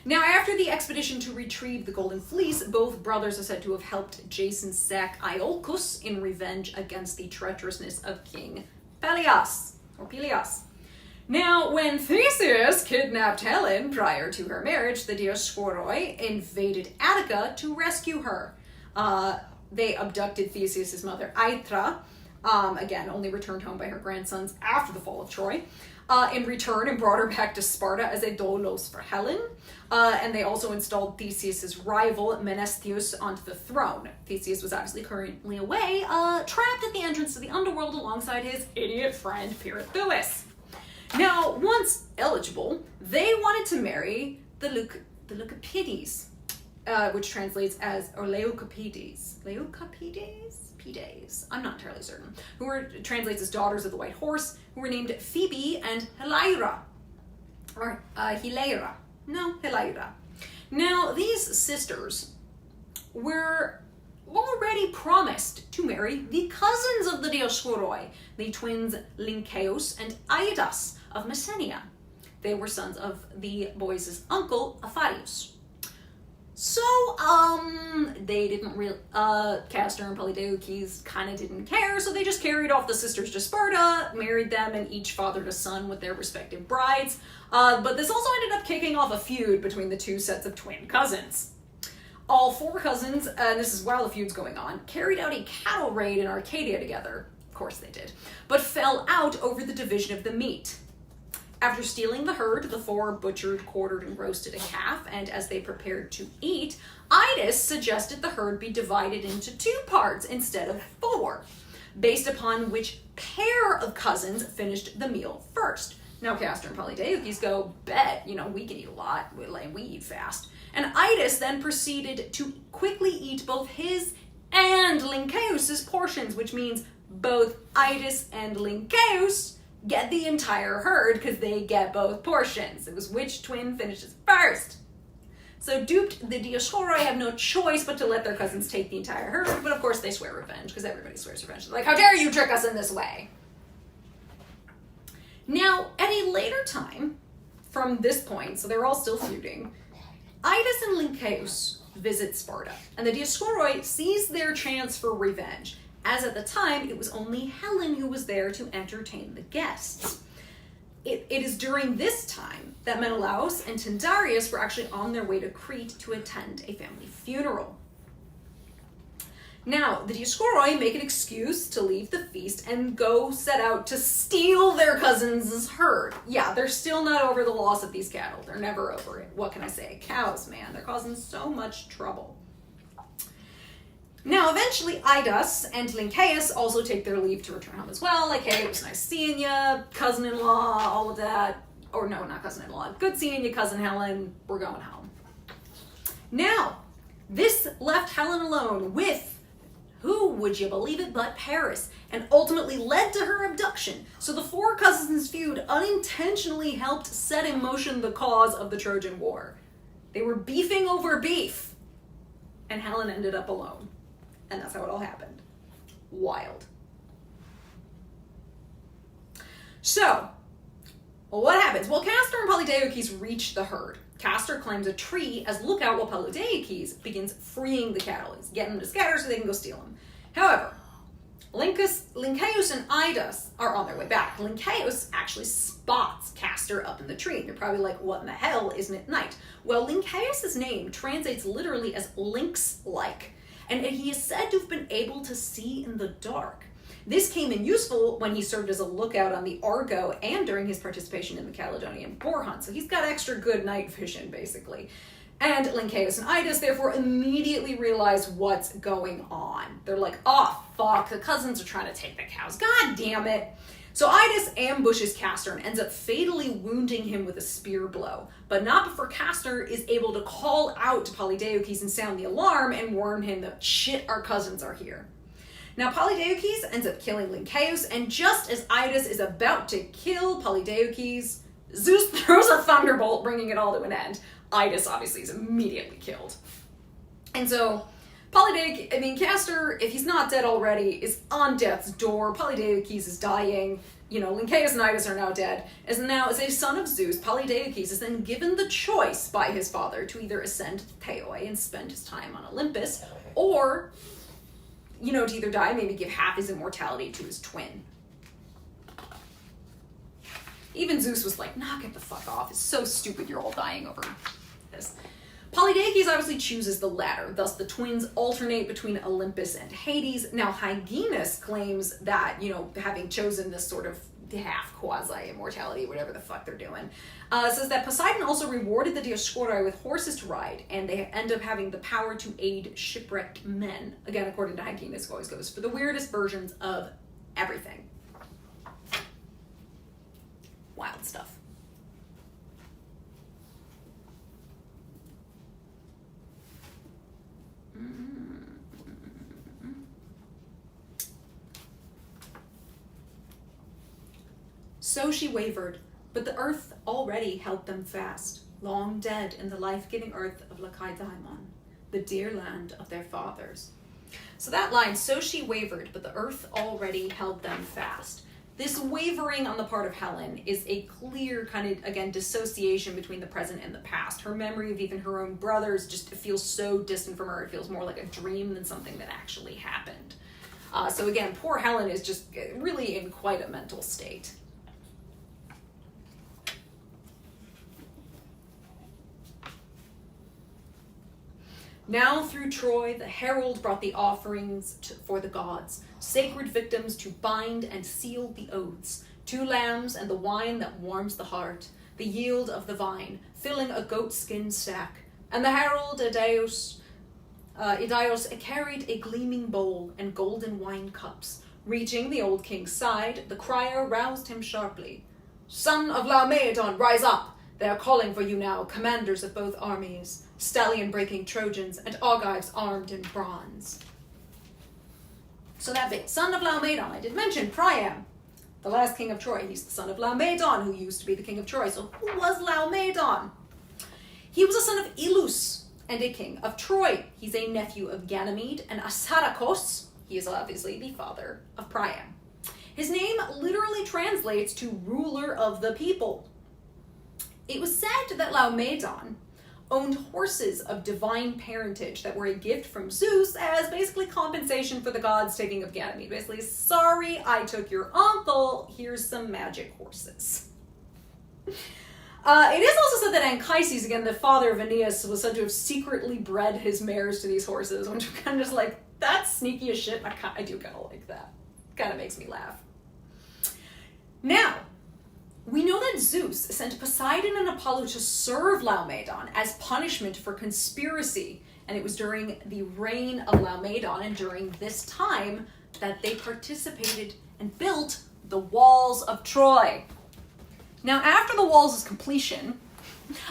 Now, after the expedition to retrieve the Golden Fleece, both brothers are said to have helped Jason's sack Iolcus in revenge against the treacherousness of King Pelias. Now, when Theseus kidnapped Helen prior to her marriage, the Dioscoroi invaded Attica to rescue her. They abducted Theseus' mother, Aethra, again, only returned home by her grandsons after the fall of Troy, in return and brought her back to Sparta as a doulos for Helen. And they also installed Theseus' rival, Menestheus, onto the throne. Theseus was obviously currently away, trapped at the entrance to the underworld alongside his idiot friend, Pirithous. Now, once eligible, they wanted to marry the Leucopides, which translates as, or Leucopides. Pides? I'm not entirely certain. Translates as daughters of the White Horse, who were named Phoebe and Helaira. Or Hilaira. No, Helaira. Now, these sisters were already promised to marry the cousins of the Dioscoroi, the twins Lynceus and Idas of Messenia. They were sons of the boys' uncle, Apharius. So, they didn't really, Castor and Polydeuces kind of didn't care, so they just carried off the sisters to Sparta, married them, and each fathered a son with their respective brides. But this also ended up kicking off a feud between the two sets of twin cousins. All four cousins, and this is while the feud's going on, carried out a cattle raid in Arcadia together. Of course they did. But fell out over the division of the meat. After stealing the herd, the four butchered, quartered, and roasted a calf, and as they prepared to eat, Idas suggested the herd be divided into 2 parts instead of 4, based upon which pair of cousins finished the meal first. Now Castor and Polydeuces go, bet, we can eat a lot, we eat fast. And Idas then proceeded to quickly eat both his and Lynceus' portions, which means both Idas and Lynceus get the entire herd because they get both portions. It was which twin finishes first. So duped, the Dioscoroi have no choice but to let their cousins take the entire herd, but of course they swear revenge, because everybody swears revenge. They're like, how dare you trick us in this way? Now, at a later time, from this point, so they're all still feuding, Idas and Lynceus visit Sparta, and the Dioscoroi seize their chance for revenge, as at the time it was only Helen who was there to entertain the guests. It is during this time that Menelaus and Tyndareus were actually on their way to Crete to attend a family funeral. Now, the Dioscoroi make an excuse to leave the feast and go set out to steal their cousins' herd. Yeah, they're still not over the loss of these cattle. They're never over it. What can I say? Cows, man. They're causing so much trouble. Now, eventually, Idas and Lynceus also take their leave to return home as well. Like, hey, it was nice seeing you, cousin-in-law, all of that. Or no, not cousin-in-law. Good seeing you, cousin Helen. We're going home. Now, this left Helen alone with, who would you believe it but Paris, and ultimately led to her abduction. So the four cousins' feud unintentionally helped set in motion the cause of the Trojan War. They were beefing over beef, and Helen ended up alone. And that's how it all happened. Wild. So, what happens? Well, Castor and Polydeuces reach the herd. Castor climbs a tree as lookout while Polydeuces begins freeing the cattle. He's getting them to scatter so they can go steal them. However, Lynceus and Idas are on their way back. Lynceus actually spots Castor up in the tree. They're probably like, what in the hell, isn't it night? Well, Lynceus' name translates literally as lynx-like, and he is said to have been able to see in the dark. This came in useful when he served as a lookout on the Argo and during his participation in the Caledonian boar hunt. So he's got extra good night vision, basically. And Lynceus and Idas therefore immediately realize what's going on. They're like, oh, fuck, the cousins are trying to take the cows. God damn it. So Idas ambushes Castor and ends up fatally wounding him with a spear blow. But not before Castor is able to call out to Polydeuces and sound the alarm and warn him that, shit, our cousins are here. Now, Polydeuces ends up killing Lynceus, and just as Idas is about to kill Polydeuces, Zeus throws a thunderbolt, bringing it all to an end. Idas obviously is immediately killed. And so Castor, if he's not dead already, is on death's door. Polydeuces is dying. Lycaeus and Idas are now dead. As a son of Zeus, Polydeuces is then given the choice by his father to either ascend to Theoi and spend his time on Olympus, or, to either die, maybe give half his immortality to his twin. Even Zeus was like, knock it the fuck off. It's so stupid you're all dying over this. Polydeuces obviously chooses the latter, thus the twins alternate between Olympus and Hades. Now, Hyginus claims that, having chosen this sort of half quasi-immortality, whatever the fuck they're doing, says that Poseidon also rewarded the Dioscuri with horses to ride, and they end up having the power to aid shipwrecked men. Again, according to Hyginus, who always goes for the weirdest versions of everything. Wild stuff. So she wavered, but the earth already held them fast, long dead in the life-giving earth of Lacedaemon, the dear land of their fathers. So that line, so she wavered, but the earth already held them fast. This wavering on the part of Helen is a clear kind of, again, dissociation between the present and the past. Her memory of even her own brothers just feels so distant from her. It feels more like a dream than something that actually happened. So again, poor Helen is just really in quite a mental state. Now through Troy, the herald brought the offerings for the gods, sacred victims to bind and seal the oaths, 2 lambs and the wine that warms the heart, the yield of the vine, filling a goatskin sack. And the herald Idios carried a gleaming bowl and golden wine cups. Reaching the old king's side, the crier roused him sharply. Son of Laomedon, rise up! They are calling for you now, commanders of both armies, stallion-breaking Trojans and Argives armed in bronze. So that bit, son of Laomedon, I did mention Priam, the last king of Troy. He's the son of Laomedon, who used to be the king of Troy. So who was Laomedon? He was a son of Ilus and a king of Troy. He's a nephew of Ganymede and Assaracos. He is obviously the father of Priam. His name literally translates to ruler of the people. It was said that Laomedon owned horses of divine parentage that were a gift from Zeus as basically compensation for the gods taking of Ganymede. Basically, sorry, I took your uncle, here's some magic horses. It is also said that Anchises, again, the father of Aeneas, was said to have secretly bred his mares to these horses, which are kind of just like, that's sneaky as shit. I do kind of like that. Kind of makes me laugh. Now, we know that Zeus sent Poseidon and Apollo to serve Laomedon as punishment for conspiracy, and it was during the reign of Laomedon and during this time that they participated and built the walls of Troy. Now, after the walls' completion,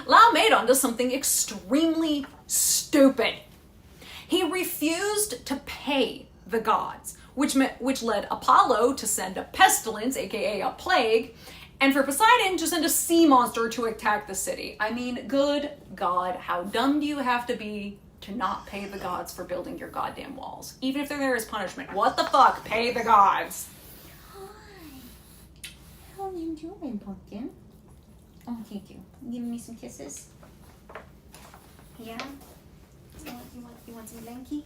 Laomedon does something extremely stupid. He refused to pay the gods, which led Apollo to send a pestilence, aka a plague, and for Poseidon to send a sea monster to attack the city. I mean, good God, how dumb do you have to be to not pay the gods for building your goddamn walls? Even if they're there as punishment. What the fuck? Pay the gods. Hi. How are you doing, pumpkin? Oh, thank you. Giving me some kisses? Yeah? You want some blankie?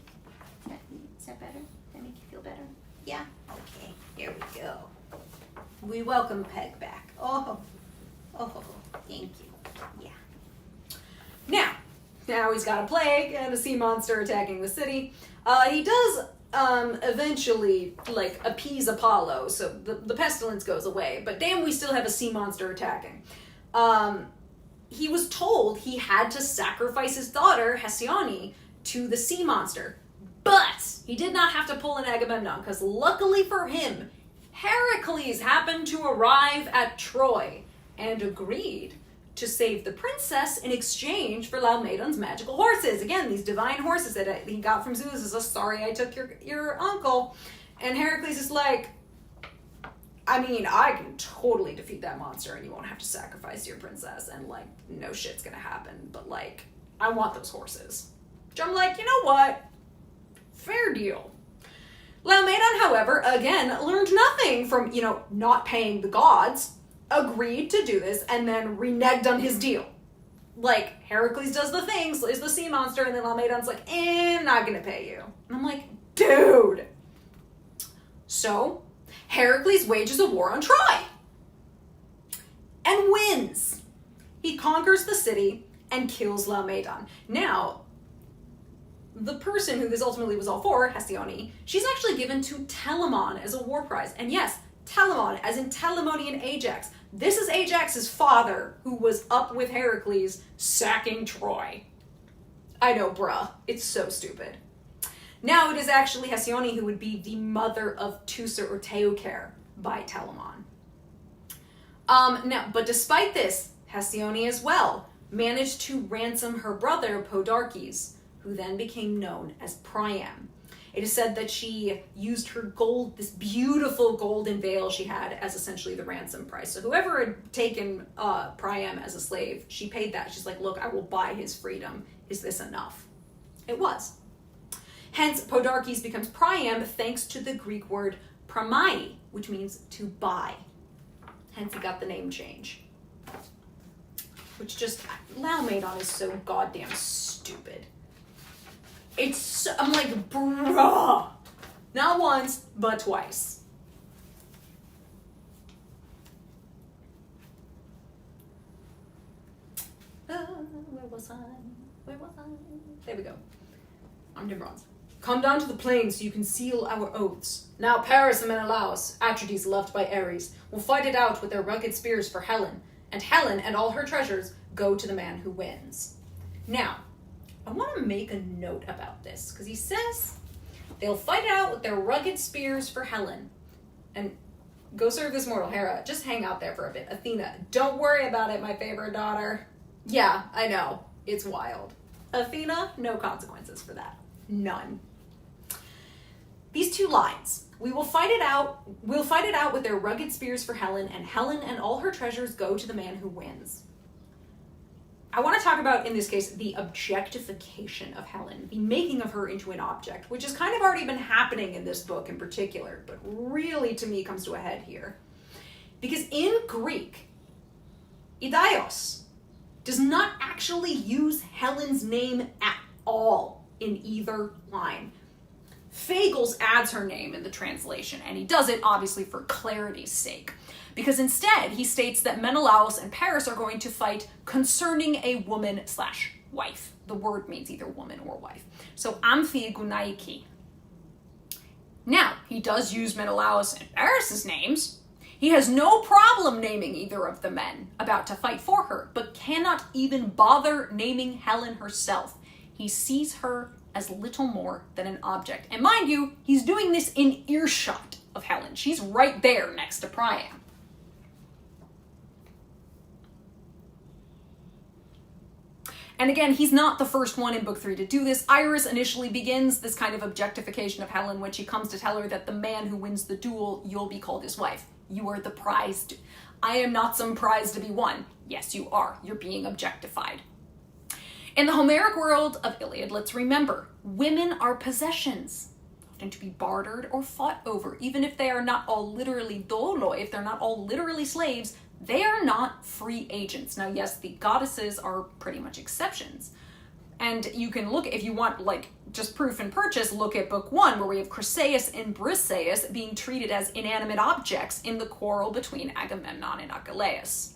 Is that better? That make you feel better? Yeah? Okay, here we go. We welcome Peg back. Oh, thank you. Yeah. Now he's got a plague and a sea monster attacking the city. He does eventually appease Apollo, so the pestilence goes away. But damn, we still have a sea monster attacking. He was told he had to sacrifice his daughter Hesione to the sea monster, but he did not have to pull an Agamemnon because luckily for him, Heracles happened to arrive at Troy and agreed to save the princess in exchange for Laomedon's magical horses. Again, these divine horses that he got from Zeus is a sorry I took your uncle. And Heracles is like, I mean, I can totally defeat that monster and you won't have to sacrifice your princess and, like, no shit's gonna happen. But, like, I want those horses. Which I'm like, you know what? Fair deal. Laomedon, however, again, learned nothing from, you know, not paying the gods, agreed to do this, and then reneged on his deal. Like, Heracles does the thing, slays the sea monster, and then Laomedon's like, not gonna pay you. And I'm like, dude. So, Heracles wages a war on Troy. And wins. He conquers the city and kills Laomedon. Now, the person who this ultimately was all for, Hesione, she's actually given to Telamon as a war prize. And yes, Telamon, as in Telamonian Ajax. This is Ajax's father, who was up with Heracles sacking Troy. I know, bruh. It's so stupid. Now it is actually Hesione who would be the mother of Teucer or Teucer by Telamon. But despite this, Hesione as well managed to ransom her brother Podarches, who then became known as Priam. It is said that she used her gold, this beautiful golden veil she had, as essentially the ransom price. So whoever had taken Priam as a slave, she paid that. She's like, look, I will buy his freedom. Is this enough? It was. Hence, Podarches becomes Priam thanks to the Greek word pramai, which means to buy. Hence, he got the name change. Which just, Laomedon is so goddamn stupid. I'm like, bruh. Not once, but twice. Where was I? There we go. I'm in bronze. Come down to the plain so you can seal our oaths. Now Paris and Menelaus, Atrides loved by Ares, will fight it out with their rugged spears for Helen, and Helen and all her treasures go to the man who wins. Now, I want to make a note about this, because he says they'll fight it out with their rugged spears for Helen. And go serve this mortal, Hera. Just hang out there for a bit. Athena, don't worry about it, my favorite daughter. Yeah, I know. It's wild. Athena, no consequences for that. None. These two lines. We'll fight it out with their rugged spears for Helen, and Helen and all her treasures go to the man who wins. I want to talk about, in this case, the objectification of Helen, the making of her into an object, which has kind of already been happening in this book in particular, but really, to me, comes to a head here. Because in Greek, Idaios does not actually use Helen's name at all in either line. Fagles adds her name in the translation, and he does it, obviously, for clarity's sake. Because instead, he states that Menelaus and Paris are going to fight concerning a woman/wife. The word means either woman or wife. So, Amphigonaiki. Now, he does use Menelaus and Paris' names. He has no problem naming either of the men about to fight for her, but cannot even bother naming Helen herself. He sees her as little more than an object. And mind you, he's doing this in earshot of Helen. She's right there next to Priam. And again, he's not the first one in Book 3 to do this. Iris initially begins this kind of objectification of Helen when she comes to tell her that the man who wins the duel, you'll be called his wife. You are the prize. I am not some prize to be won. Yes, you are. You're being objectified. In the Homeric world of Iliad, let's remember, women are possessions, often to be bartered or fought over. Even if they are not all literally douloi, if they're not all literally slaves, they are not free agents. Now, yes, the goddesses are pretty much exceptions. And you can look, if you want, like, just proof and purchase, look at Book 1, where we have Chryseis and Briseis being treated as inanimate objects in the quarrel between Agamemnon and Achilles.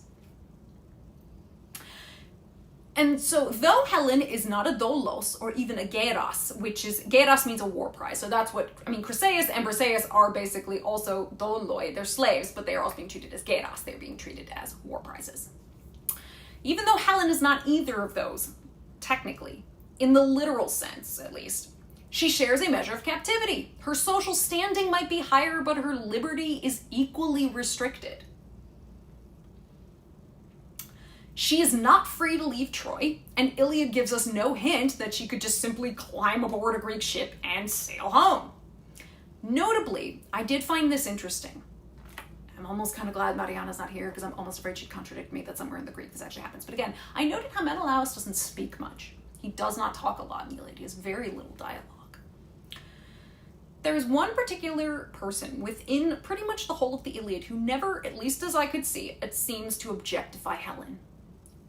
And so, though Helen is not a doulos, or even a geras, which is, geras means a war prize, so that's what, Chryseis and Briseis are basically also douloi, they're slaves, but they are also being treated as geras, they're being treated as war prizes. Even though Helen is not either of those, technically, in the literal sense at least, she shares a measure of captivity. Her social standing might be higher, but her liberty is equally restricted. She is not free to leave Troy, and Iliad gives us no hint that she could just simply climb aboard a Greek ship and sail home. Notably, I did find this interesting. I'm almost kind of glad Mariana's not here because I'm almost afraid she'd contradict me that somewhere in the Greek this actually happens. But again, I noted how Menelaus doesn't speak much. He does not talk a lot in the Iliad. He has very little dialogue. There is one particular person within pretty much the whole of the Iliad who never, at least as I could see, it seems to objectify Helen.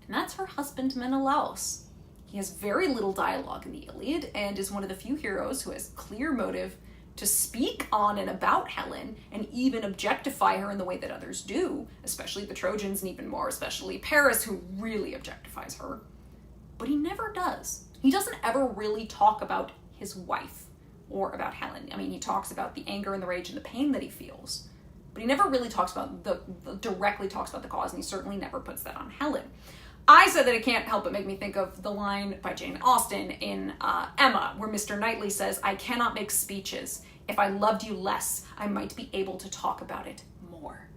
And that's her husband Menelaus. He has very little dialogue in the Iliad and is one of the few heroes who has clear motive to speak on and about Helen and even objectify her in the way that others do, especially the Trojans and even more especially Paris, who really objectifies her. But he never does. He doesn't ever really talk about his wife or about Helen. I mean, he talks about the anger and the rage and the pain that he feels, but he never really talks about directly talks about the cause, and he certainly never puts that on Helen. I said that it can't help but make me think of the line by Jane Austen in Emma, where Mr. Knightley says, "I cannot make speeches. If I loved you less, I might be able to talk about it more."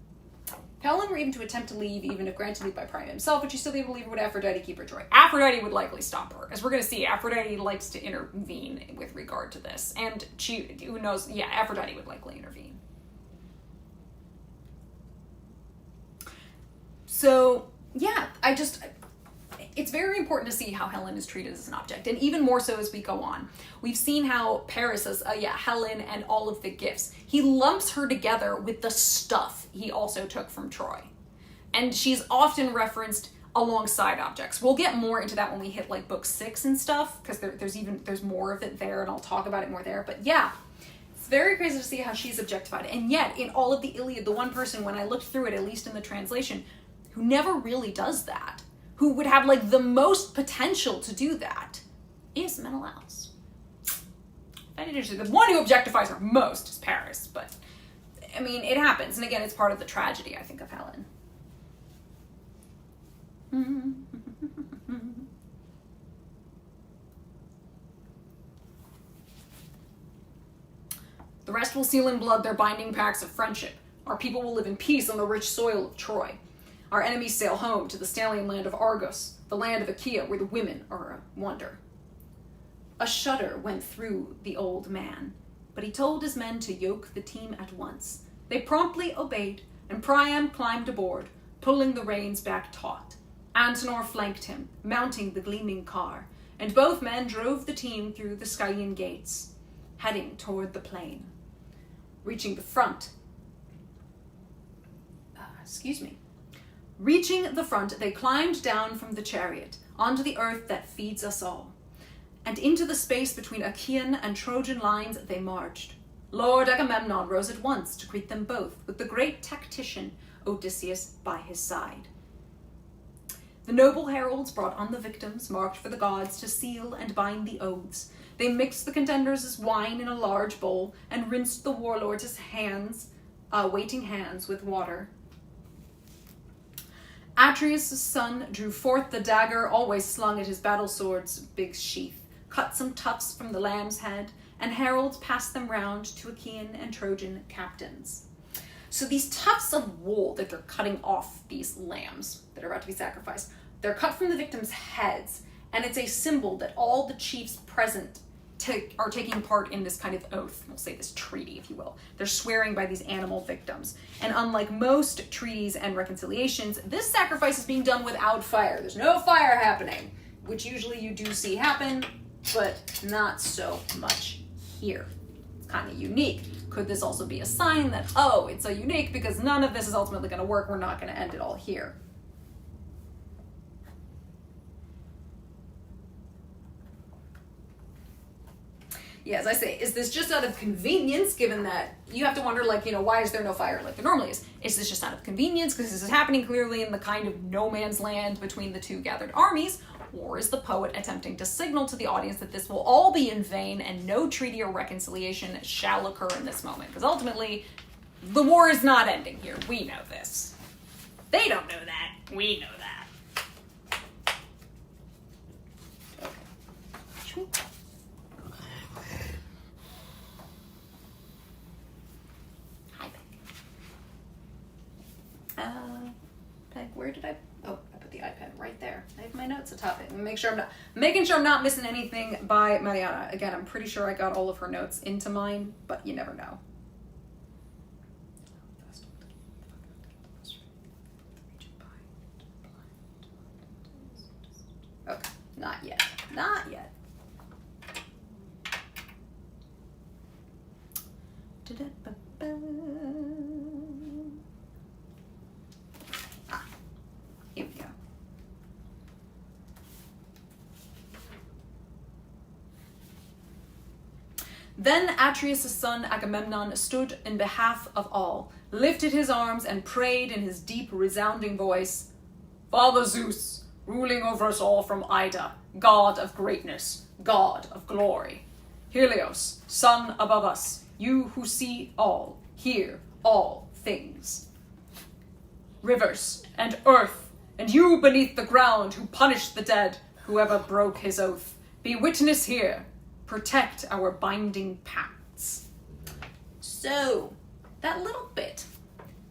If Helen were even to attempt to leave, even if granted leave by Priam himself, would she still be able to leave, or would Aphrodite keep her joy? Aphrodite would likely stop her. As we're going to see, Aphrodite likes to intervene with regard to this. And she, who knows, yeah, Aphrodite would likely intervene. So, yeah, it's very important to see how Helen is treated as an object, and even more so as we go on. We've seen how Paris says, Helen and all of the gifts. He lumps her together with the stuff he also took from Troy. And she's often referenced alongside objects. We'll get more into that when we hit like book 6 and stuff, because there's more of it there, and I'll talk about it more there. But yeah, it's very crazy to see how she's objectified. And yet, in all of the Iliad, the one person, when I looked through it, at least in the translation, who never really does that, who would have like the most potential to do that, is Menelaus. The one who objectifies her most is Paris, but I mean, it happens. And again, it's part of the tragedy, I think, of Helen. The rest will seal in blood their binding pacts of friendship. Our people will live in peace on the rich soil of Troy. Our enemies sail home to the Stalian land of Argos, the land of Achaea, where the women are a wonder. A shudder went through the old man, but he told his men to yoke the team at once. They promptly obeyed, and Priam climbed aboard, pulling the reins back taut. Antenor flanked him, mounting the gleaming car, and both men drove the team through the Scaean gates, heading toward the plain. Reaching the front, they climbed down from the chariot onto the earth that feeds us all. And into the space between Achaean and Trojan lines they marched. Lord Agamemnon rose at once to greet them both, with the great tactician Odysseus by his side. The noble heralds brought on the victims, marked for the gods to seal and bind the oaths. They mixed the contenders as wine in a large bowl, and rinsed the warlords' waiting hands with water. Atreus' son drew forth the dagger always slung at his battle sword's big sheath, cut some tufts from the lamb's head, and heralds passed them round to Achaean and Trojan captains. So these tufts of wool that they're cutting off these lambs that are about to be sacrificed, they're cut from the victims' heads, and it's a symbol that all the chiefs present are taking part in this kind of oath, we'll say this treaty, if you will. They're swearing by these animal victims. And unlike most treaties and reconciliations, this sacrifice is being done without fire. There's no fire happening, which usually you do see happen, but not so much here. It's kind of unique. Could this also be a sign that, oh, it's so unique because none of this is ultimately going to work, we're not going to end it all here? Yeah, as I say, is this just out of convenience, given that you have to wonder, like, why is there no fire like there normally is? Is this just out of convenience because this is happening clearly in the kind of no man's land between the two gathered armies? Or is the poet attempting to signal to the audience that this will all be in vain and no treaty or reconciliation shall occur in this moment? Because ultimately, the war is not ending here. We know this. They don't know that. We know that. Okay. Peg, where did I put the iPad right there. I have my notes atop it. Making sure I'm not missing anything by Mariana. Again, I'm pretty sure I got all of her notes into mine, but you never know. Not yet. Not yet. Ah, here we go. Then Atreus' son Agamemnon stood in behalf of all, lifted his arms, and prayed in his deep, resounding voice, Father Zeus, ruling over us all from Ida, God of greatness, God of glory. Helios, sun above us, you who see all, hear all things. Rivers and earth, and you beneath the ground who punished the dead, whoever broke his oath, be witness here. Protect our binding pacts. So, that little bit.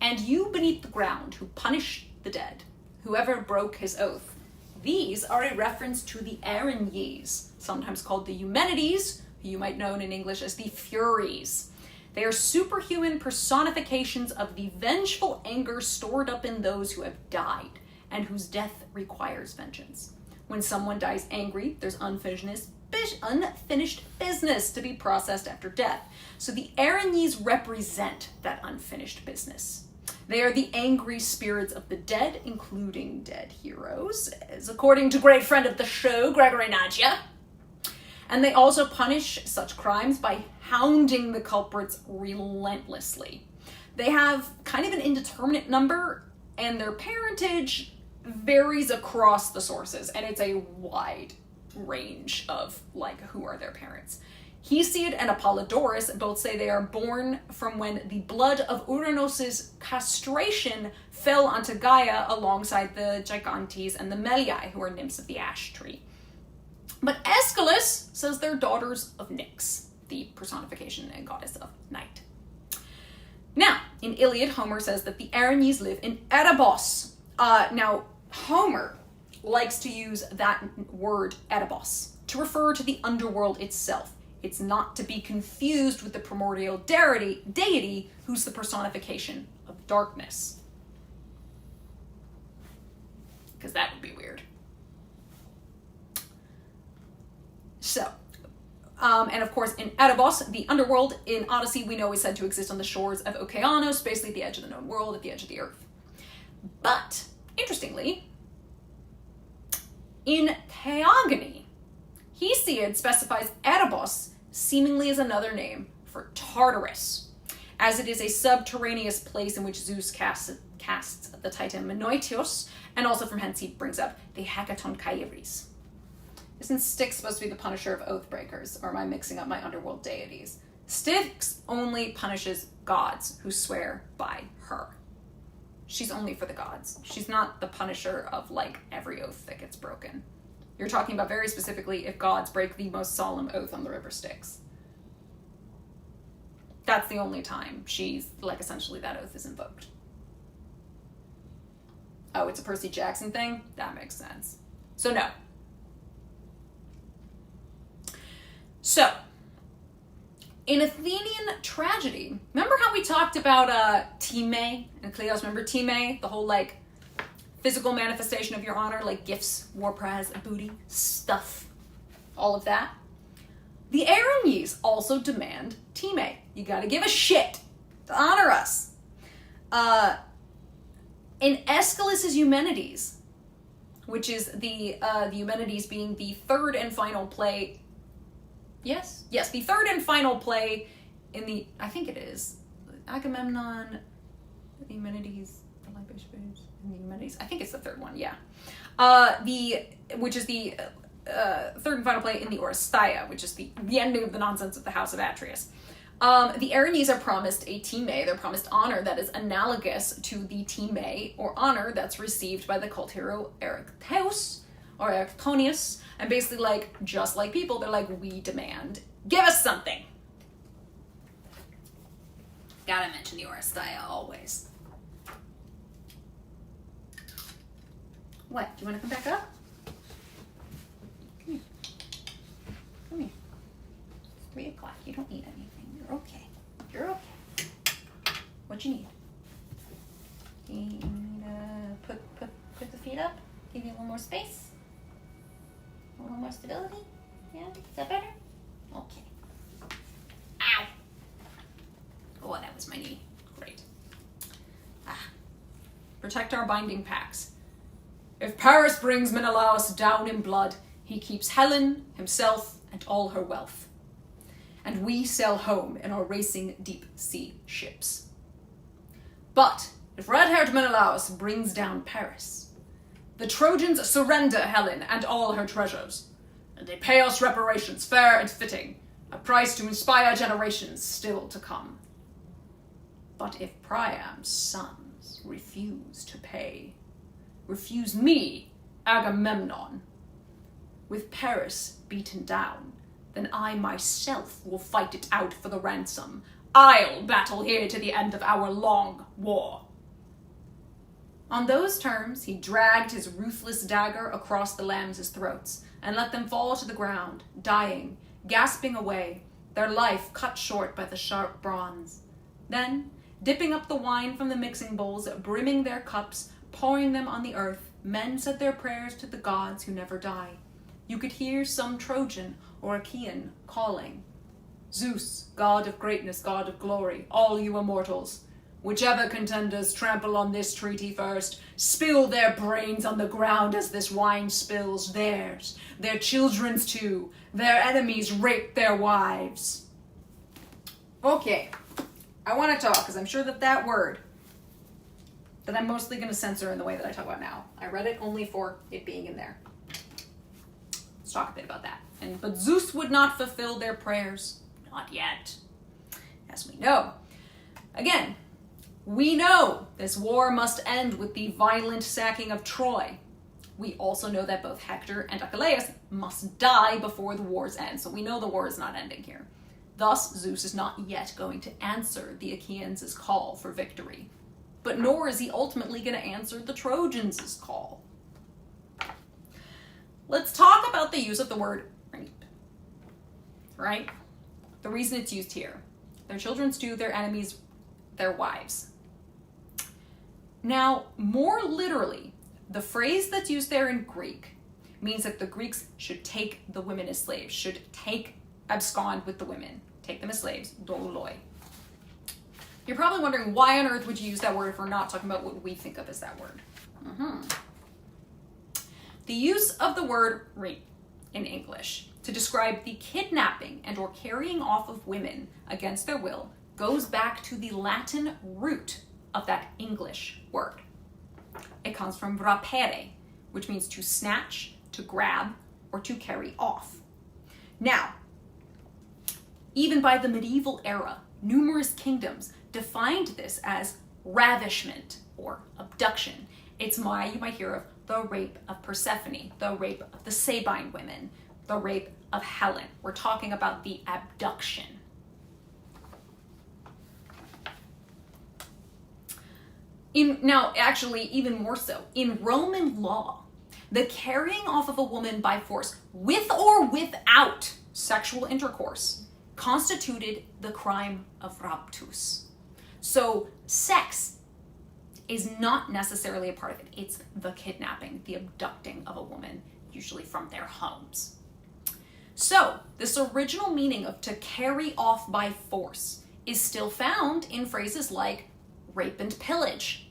And you beneath the ground who punished the dead, whoever broke his oath. These are a reference to the Erinyes, sometimes called the Eumenides, who you might know in English as the Furies. They are superhuman personifications of the vengeful anger stored up in those who have died, and whose death requires vengeance. When someone dies angry, there's unfinished business to be processed after death. So the Erinyes represent that unfinished business. They are the angry spirits of the dead, including dead heroes, as according to great friend of the show, Gregory Nagia. And they also punish such crimes by hounding the culprits relentlessly. They have kind of an indeterminate number, and their parentage varies across the sources, and it's a wide range of, like, who are their parents. Hesiod and Apollodorus both say they are born from when the blood of Uranos' castration fell onto Gaia alongside the Gigantes and the Melii, who are nymphs of the ash tree. But Aeschylus says they're daughters of Nyx, the personification and goddess of night. Now, in Iliad, Homer says that the Erinyes live in Erebos. Now, Homer likes to use that word Erebos to refer to the underworld itself. It's not to be confused with the primordial deity who's the personification of darkness. Because that would be weird. So, and of course in Erebos, the underworld in Odyssey we know is said to exist on the shores of Okeanos, basically the edge of the known world, at the edge of the earth. But, interestingly, in Theogony, Hesiod specifies Erebos seemingly as another name for Tartarus, as it is a subterraneous place in which Zeus casts the Titan Menoetios, and also from hence he brings up the Hekaton Kairis. Isn't Styx supposed to be the punisher of oath breakers, or am I mixing up my underworld deities? Styx only punishes gods who swear by her. She's only for the gods. She's not the punisher of, like, every oath that gets broken. You're talking about very specifically if gods break the most solemn oath on the river Styx. That's the only time she's, like, essentially that oath is invoked. Oh, it's a Percy Jackson thing? That makes sense. So no. So, in Athenian tragedy, remember how we talked about Time and Cleos? Remember Time? The whole, like, physical manifestation of your honor, like gifts, war prize, booty, stuff, all of that. The Erinyes also demand Time. You gotta give a shit to honor us. In Aeschylus' Eumenides, which is the Eumenides being the third and final play. Yes, the third and final play in the, I think it is, Agamemnon, the Eumenides, the Libation, and the Eumenides. I think it's the third one, yeah. Which is the third and final play in the Oresteia, which is the ending of the nonsense of the House of Atreus. The Erinyes are promised a time, they're promised honor that is analogous to the time or honor that's received by the cult hero Erechtheus or Erichthonius. And basically, like, just like people, they're like, we demand, give us something. Gotta mention the Oresteia always. What, do you want to come back up? Come here. Come here. It's 3 o'clock, you don't need anything. You're okay. You're okay. What you need? You need to put the feet up? Give you a little more space? A Okay. Yeah, is that better? Okay. Ow. Oh, that was my knee. Great. Protect our binding packs. If Paris brings Menelaus down in blood, he keeps Helen, himself, and all her wealth. And we sail home in our racing deep sea ships. But if red-haired Menelaus brings down Paris, the Trojans surrender Helen and all her treasures, and they pay us reparations fair and fitting, a price to inspire generations still to come. But if Priam's sons refuse to pay, refuse me, Agamemnon, with Paris beaten down, then I myself will fight it out for the ransom. I'll battle here to the end of our long war. On those terms, he dragged his ruthless dagger across the lambs' throats and let them fall to the ground, dying, gasping away, their life cut short by the sharp bronze. Then, dipping up the wine from the mixing bowls, brimming their cups, pouring them on the earth, men said their prayers to the gods who never die. You could hear some Trojan or Achaean calling, Zeus, god of greatness, god of glory, all you immortals, whichever contenders trample on this treaty first, spill their brains on the ground as this wine spills theirs, their children's too, their enemies rape their wives. Okay, I want to talk, because I'm sure that word that I'm mostly going to censor in the way that I talk about now. I read it only for it being in there. Let's talk a bit about that. But Zeus would not fulfill their prayers. Not yet. As we know. Again, we know this war must end with the violent sacking of Troy. We also know that both Hector and Achilles must die before the war's end. So we know the war is not ending here. Thus, Zeus is not yet going to answer the Achaeans' call for victory. But nor is he ultimately going to answer the Trojans' call. Let's talk about the use of the word rape. Right? The reason it's used here. Their children stew, their enemies, their wives. Now, more literally, the phrase that's used there in Greek means that the Greeks should take the women as slaves, should abscond with the women, take them as slaves, douloi. You're probably wondering, why on earth would you use that word if we're not talking about what we think of as that word? The use of the word rape in English to describe the kidnapping and or carrying off of women against their will goes back to the Latin root of that English word. It comes from rapere, which means to snatch, to grab, or to carry off. Now, even by the medieval era, numerous kingdoms defined this as ravishment or abduction. It's why you might hear of the rape of Persephone, the rape of the Sabine women, the rape of Helen. We're talking about the abduction. Now, actually, even more so, in Roman law, the carrying off of a woman by force, with or without sexual intercourse, constituted the crime of raptus. So sex is not necessarily a part of it. It's the kidnapping, the abducting of a woman, usually from their homes. So this original meaning of to carry off by force is still found in phrases like rape and pillage,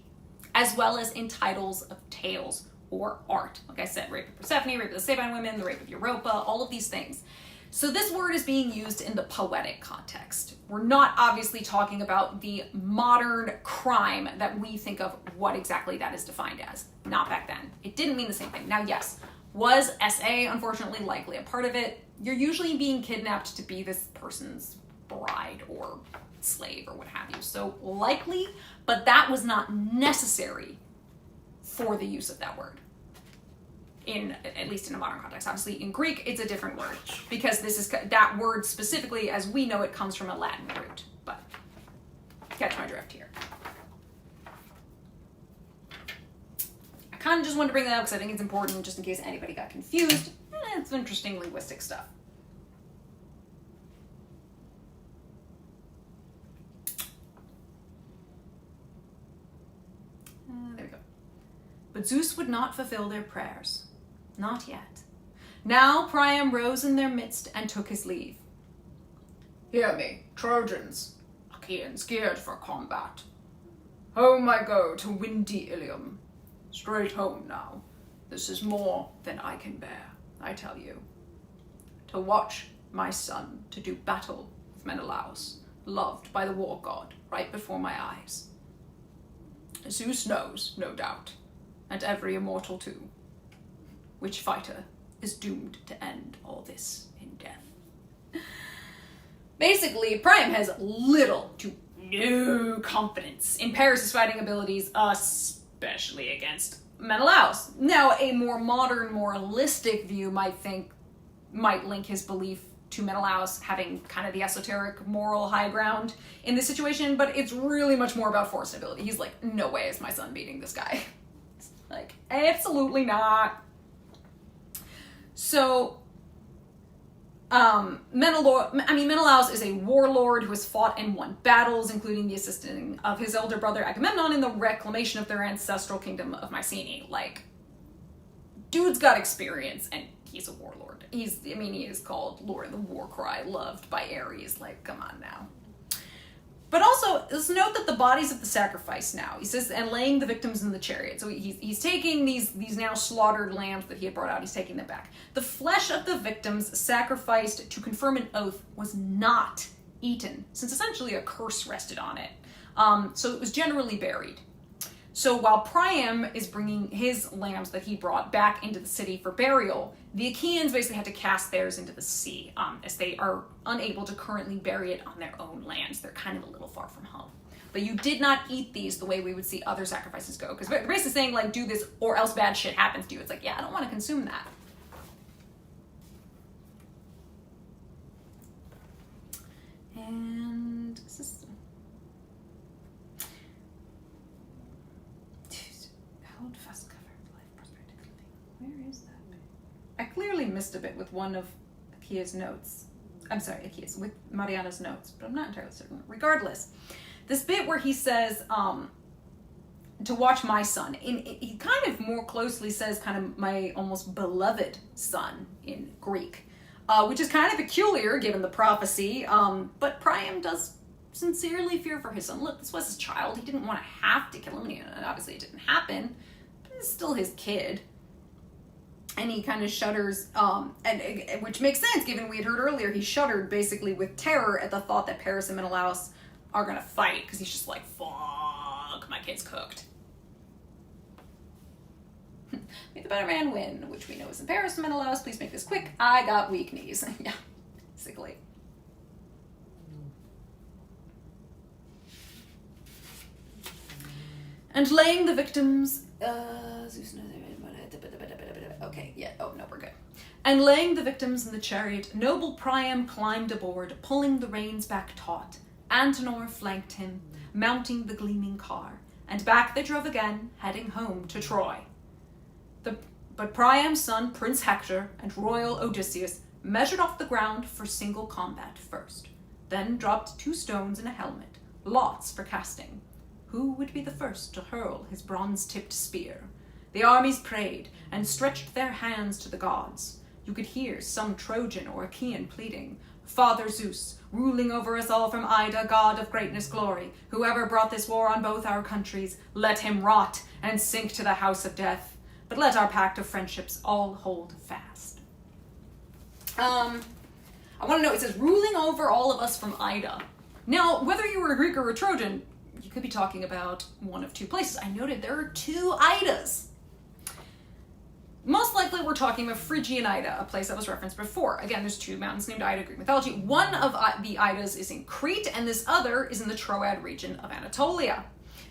as well as in titles of tales or art. Like I said, rape of Persephone, rape of the Sabine women, the rape of Europa, all of these things. So this word is being used in the poetic context. We're not obviously talking about the modern crime that we think of what exactly that is defined as. Not back then. It didn't mean the same thing. Now, yes, was SA unfortunately likely a part of it? You're usually being kidnapped to be this person's bride or slave or what have you. So likely, but that was not necessary for the use of that word. At least in a modern context. Obviously in Greek it's a different word because this is that word specifically as we know it comes from a Latin root, but catch my drift here. I kind of just wanted to bring that up because I think it's important just in case anybody got confused. It's interesting linguistic stuff. There we go. But Zeus would not fulfill their prayers. Not yet. Now Priam rose in their midst and took his leave. Hear me, Trojans, Achaeans geared for combat. Home I go to windy Ilium. Straight home now. This is more than I can bear, I tell you. To watch my son to do battle with Menelaus, loved by the war god, right before my eyes. Zeus knows, no doubt, and every immortal too, which fighter is doomed to end all this in death. Basically, Priam has little to no confidence in Paris' fighting abilities, especially against Menelaus. Now, a more modern, moralistic view might link his belief to Menelaus having kind of the esoteric moral high ground in this situation, but it's really much more about force and ability. He's like, no way is my son beating this guy. Like, absolutely not. So, Menelaus is a warlord who has fought and won battles, including the assisting of his elder brother Agamemnon in the reclamation of their ancestral kingdom of Mycenae. Like, dude's got experience, and he's a warlord. He is called Lord of the War Cry, loved by Ares. Like, come on now. But also, let's note that the bodies of the sacrifice now, he says, and laying the victims in the chariot. So he's taking these now slaughtered lambs that he had brought out, he's taking them back. The flesh of the victims sacrificed to confirm an oath was not eaten, since essentially a curse rested on it. So it was generally buried. So while Priam is bringing his lambs that he brought back into the city for burial, the Achaeans basically had to cast theirs into the sea, as they are unable to currently bury it on their own lands. They're kind of a little far from home. But you did not eat these the way we would see other sacrifices go. Because they're basically saying, like, do this or else bad shit happens to you. It's like, yeah, I don't want to consume that. And is this... Held fast covered life prosperity. Where is that bit? I clearly missed a bit with one of Akia's notes. I'm sorry, Akia's, with Mariana's notes, but I'm not entirely certain. Regardless, this bit where he says, to watch my son, he kind of more closely says kind of my almost beloved son in Greek, which is kind of peculiar given the prophecy, but Priam does sincerely fear for his son. Look, this was his child. He didn't want to have to kill him, and obviously it didn't happen, but it's still his kid. And he kind of shudders, and which makes sense given we had heard earlier, he shuddered basically with terror at the thought that Paris and Menelaus are gonna fight, because he's just like, fuck, my kid's cooked. May the better man win, which we know is in Paris and Menelaus. Please make this quick. I got weak knees. Yeah, basically. And laying the victims, okay, yeah, oh no, we're good. And laying the victims in the chariot, noble Priam climbed aboard, pulling the reins back taut. Antenor flanked him, mounting the gleaming car, and back they drove again, heading home to Troy. But Priam's son, Prince Hector, and royal Odysseus measured off the ground for single combat first, then dropped 2 stones in a helmet, lots for casting. Who would be the first to hurl his bronze-tipped spear? The armies prayed and stretched their hands to the gods. You could hear some Trojan or Achaean pleading, Father Zeus, ruling over us all from Ida, god of greatness glory, whoever brought this war on both our countries, let him rot and sink to the house of death. But let our pact of friendships all hold fast. I want to know, it says, ruling over all of us from Ida. Now, whether you were a Greek or a Trojan, you could be talking about one of 2 places. I noted there are 2 Idas. Most likely we're talking about Phrygian Ida, a place that was referenced before. Again, there's 2 mountains named Ida in Greek mythology. One of the Idas is in Crete, and this other is in the Troad region of Anatolia.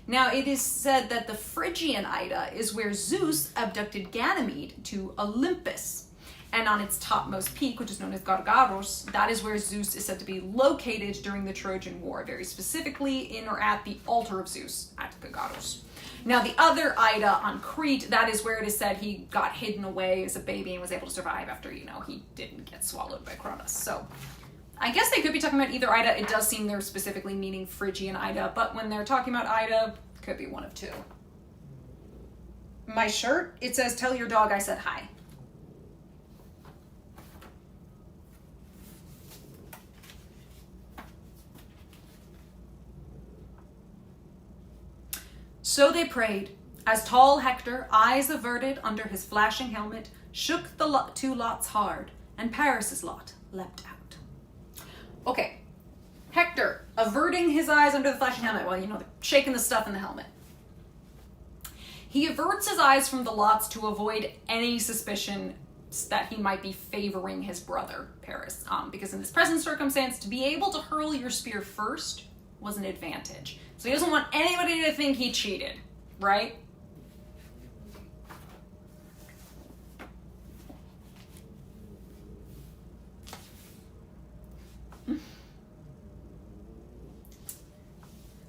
Now, it is said that the Phrygian Ida is where Zeus abducted Ganymede to Olympus. And on its topmost peak, which is known as Gargaros, that is where Zeus is said to be located during the Trojan War, very specifically in or at the altar of Zeus at Gargaros. Now, the other Ida on Crete, that is where it is said he got hidden away as a baby and was able to survive after, he didn't get swallowed by Cronus. So, I guess they could be talking about either Ida. It does seem they're specifically meaning Phrygian Ida, but when they're talking about Ida, it could be one of 2. My shirt, it says, tell your dog I said hi. So they prayed, as tall Hector, eyes averted under his flashing helmet, shook the two lots hard, and Paris's lot leapt out. Okay, Hector, averting his eyes under the flashing helmet, well, they're shaking the stuff in the helmet. He averts his eyes from the lots to avoid any suspicion that he might be favoring his brother, Paris, because in this present circumstance, to be able to hurl your spear first was an advantage. So he doesn't want anybody to think he cheated, right?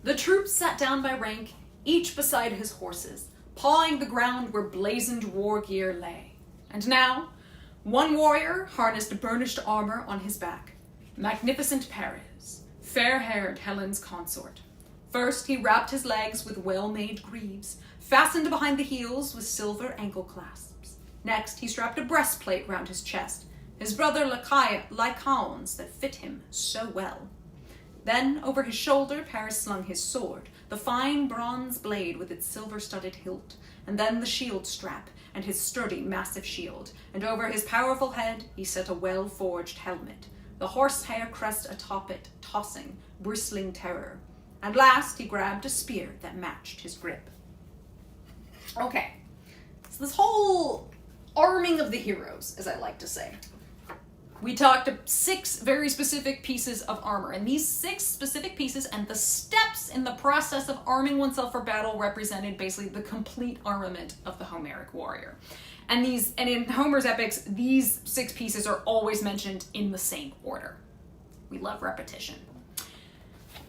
The troops sat down by rank, each beside his horses, pawing the ground where blazoned war gear lay. And now, one warrior harnessed burnished armor on his back, magnificent Paris, fair-haired Helen's consort. First he wrapped his legs with well-made greaves, fastened behind the heels with silver ankle clasps. Next he strapped a breastplate round his chest, his brother Lycaon's that fit him so well. Then over his shoulder Paris slung his sword, the fine bronze blade with its silver-studded hilt, and then the shield strap and his sturdy, massive shield, and over his powerful head he set a well-forged helmet, the horsehair crest atop it tossing, bristling terror. And last he grabbed a spear that matched his grip. Okay, so this whole arming of the heroes, as I like to say. We talked 6 very specific pieces of armor, and these 6 specific pieces and the steps in the process of arming oneself for battle represented basically the complete armament of the Homeric warrior. And in Homer's epics, these 6 pieces are always mentioned in the same order. We love repetition.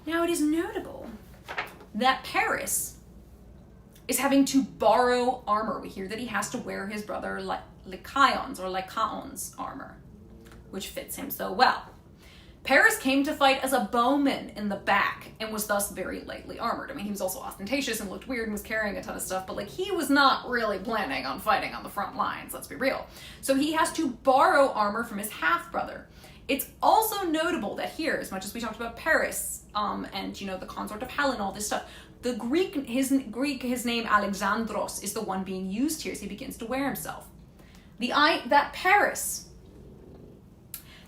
Now it is notable that Paris is having to borrow armor. We hear that he has to wear his brother Lycaon's armor, which fits him so well. Paris came to fight as a bowman in the back and was thus very lightly armored. I mean, he was also ostentatious and looked weird and was carrying a ton of stuff, but he was not really planning on fighting on the front lines, let's be real. So he has to borrow armor from his half-brother. It's also notable that here, as much as we talked about Paris, and the consort of Helen, all this stuff, his name Alexandros is the one being used here as he begins to wear himself. That Paris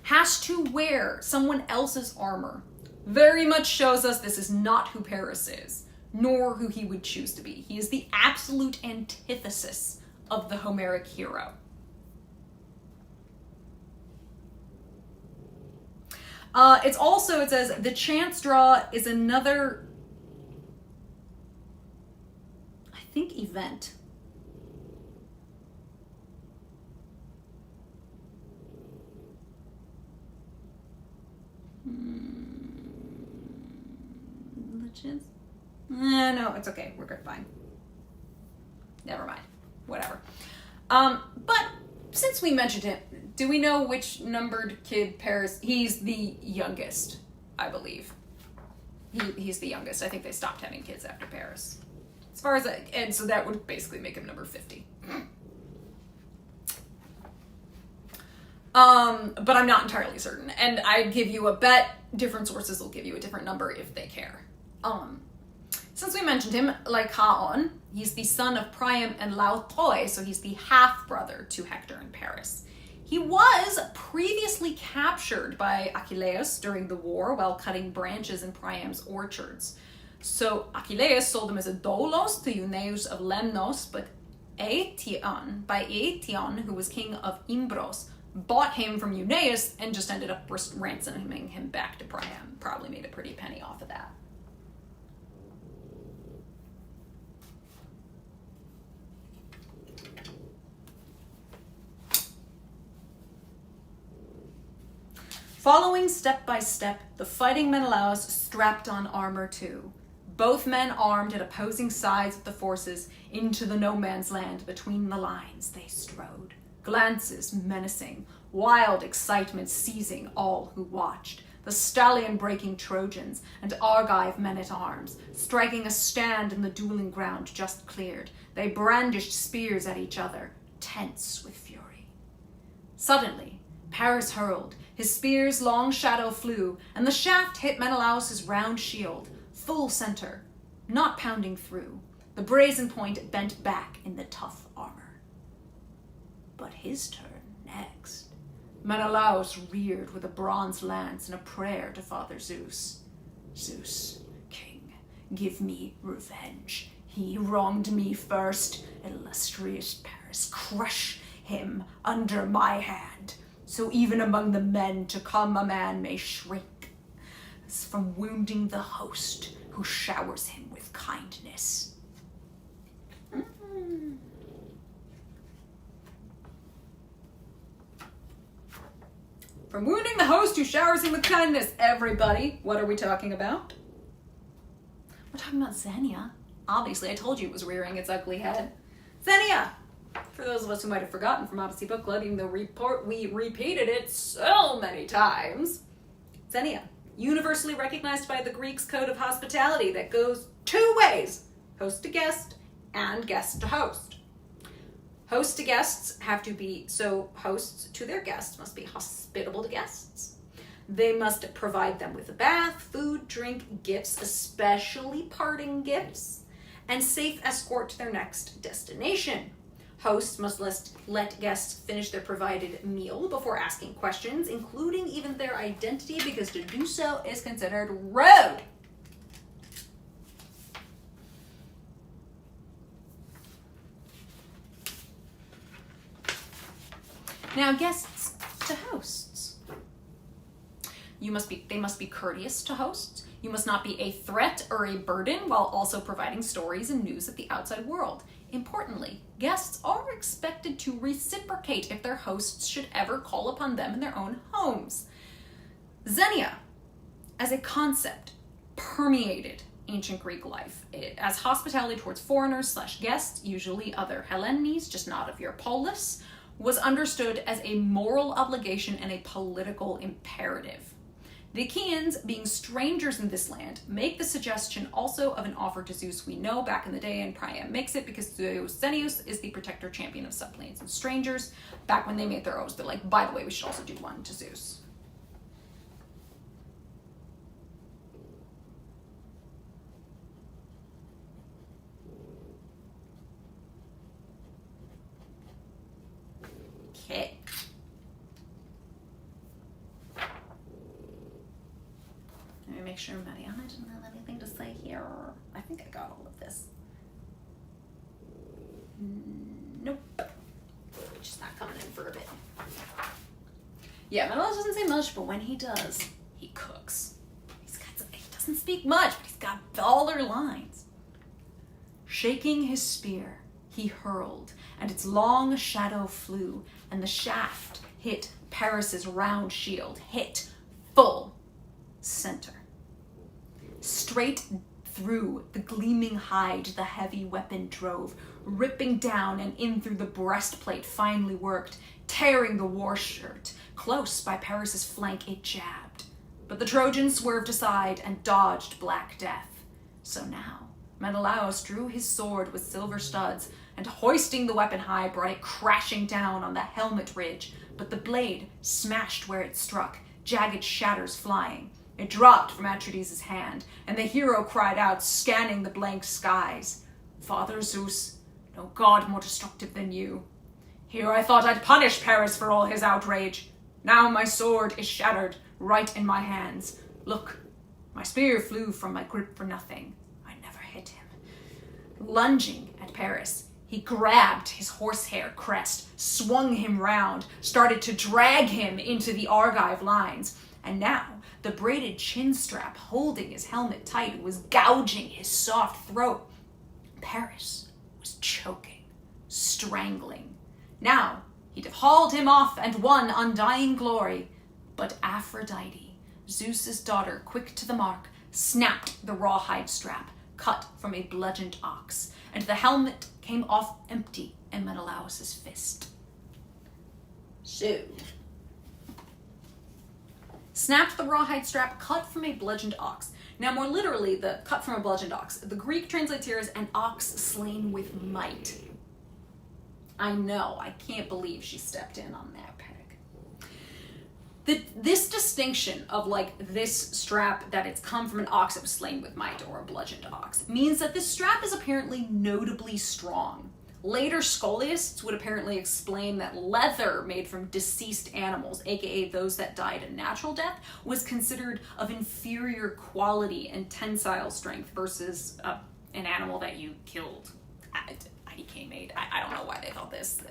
has to wear someone else's armor very much shows us this is not who Paris is, nor who he would choose to be. He is the absolute antithesis of the Homeric hero. It says, the chance draw is another, I think, event. No, it's okay. We're good. Fine. Never mind. Whatever. But since we mentioned him, do we know which numbered kid Paris? He's the youngest, I believe. He's the youngest. I think they stopped having kids after Paris. As far as and so that would basically make him number 50. But I'm not entirely certain. And I'd give you a bet. Different sources will give you a different number if they care. Since we mentioned him, Lycaon, he's the son of Priam and Lautoi, so he's the half-brother to Hector and Paris. He was previously captured by Achilles during the war while cutting branches in Priam's orchards. So Achilles sold him as a doulos to Eueneus of Lemnos, but Aetion, who was king of Imbros, bought him from Eueneus and just ended up ransoming him back to Priam. Probably made a pretty penny off of that. Following step by step, the fighting Menelaus strapped on armor too. Both men armed at opposing sides of the forces, into the no man's land between the lines they strode. Glances menacing, wild excitement seizing all who watched. The stallion-breaking Trojans and Argive men-at-arms, striking a stand in the dueling ground just cleared. They brandished spears at each other, tense with fury. Suddenly, Paris hurled, his spear's long shadow flew, and the shaft hit Menelaus' round shield, full center, not pounding through. the brazen point bent back in the tough armor. But his turn next. Menelaus reared with a bronze lance and a prayer to Father Zeus. Zeus, king, give me revenge. He wronged me first. Illustrious Paris, crush him under my hand, so even among the men to come a man may shrink as from wounding the host who showers him with kindness. From wounding the host who showers him with kindness, everybody. What are we talking about? We're talking about Xenia. Obviously, I told you it was rearing its ugly head. Xenia! For those of us who might have forgotten from Odyssey Book Club, even though we repeated it so many times. Xenia, universally recognized by the Greeks' code of hospitality that goes two ways. Host to guest and guest to host. Host to guests have to be, so hosts to their guests must be hospitable to guests. They must provide them with a bath, food, drink, gifts, especially parting gifts, and safe escort to their next destination. Hosts must let guests finish their provided meal before asking questions, including even their identity, because to do so is considered rude. Now, guests to hosts. They must be courteous to hosts. You must not be a threat or a burden while also providing stories and news of the outside world. Importantly, guests are expected to reciprocate if their hosts should ever call upon them in their own homes. Xenia, as a concept, permeated ancient Greek life as hospitality towards foreigners/guests, usually other Hellenes, just not of your polis, was understood as a moral obligation and a political imperative. The Achaeans, being strangers in this land, make the suggestion also of an offer to Zeus we know back in the day, and Priam makes it because Zeus is the protector champion of suppliants and strangers. Back when they made their oaths, they're like, by the way, we should also do one to Zeus. Okay. Let me make sure Mariana didn't have anything to say here. I think I got all of this. Nope. Just not coming in for a bit. Yeah, Menelaus doesn't say much, but when he does, he cooks. He doesn't speak much, but he's got baller lines. Shaking his spear, he hurled, and its long shadow flew, and the shaft hit Paris's round shield, hit full center. Straight through the gleaming hide the heavy weapon drove, ripping down and in through the breastplate finely worked, tearing the war shirt. Close by Paris's flank it jabbed, but the Trojan swerved aside and dodged Black Death. So now Menelaus drew his sword with silver studs, and hoisting the weapon high, brought it crashing down on the helmet ridge, but the blade smashed where it struck, jagged shatters flying. It dropped from Atreides' hand, and the hero cried out, scanning the blank skies, "Father Zeus, no god more destructive than you. Here I thought I'd punish Paris for all his outrage. Now my sword is shattered right in my hands. Look, my spear flew from my grip for nothing. I never hit him." Lunging at Paris, he grabbed his horsehair crest, swung him round, started to drag him into the Argive lines, and now the braided chin strap holding his helmet tight was gouging his soft throat. Paris was choking, strangling. Now he'd have hauled him off and won undying glory, but Aphrodite, Zeus's daughter, quick to the mark, snapped the rawhide strap, cut from a bludgeoned ox, and the helmet came off empty in Menelaus' fist. So, snapped the rawhide strap, cut from a bludgeoned ox. Now, more literally, the cut from a bludgeoned ox. The Greek translates here as an ox slain with might. I know, I can't believe she stepped in on that peg. This distinction of like this strap that it's come from an ox that was slain with might or a bludgeoned ox means that this strap is apparently notably strong. Later scholiasts would apparently explain that leather made from deceased animals, aka those that died a natural death, was considered of inferior quality and tensile strength versus an animal that you killed. IDK made. I don't know why they thought this.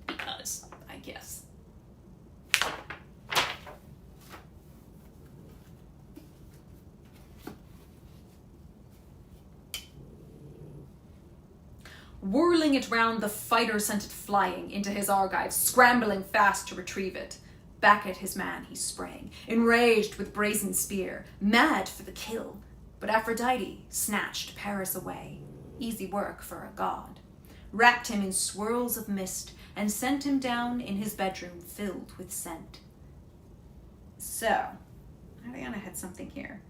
Because, I guess. Whirling it round, the fighter sent it flying into his Argive, scrambling fast to retrieve it. Back at his man he sprang, enraged with brazen spear, mad for the kill. But Aphrodite snatched Paris away, easy work for a god, wrapped him in swirls of mist, and sent him down in his bedroom filled with scent. So, Ariana had something here.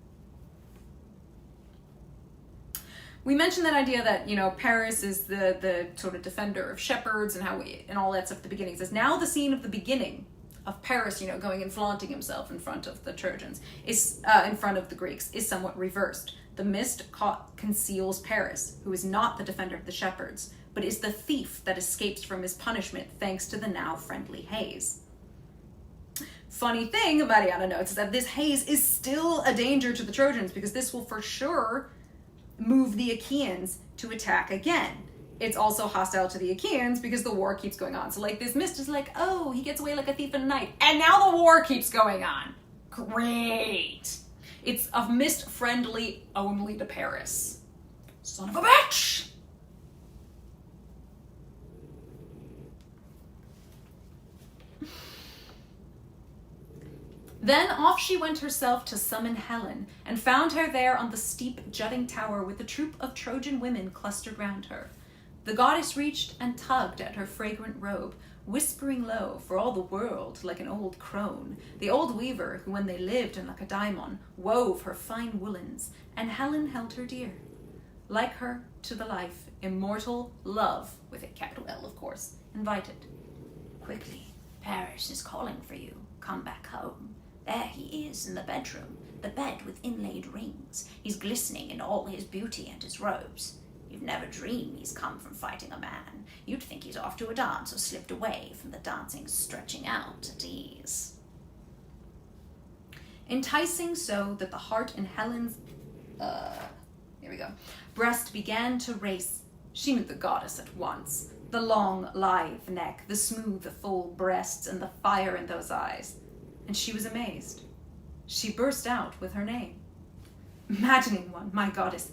We mentioned that idea that, you know, Paris is the sort of defender of shepherds and and all that stuff at the beginning. It says, now the scene of the beginning of Paris, you know, going and flaunting himself in front of the Trojans, is in front of the Greeks, is somewhat reversed. The mist conceals Paris, who is not the defender of the shepherds, but is the thief that escapes from his punishment thanks to the now friendly haze. Funny thing, Mariana notes, is that this haze is still a danger to the Trojans because this will for sure move the Achaeans to attack again. It's also hostile to the Achaeans because the war keeps going on. So like this mist is like, oh, he gets away like a thief in the night. And now the war keeps going on. Great. It's of mist friendly only to Paris. Son of a bitch! Then off she went herself to summon Helen, and found her there on the steep jutting tower with a troop of Trojan women clustered round her. The goddess reached and tugged at her fragrant robe, whispering low for all the world like an old crone, the old weaver who when they lived in Lacedaemon wove her fine woolens, and Helen held her dear. Like her to the life, immortal love, with a capital L of course, invited. Quickly, Paris is calling for you, come back home. There he is in the bedroom, the bed with inlaid rings. He's glistening in all his beauty and his robes. You'd never dream he's come from fighting a man. You'd think he's off to a dance or slipped away from the dancing, stretching out at ease. Enticing so that the heart in Helen's, breast began to race. She knew the goddess at once. The long, lithe neck, the smooth, full breasts, and the fire in those eyes. And she was amazed. She burst out with her name. Maddening one, my goddess.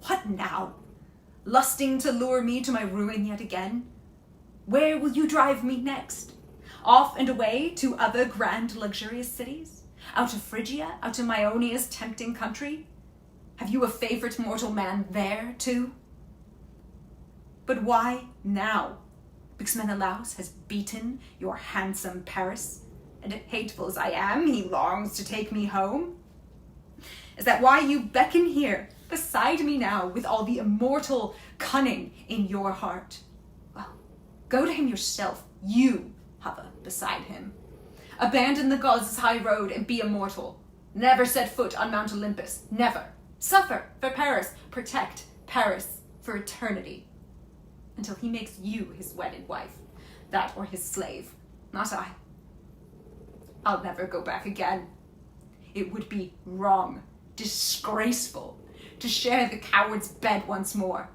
What now? Lusting to lure me to my ruin yet again? Where will you drive me next? Off and away to other grand luxurious cities? Out of Phrygia, out of Ionia's tempting country? Have you a favorite mortal man there too? But why now? Because Menelaus has beaten your handsome Paris? And hateful as I am, he longs to take me home? Is that why you beckon here, beside me now, with all the immortal cunning in your heart? Well, go to him yourself, you hover beside him. Abandon the gods' high road and be immortal. Never set foot on Mount Olympus, never. Suffer for Paris, protect Paris for eternity. Until he makes you his wedded wife, that or his slave, not I. I'll never go back again. It would be wrong, disgraceful, to share the coward's bed once more.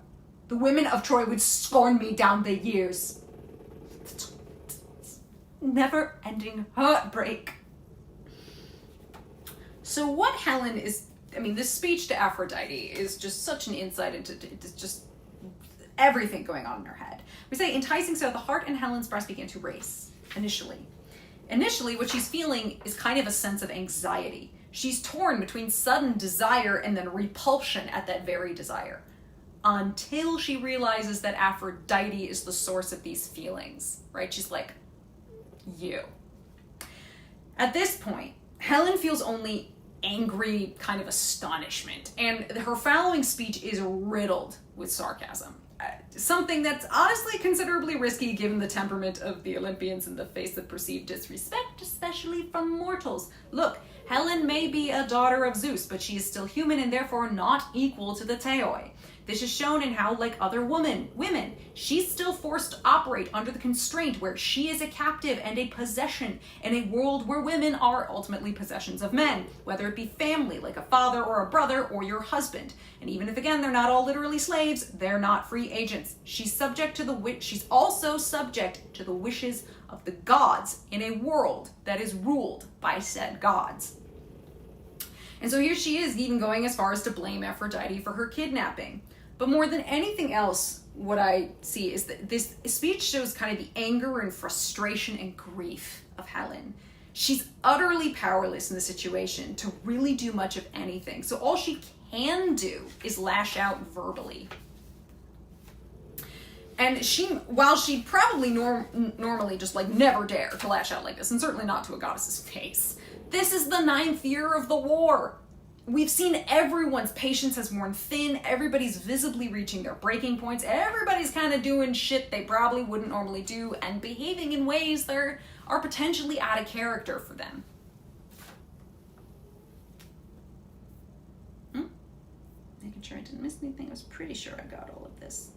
The women of Troy would scorn me down the years. Never-ending heartbreak. So what Helen is, this speech to Aphrodite is just such an insight into just everything going on in her head. We say, enticing so the heart in Helen's breast began to race, initially. Initially, what she's feeling is kind of a sense of anxiety. She's torn between sudden desire and then repulsion at that very desire, until she realizes that Aphrodite is the source of these feelings, right? She's like, you. At this point, Helen feels only angry kind of astonishment, and her following speech is riddled with sarcasm. something that's honestly considerably risky given the temperament of the Olympians in the face of perceived disrespect, especially from mortals. Look, Helen may be a daughter of Zeus, but she is still human and therefore not equal to the Theoi. This is shown in how, like other women, she's still forced to operate under the constraint where she is a captive and a possession in a world where women are ultimately possessions of men, whether it be family, like a father or a brother or your husband. And even if, again, they're not all literally slaves, they're not free agents. She's also subject to the wishes of the gods in a world that is ruled by said gods. And so here she is, even going as far as to blame Aphrodite for her kidnapping. But more than anything else, what I see is that this speech shows kind of the anger and frustration and grief of Helen. She's utterly powerless in the situation to really do much of anything. So all she can do is lash out verbally. And while she'd probably normally just like never dare to lash out like this, and certainly not to a goddess's face, this is the 9th year of the war. We've seen everyone's patience has worn thin. Everybody's visibly reaching their breaking points. Everybody's kind of doing shit they probably wouldn't normally do and behaving in ways that are potentially out of character for them. Making sure I didn't miss anything. I was pretty sure I got all of this.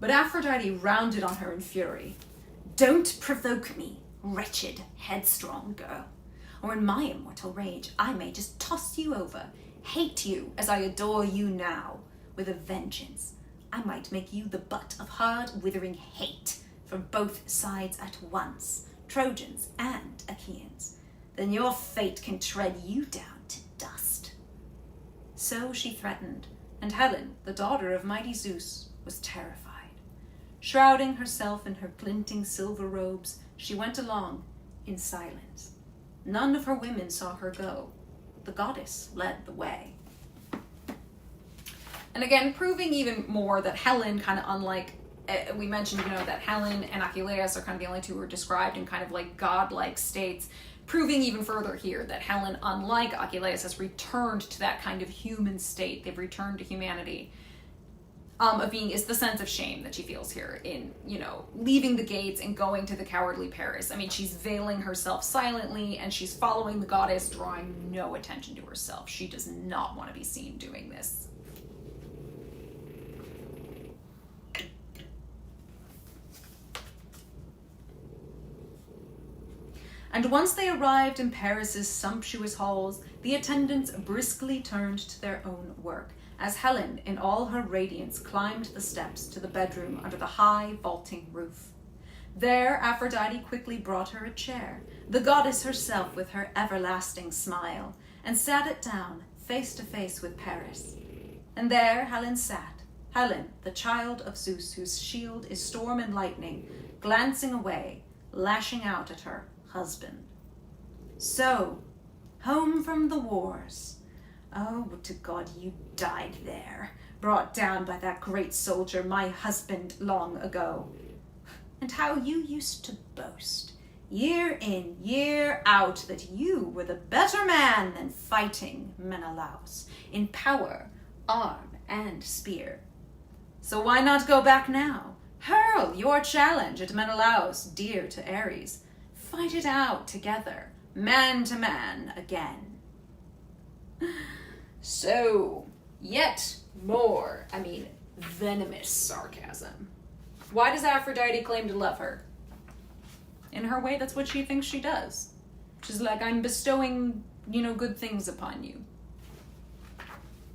But Aphrodite rounded on her in fury. "Don't provoke me, wretched, headstrong girl, or in my immortal rage I may just toss you over, hate you as I adore you now, with a vengeance. I might make you the butt of hard, withering hate from both sides at once, Trojans and Achaeans. Then your fate can tread you down to dust." So she threatened, and Helen, the daughter of mighty Zeus, was terrified. Shrouding herself in her glinting silver robes, she went along in silence. None of her women saw her go. The goddess led the way. And again, proving even more that Helen, kind of unlike, we mentioned, that Helen and Achilles are kind of the only two who are described in kind of like godlike states, proving even further here that Helen, unlike Achilles, has returned to that kind of human state. They've returned to humanity. Of being is the sense of shame that she feels here in, leaving the gates and going to the cowardly Paris. I mean, she's veiling herself silently and she's following the goddess, drawing no attention to herself. She does not want to be seen doing this. And once they arrived in Paris's sumptuous halls, the attendants briskly turned to their own work, as Helen, in all her radiance, climbed the steps to the bedroom under the high, vaulting roof. There, Aphrodite quickly brought her a chair, the goddess herself with her everlasting smile, and sat it down, face to face with Paris. And there Helen sat, Helen, the child of Zeus, whose shield is storm and lightning, glancing away, lashing out at her husband. So, home from the wars. Oh, would to God you died there, brought down by that great soldier, my husband, long ago. And how you used to boast, year in, year out, that you were the better man than fighting Menelaus, in power, arm, and spear. So why not go back now? Hurl your challenge at Menelaus, dear to Ares. Fight it out together, man to man again. So, yet more, venomous sarcasm. Why does Aphrodite claim to love her? In her way, that's what she thinks she does. She's like, I'm bestowing, good things upon you.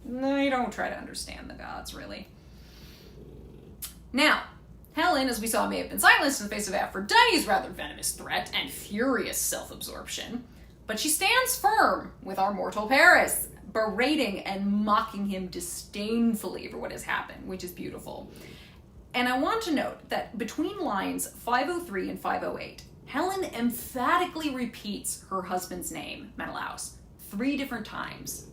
No, you don't try to understand the gods, really. Now, Helen, as we saw, may have been silenced in the face of Aphrodite's rather venomous threat and furious self-absorption, but she stands firm with our mortal Paris, berating and mocking him disdainfully for what has happened, which is beautiful. And I want to note that between lines 503 and 508, Helen emphatically repeats her husband's name, Menelaus, 3 different times.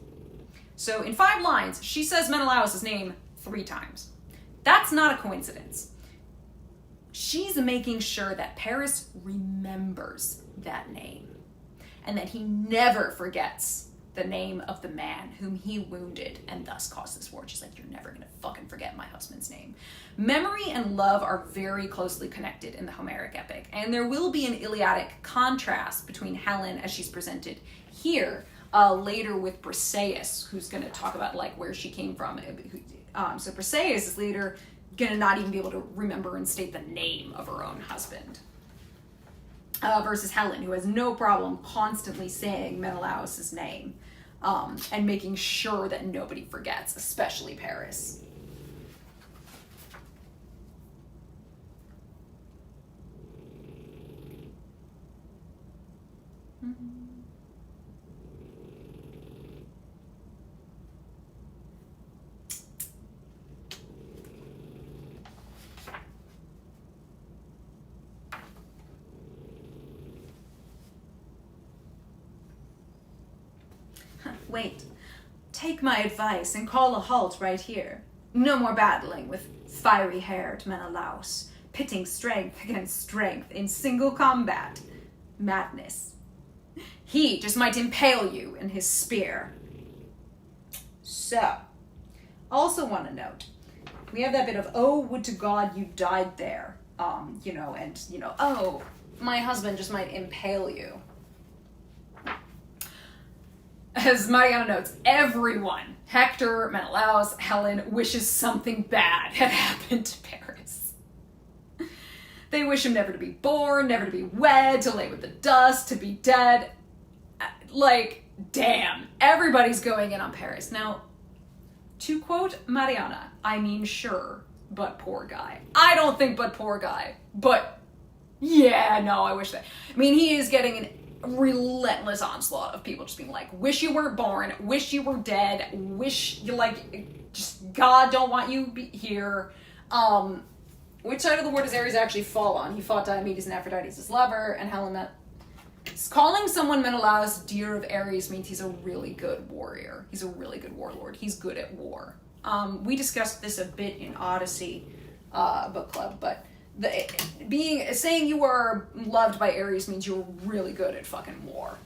So in 5 lines, she says Menelaus' name 3 times. That's not a coincidence. She's making sure that Paris remembers that name and that he never forgets the name of the man whom he wounded and thus caused this war. She's like, you're never gonna fucking forget my husband's name. Memory and love are very closely connected in the Homeric epic, and there will be an Iliadic contrast between Helen as she's presented here later with Briseis, who's gonna talk about like where she came from. So Briseis is later gonna not even be able to remember and state the name of her own husband. Versus Helen, who has no problem constantly saying Menelaus' name and making sure that nobody forgets, especially Paris. Wait, take my advice and call a halt right here. No more battling with fiery-haired Menelaus, pitting strength against strength in single combat. Madness. He just might impale you in his spear. So, also want to note, we have that bit of, oh, would to God you died there, oh, my husband just might impale you. As Mariana notes, everyone, Hector, Menelaus, Helen, wishes something bad had happened to Paris. They wish him never to be born, never to be wed, to lay with the dust, to be dead. Like, damn, everybody's going in on Paris. Now, to quote Mariana, I mean sure, but poor guy. I don't think but poor guy, but yeah, no, I wish that. I mean, he is getting an relentless onslaught of people just being like, wish you weren't born, wish you were dead, wish you just God don't want you here. Which side of the war does Ares actually fall on? He fought Diomedes and Aphrodite's his lover, and Helen calling someone Menelaus dear of Ares means he's a really good warrior. He's a really good warlord. He's good at war. We discussed this a bit in Odyssey book club, but saying you are loved by Ares means you're really good at fucking war.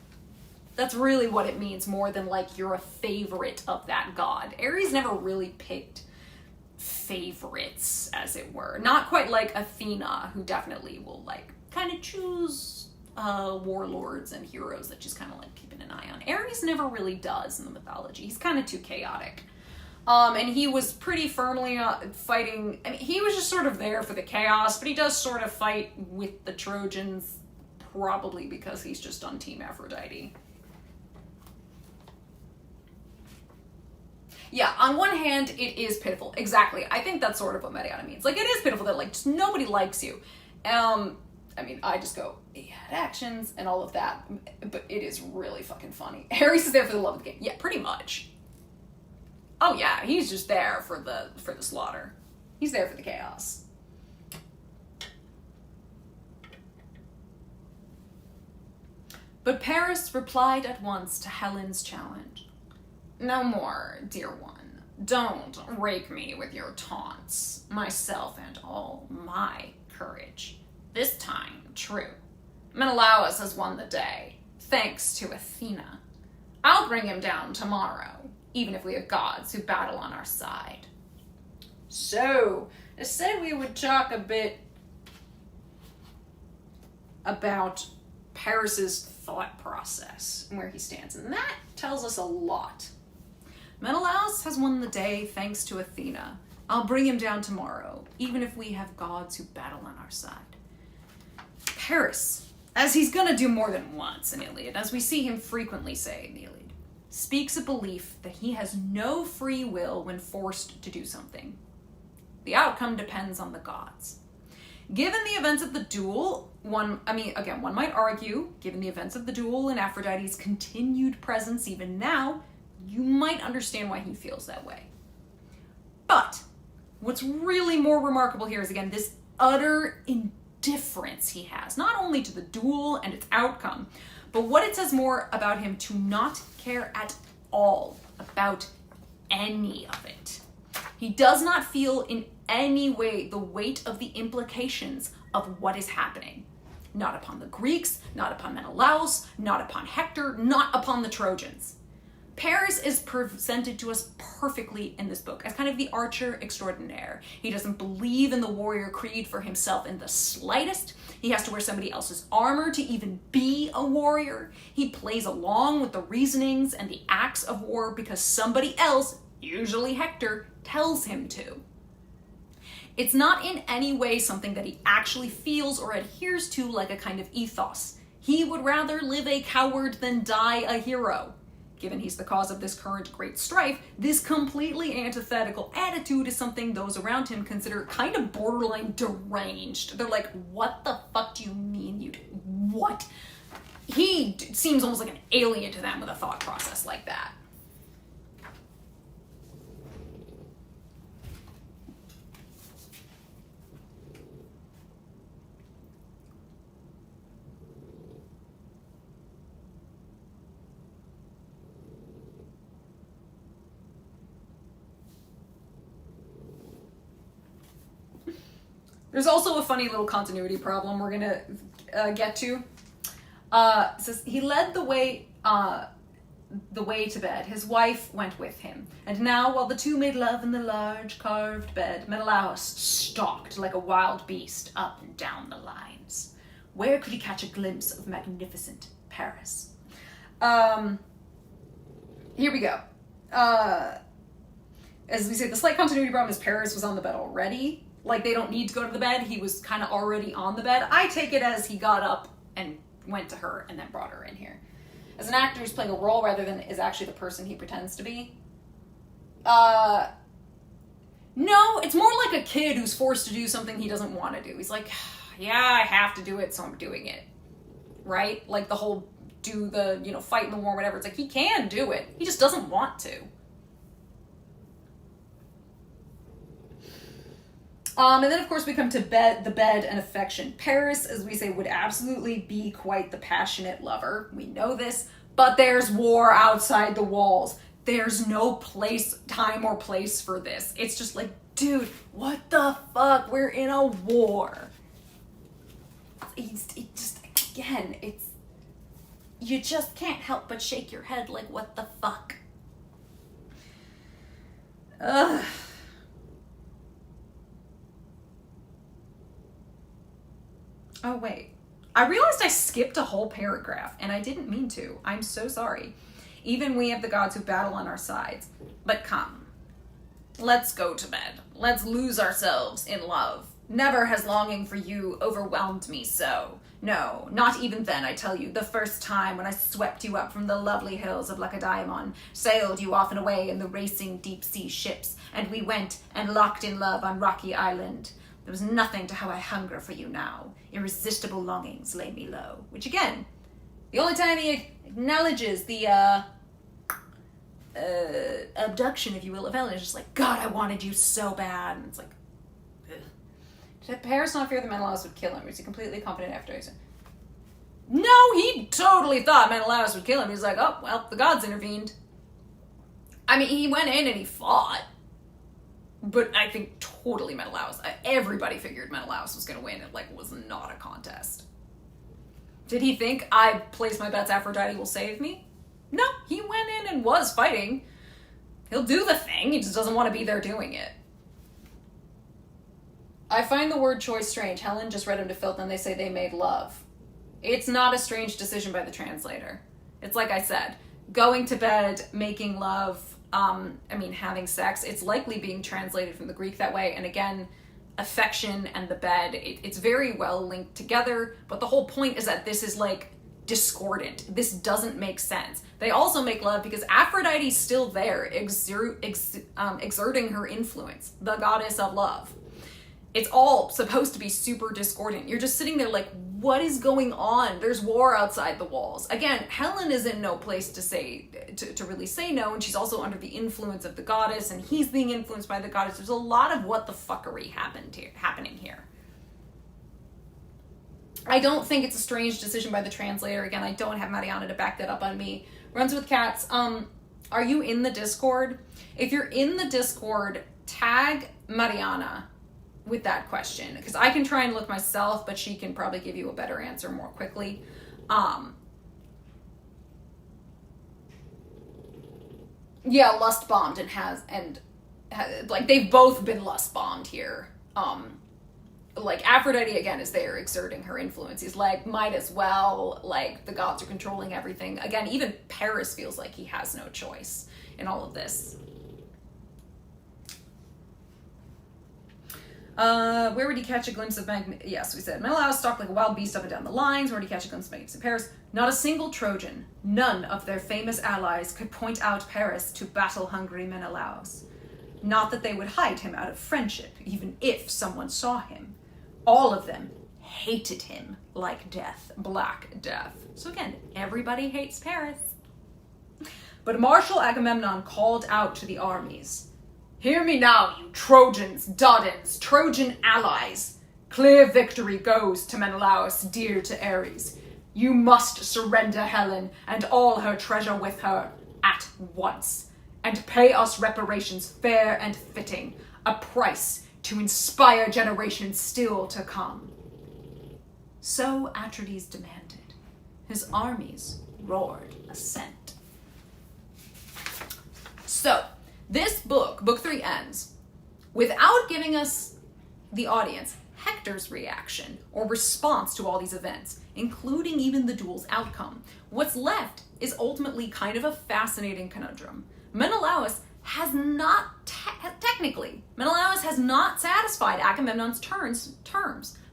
That's really what it means, more than like you're a favorite of that god. Ares never really picked favorites, as it were. Not quite like Athena, who definitely will like kind of choose warlords and heroes that just kind of like keeping an eye on. Ares never really does in the mythology. He's kind of too chaotic. And he was pretty firmly fighting. I mean, he was just sort of there for the chaos, but he does sort of fight with the Trojans, probably because he's just on Team Aphrodite. Yeah, on one hand, it is pitiful. Exactly. I think that's sort of what Mariana means. Like, it is pitiful that, like, just nobody likes you. I mean, I just go, he had actions and all of that, but it is really fucking funny. Ares is there for the love of the game. Yeah, pretty much. Oh yeah, he's just there for the slaughter. He's there for the chaos. But Paris replied at once to Helen's challenge. No more, dear one. Don't rake me with your taunts, myself and all my courage. This time, true. Menelaus has won the day, thanks to Athena. I'll bring him down tomorrow, even if we have gods who battle on our side. So, I said we would talk a bit about Paris's thought process and where he stands, and that tells us a lot. Menelaus has won the day thanks to Athena. I'll bring him down tomorrow, even if we have gods who battle on our side. Paris, as he's gonna do more than once in Iliad, as we see him frequently say in Iliad, speaks a belief that he has no free will when forced to do something. The outcome depends on the gods. Given the events of the duel, one might argue, given the events of the duel and Aphrodite's continued presence even now, you might understand why he feels that way. But what's really more remarkable here is, again, this utter indifference he has, not only to the duel and its outcome, but what it says more about him to not care at all about any of it. He does not feel in any way the weight of the implications of what is happening. Not upon the Greeks, not upon Menelaus, not upon Hector, not upon the Trojans. Paris is presented to us perfectly in this book as kind of the archer extraordinaire. He doesn't believe in the warrior creed for himself in the slightest. He has to wear somebody else's armor to even be a warrior. He plays along with the reasonings and the acts of war because somebody else, usually Hector, tells him to. It's not in any way something that he actually feels or adheres to like a kind of ethos. He would rather live a coward than die a hero. Given he's the cause of this current great strife, this completely antithetical attitude is something those around him consider kind of borderline deranged. They're like, what the fuck do you mean what? He seems almost like an alien to them with a thought process like that. There's also a funny little continuity problem we're gonna get to. It says, he led the way to bed. His wife went with him. And now, while the two made love in the large carved bed, Menelaus stalked like a wild beast up and down the lines. Where could he catch a glimpse of magnificent Paris? Here we go. As we say, the slight continuity problem is Paris was on the bed already. Like, they don't need to go to the bed. He was kind of already on the bed. I take it as he got up and went to her and then brought her in here. As an actor, he's playing a role rather than is actually the person he pretends to be. No, it's more like a kid who's forced to do something he doesn't want to do. He's like, yeah, I have to do it, so I'm doing it. Right? Like the whole fight in the war, whatever. It's like, he can do it. He just doesn't want to. And then, of course, we come to the bed and affection. Paris, as we say, would absolutely be quite the passionate lover. We know this, but there's war outside the walls. There's no time or place for this. It's just like, dude, what the fuck? We're in a war. You just can't help but shake your head like, what the fuck? Ugh. Oh, wait. I realized I skipped a whole paragraph, and I didn't mean to. I'm so sorry. Even we have the gods who battle on our sides. But come. Let's go to bed. Let's lose ourselves in love. Never has longing for you overwhelmed me so. No, not even then, I tell you, the first time when I swept you up from the lovely hills of Lacedaemon, sailed you off and away in the racing deep-sea ships, and we went and locked in love on rocky island. There was nothing to how I hunger for you now. Irresistible longings lay me low. Which again, the only time he acknowledges the abduction, if you will, of Helen is just like, God, I wanted you so bad. And it's like, ugh. Did Paris not fear that Menelaus would kill him? Was he completely confident after he said? No, he totally thought Menelaus would kill him. He was like, oh, well, the gods intervened. I mean, he went in and he fought. But I think totally Menelaus. Everybody figured Menelaus was going to win. It was not a contest. Did he think, I place my bets Aphrodite will save me? No, he went in and was fighting. He'll do the thing. He just doesn't want to be there doing it. I find the word choice strange. Helen just read him to filth and they say they made love. It's not a strange decision by the translator. It's like I said, going to bed, making love, having sex, it's likely being translated from the Greek that way. And again, affection and the bed, it's very well linked together. But the whole point is that this is discordant. This doesn't make sense. They also make love because Aphrodite's still there, exerting her influence, the goddess of love. It's all supposed to be super discordant. You're just sitting there like, what is going on? There's war outside the walls. Again, Helen is in no place to really say no, and she's also under the influence of the goddess, and he's being influenced by the goddess. There's a lot of what the fuckery happening here. I don't think it's a strange decision by the translator. Again, I don't have Mariana to back that up on me. Runs with cats. Are you in the Discord? If you're in the Discord, tag Mariana with that question, because I can try and look myself, but she can probably give you a better answer more quickly. Yeah, lust bombed and like they've both been lust bombed here. Like Aphrodite again is there exerting her influence. He's like, might as well, like the gods are controlling everything. Again, even Paris feels like he has no choice in all of this. Where would he catch a glimpse of Yes, we said Menelaus stalked like a wild beast up and down the lines. Where would he catch a glimpse of magnificent Paris? Not a single Trojan, none of their famous allies could point out Paris to battle-hungry Menelaus. Not that they would hide him out of friendship, even if someone saw him. All of them hated him like death, black death. So again, everybody hates Paris. But Marshal Agamemnon called out to the armies. Hear me now, you Trojans, Dardans, Trojan allies. Clear victory goes to Menelaus, dear to Ares. You must surrender Helen and all her treasure with her at once, and pay us reparations fair and fitting, a price to inspire generations still to come. So Atrides demanded. His armies roared assent. So, this book, book 3, ends without giving us, the audience, Hector's reaction or response to all these events, including even the duel's outcome. What's left is ultimately kind of a fascinating conundrum. Menelaus has not, Menelaus has not satisfied Agamemnon's terms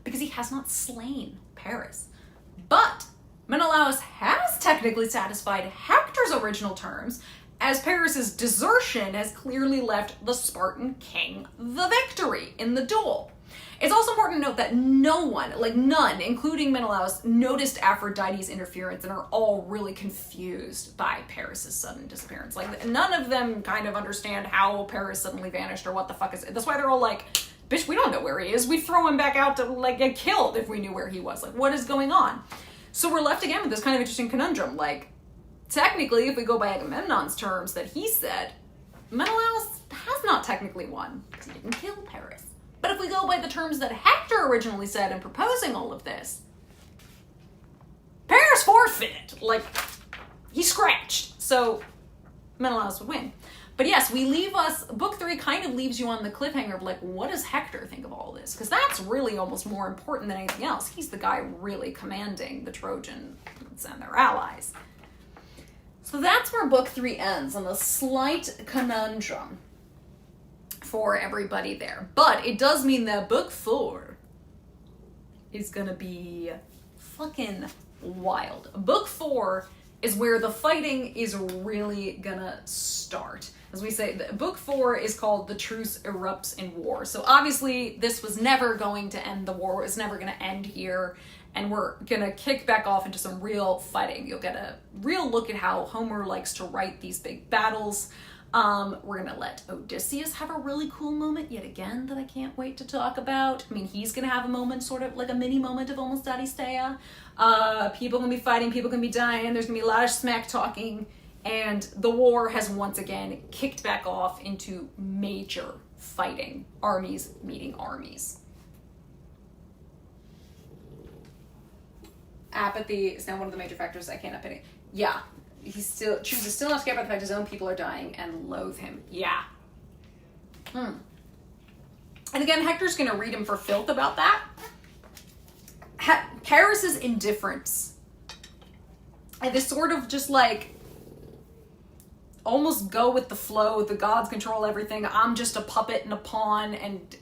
because he has not slain Paris. But Menelaus has technically satisfied Hector's original terms, as Paris's desertion has clearly left the Spartan king the victory in the duel. It's also important to note that no one, like none, including Menelaus, noticed Aphrodite's interference and are all really confused by Paris's sudden disappearance. Like, none of them kind of understand how Paris suddenly vanished or what the fuck is it. That's why they're all like, bitch, we don't know where he is. We'd throw him back out to, like, get killed if we knew where he was. Like, what is going on? So we're left again with this kind of interesting conundrum. Like, technically, if we go by Agamemnon's terms that he said, Menelaus has not technically won because he didn't kill Paris. But if we go by the terms that Hector originally said in proposing all of this, Paris forfeited. Like, he scratched. So Menelaus would win. But yes, book 3 kind of leaves you on the cliffhanger of like, what does Hector think of all this? Because that's really almost more important than anything else. He's the guy really commanding the Trojans and their allies. So that's where book 3 ends, on a slight conundrum for everybody there. But it does mean that book 4 is gonna be fucking wild. Book 4 is where the fighting is really gonna start. As we say, book 4 is called The Truce Erupts in War. So obviously this was never going to end the war. It was never gonna end here. And we're gonna kick back off into some real fighting. You'll get a real look at how Homer likes to write these big battles. We're gonna let Odysseus have a really cool moment yet again that I can't wait to talk about. I mean, he's gonna have a moment, sort of like a mini moment of almost Odysseia. People gonna be fighting, people gonna be dying, there's gonna be a lot of smack talking, and the war has once again kicked back off into major fighting. Armies meeting armies. Apathy is now one of the major factors I can't up it. Yeah. He chooses still not to care about the fact his own people are dying and loathe him. Yeah. And again, Hector's gonna read him for filth about that. Paris's indifference. And this sort of just like, almost go with the flow, the gods control everything, I'm just a puppet and a pawn, and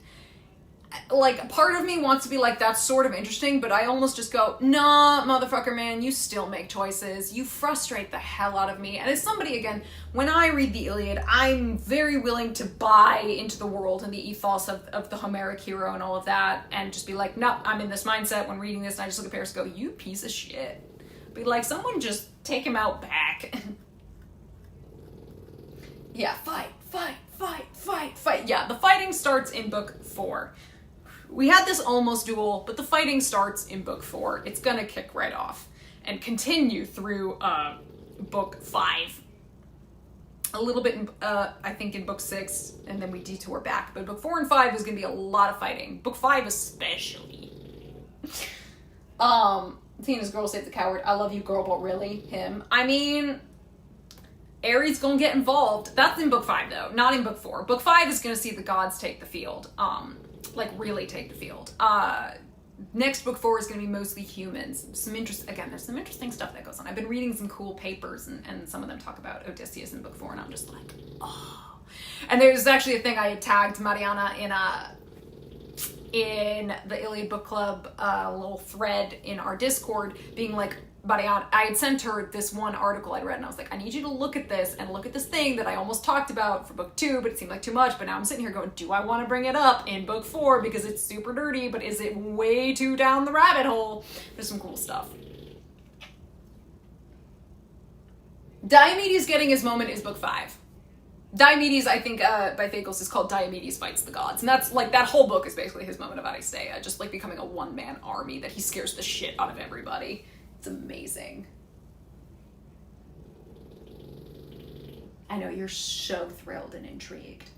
like, part of me wants to be like, that's sort of interesting, but I almost just go, nah, motherfucker, man, you still make choices. You frustrate the hell out of me. And as somebody, again, when I read the Iliad, I'm very willing to buy into the world and the ethos of the Homeric hero and all of that, and just be like, no, I'm in this mindset when reading this, and I just look at Paris and go, you piece of shit. Be like, someone just take him out back. Yeah, fight. Yeah, the fighting starts in book 4. We had this almost duel, but the fighting starts in book 4. It's gonna kick right off and continue through book 5. a little bit in, I think in book 6, and then we detour back. But book 4 and 5 is going to be a lot of fighting. Book 5 especially. Tina's girl saved the coward. I love you, girl, but really, him. I mean, Ares gonna get involved. That's in book 5, though, not in book 4. Book 5 is gonna see the gods take the field. Like, really take the field. Next book 4 is going to be mostly humans. There's some interesting stuff that goes on. I've been reading some cool papers, and some of them talk about Odysseus in book 4, and I'm just like, oh. And there's actually a thing I tagged Mariana in the Iliad book club, a little thread in our Discord, being like, Mariana, I had sent her this one article I'd read, and I was like, I need you to look at this, and look at this thing that I almost talked about for book 2, but it seemed like too much, but now I'm sitting here going, do I want to bring it up in book 4, because it's super dirty, but is it way too down the rabbit hole? There's some cool stuff. Diomedes getting his moment is book 5. Diomedes, I think, by Fagels is called Diomedes Fights the Gods, and that's, like, that whole book is basically his moment of Aristeia, just, like, becoming a one-man army that he scares the shit out of everybody. It's amazing. I know you're so thrilled and intrigued.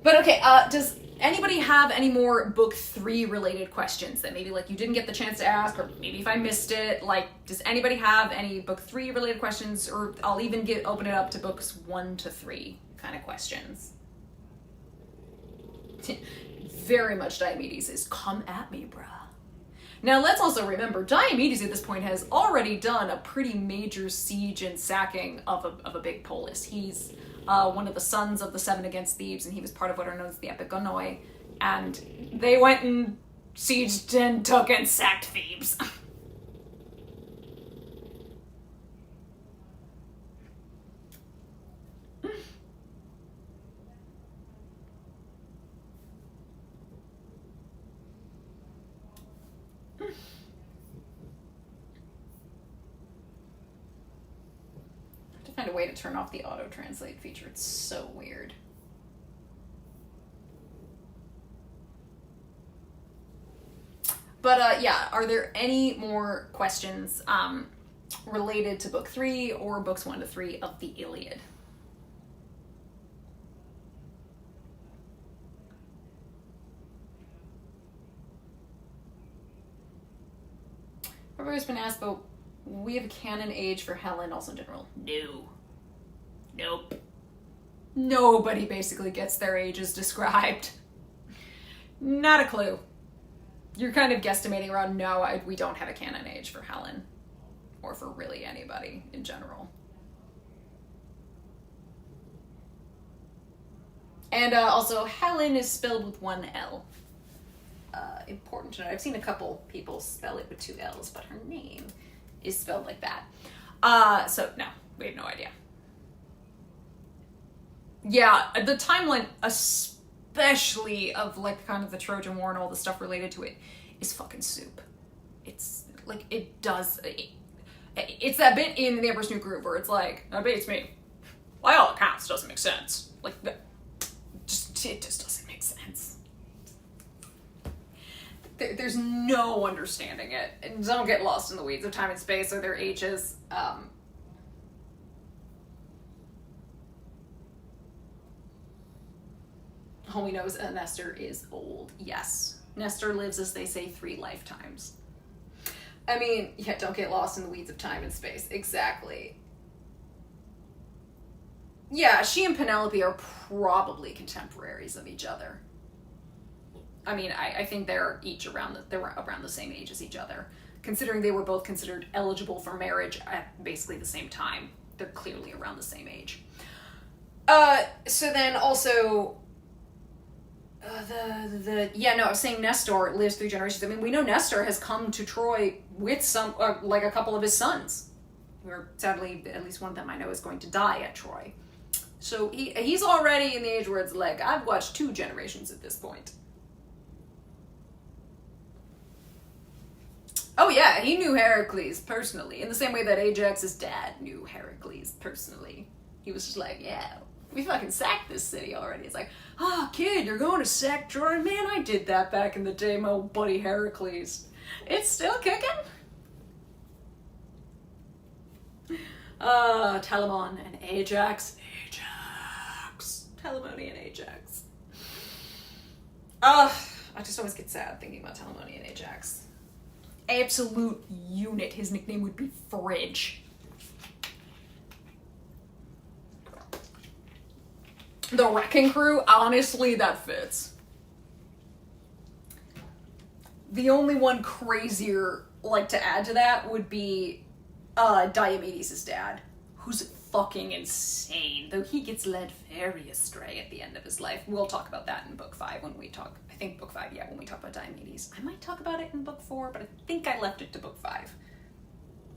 But okay, does anybody have any more book 3 related questions that maybe like you didn't get the chance to ask, or maybe if I missed it, like does anybody have any book 3 related questions, or I'll even open it up to books 1 to 3 kind of questions. Very much Diomedes is come at me, bruh. Now, let's also remember, Diomedes at this point has already done a pretty major siege and sacking of a big polis. He's one of the sons of the 7 against Thebes, and he was part of what are known as the Epigonoi, and they went and sieged and took and sacked Thebes. Find a way to turn off the auto-translate feature. It's so weird. But yeah, are there any more questions related to book 3 or books 1 to 3 of the Iliad? Everybody's been asked about we have a canon age for Helen, also in general. No. Nope. Nobody basically gets their ages described. Not a clue. You're kind of guesstimating around, no, we don't have a canon age for Helen. Or for really anybody in general. And also, Helen is spelled with 1 L. Important to note. I've seen a couple people spell it with 2 L's, but her name is spelled like that. So no, we have no idea. Yeah, the timeline, especially of like kind of the Trojan War and all the stuff related to it, is fucking soup. It's like, it's that bit in The Emperor's New Groove where it's like, that beats me. By all accounts, doesn't make sense. Like, it just doesn't make sense. There's no understanding it. And don't get lost in the weeds of time and space or their ages. All we know is Nestor is old. Yes. Nestor lives, as they say, 3 lifetimes. I mean, yeah, don't get lost in the weeds of time and space. Exactly. Yeah, she and Penelope are probably contemporaries of each other. I mean, I think they're around the same age as each other. Considering they were both considered eligible for marriage at basically the same time, they're clearly around the same age. So then also, I was saying Nestor lives 3 generations. I mean, we know Nestor has come to Troy with some, like a couple of his sons, who sadly, at least one of them I know is going to die at Troy. So he's already in the age where it's like, I've watched 2 generations at this point. Oh yeah, he knew Heracles personally, in the same way that Ajax's dad knew Heracles personally. He was just like, yeah, we fucking sacked this city already. It's like, kid, you're going to sack Troy? Man, I did that back in the day, my old buddy Heracles. It's still kicking? Telamon and Ajax. Telamone and Ajax. Ugh, I just always get sad thinking about Telamone and Ajax. Absolute unit. His nickname would be Fridge. The Wrecking Crew, honestly, that fits. The only one crazier, like, to add to that would be Diomedes' dad, who's fucking insane, though he gets led very astray at the end of his life. We'll talk about that in book 5 when we talk, I think book 5, yeah, when we talk about Diomedes. I might talk about it in book 4, but I think I left it to book 5.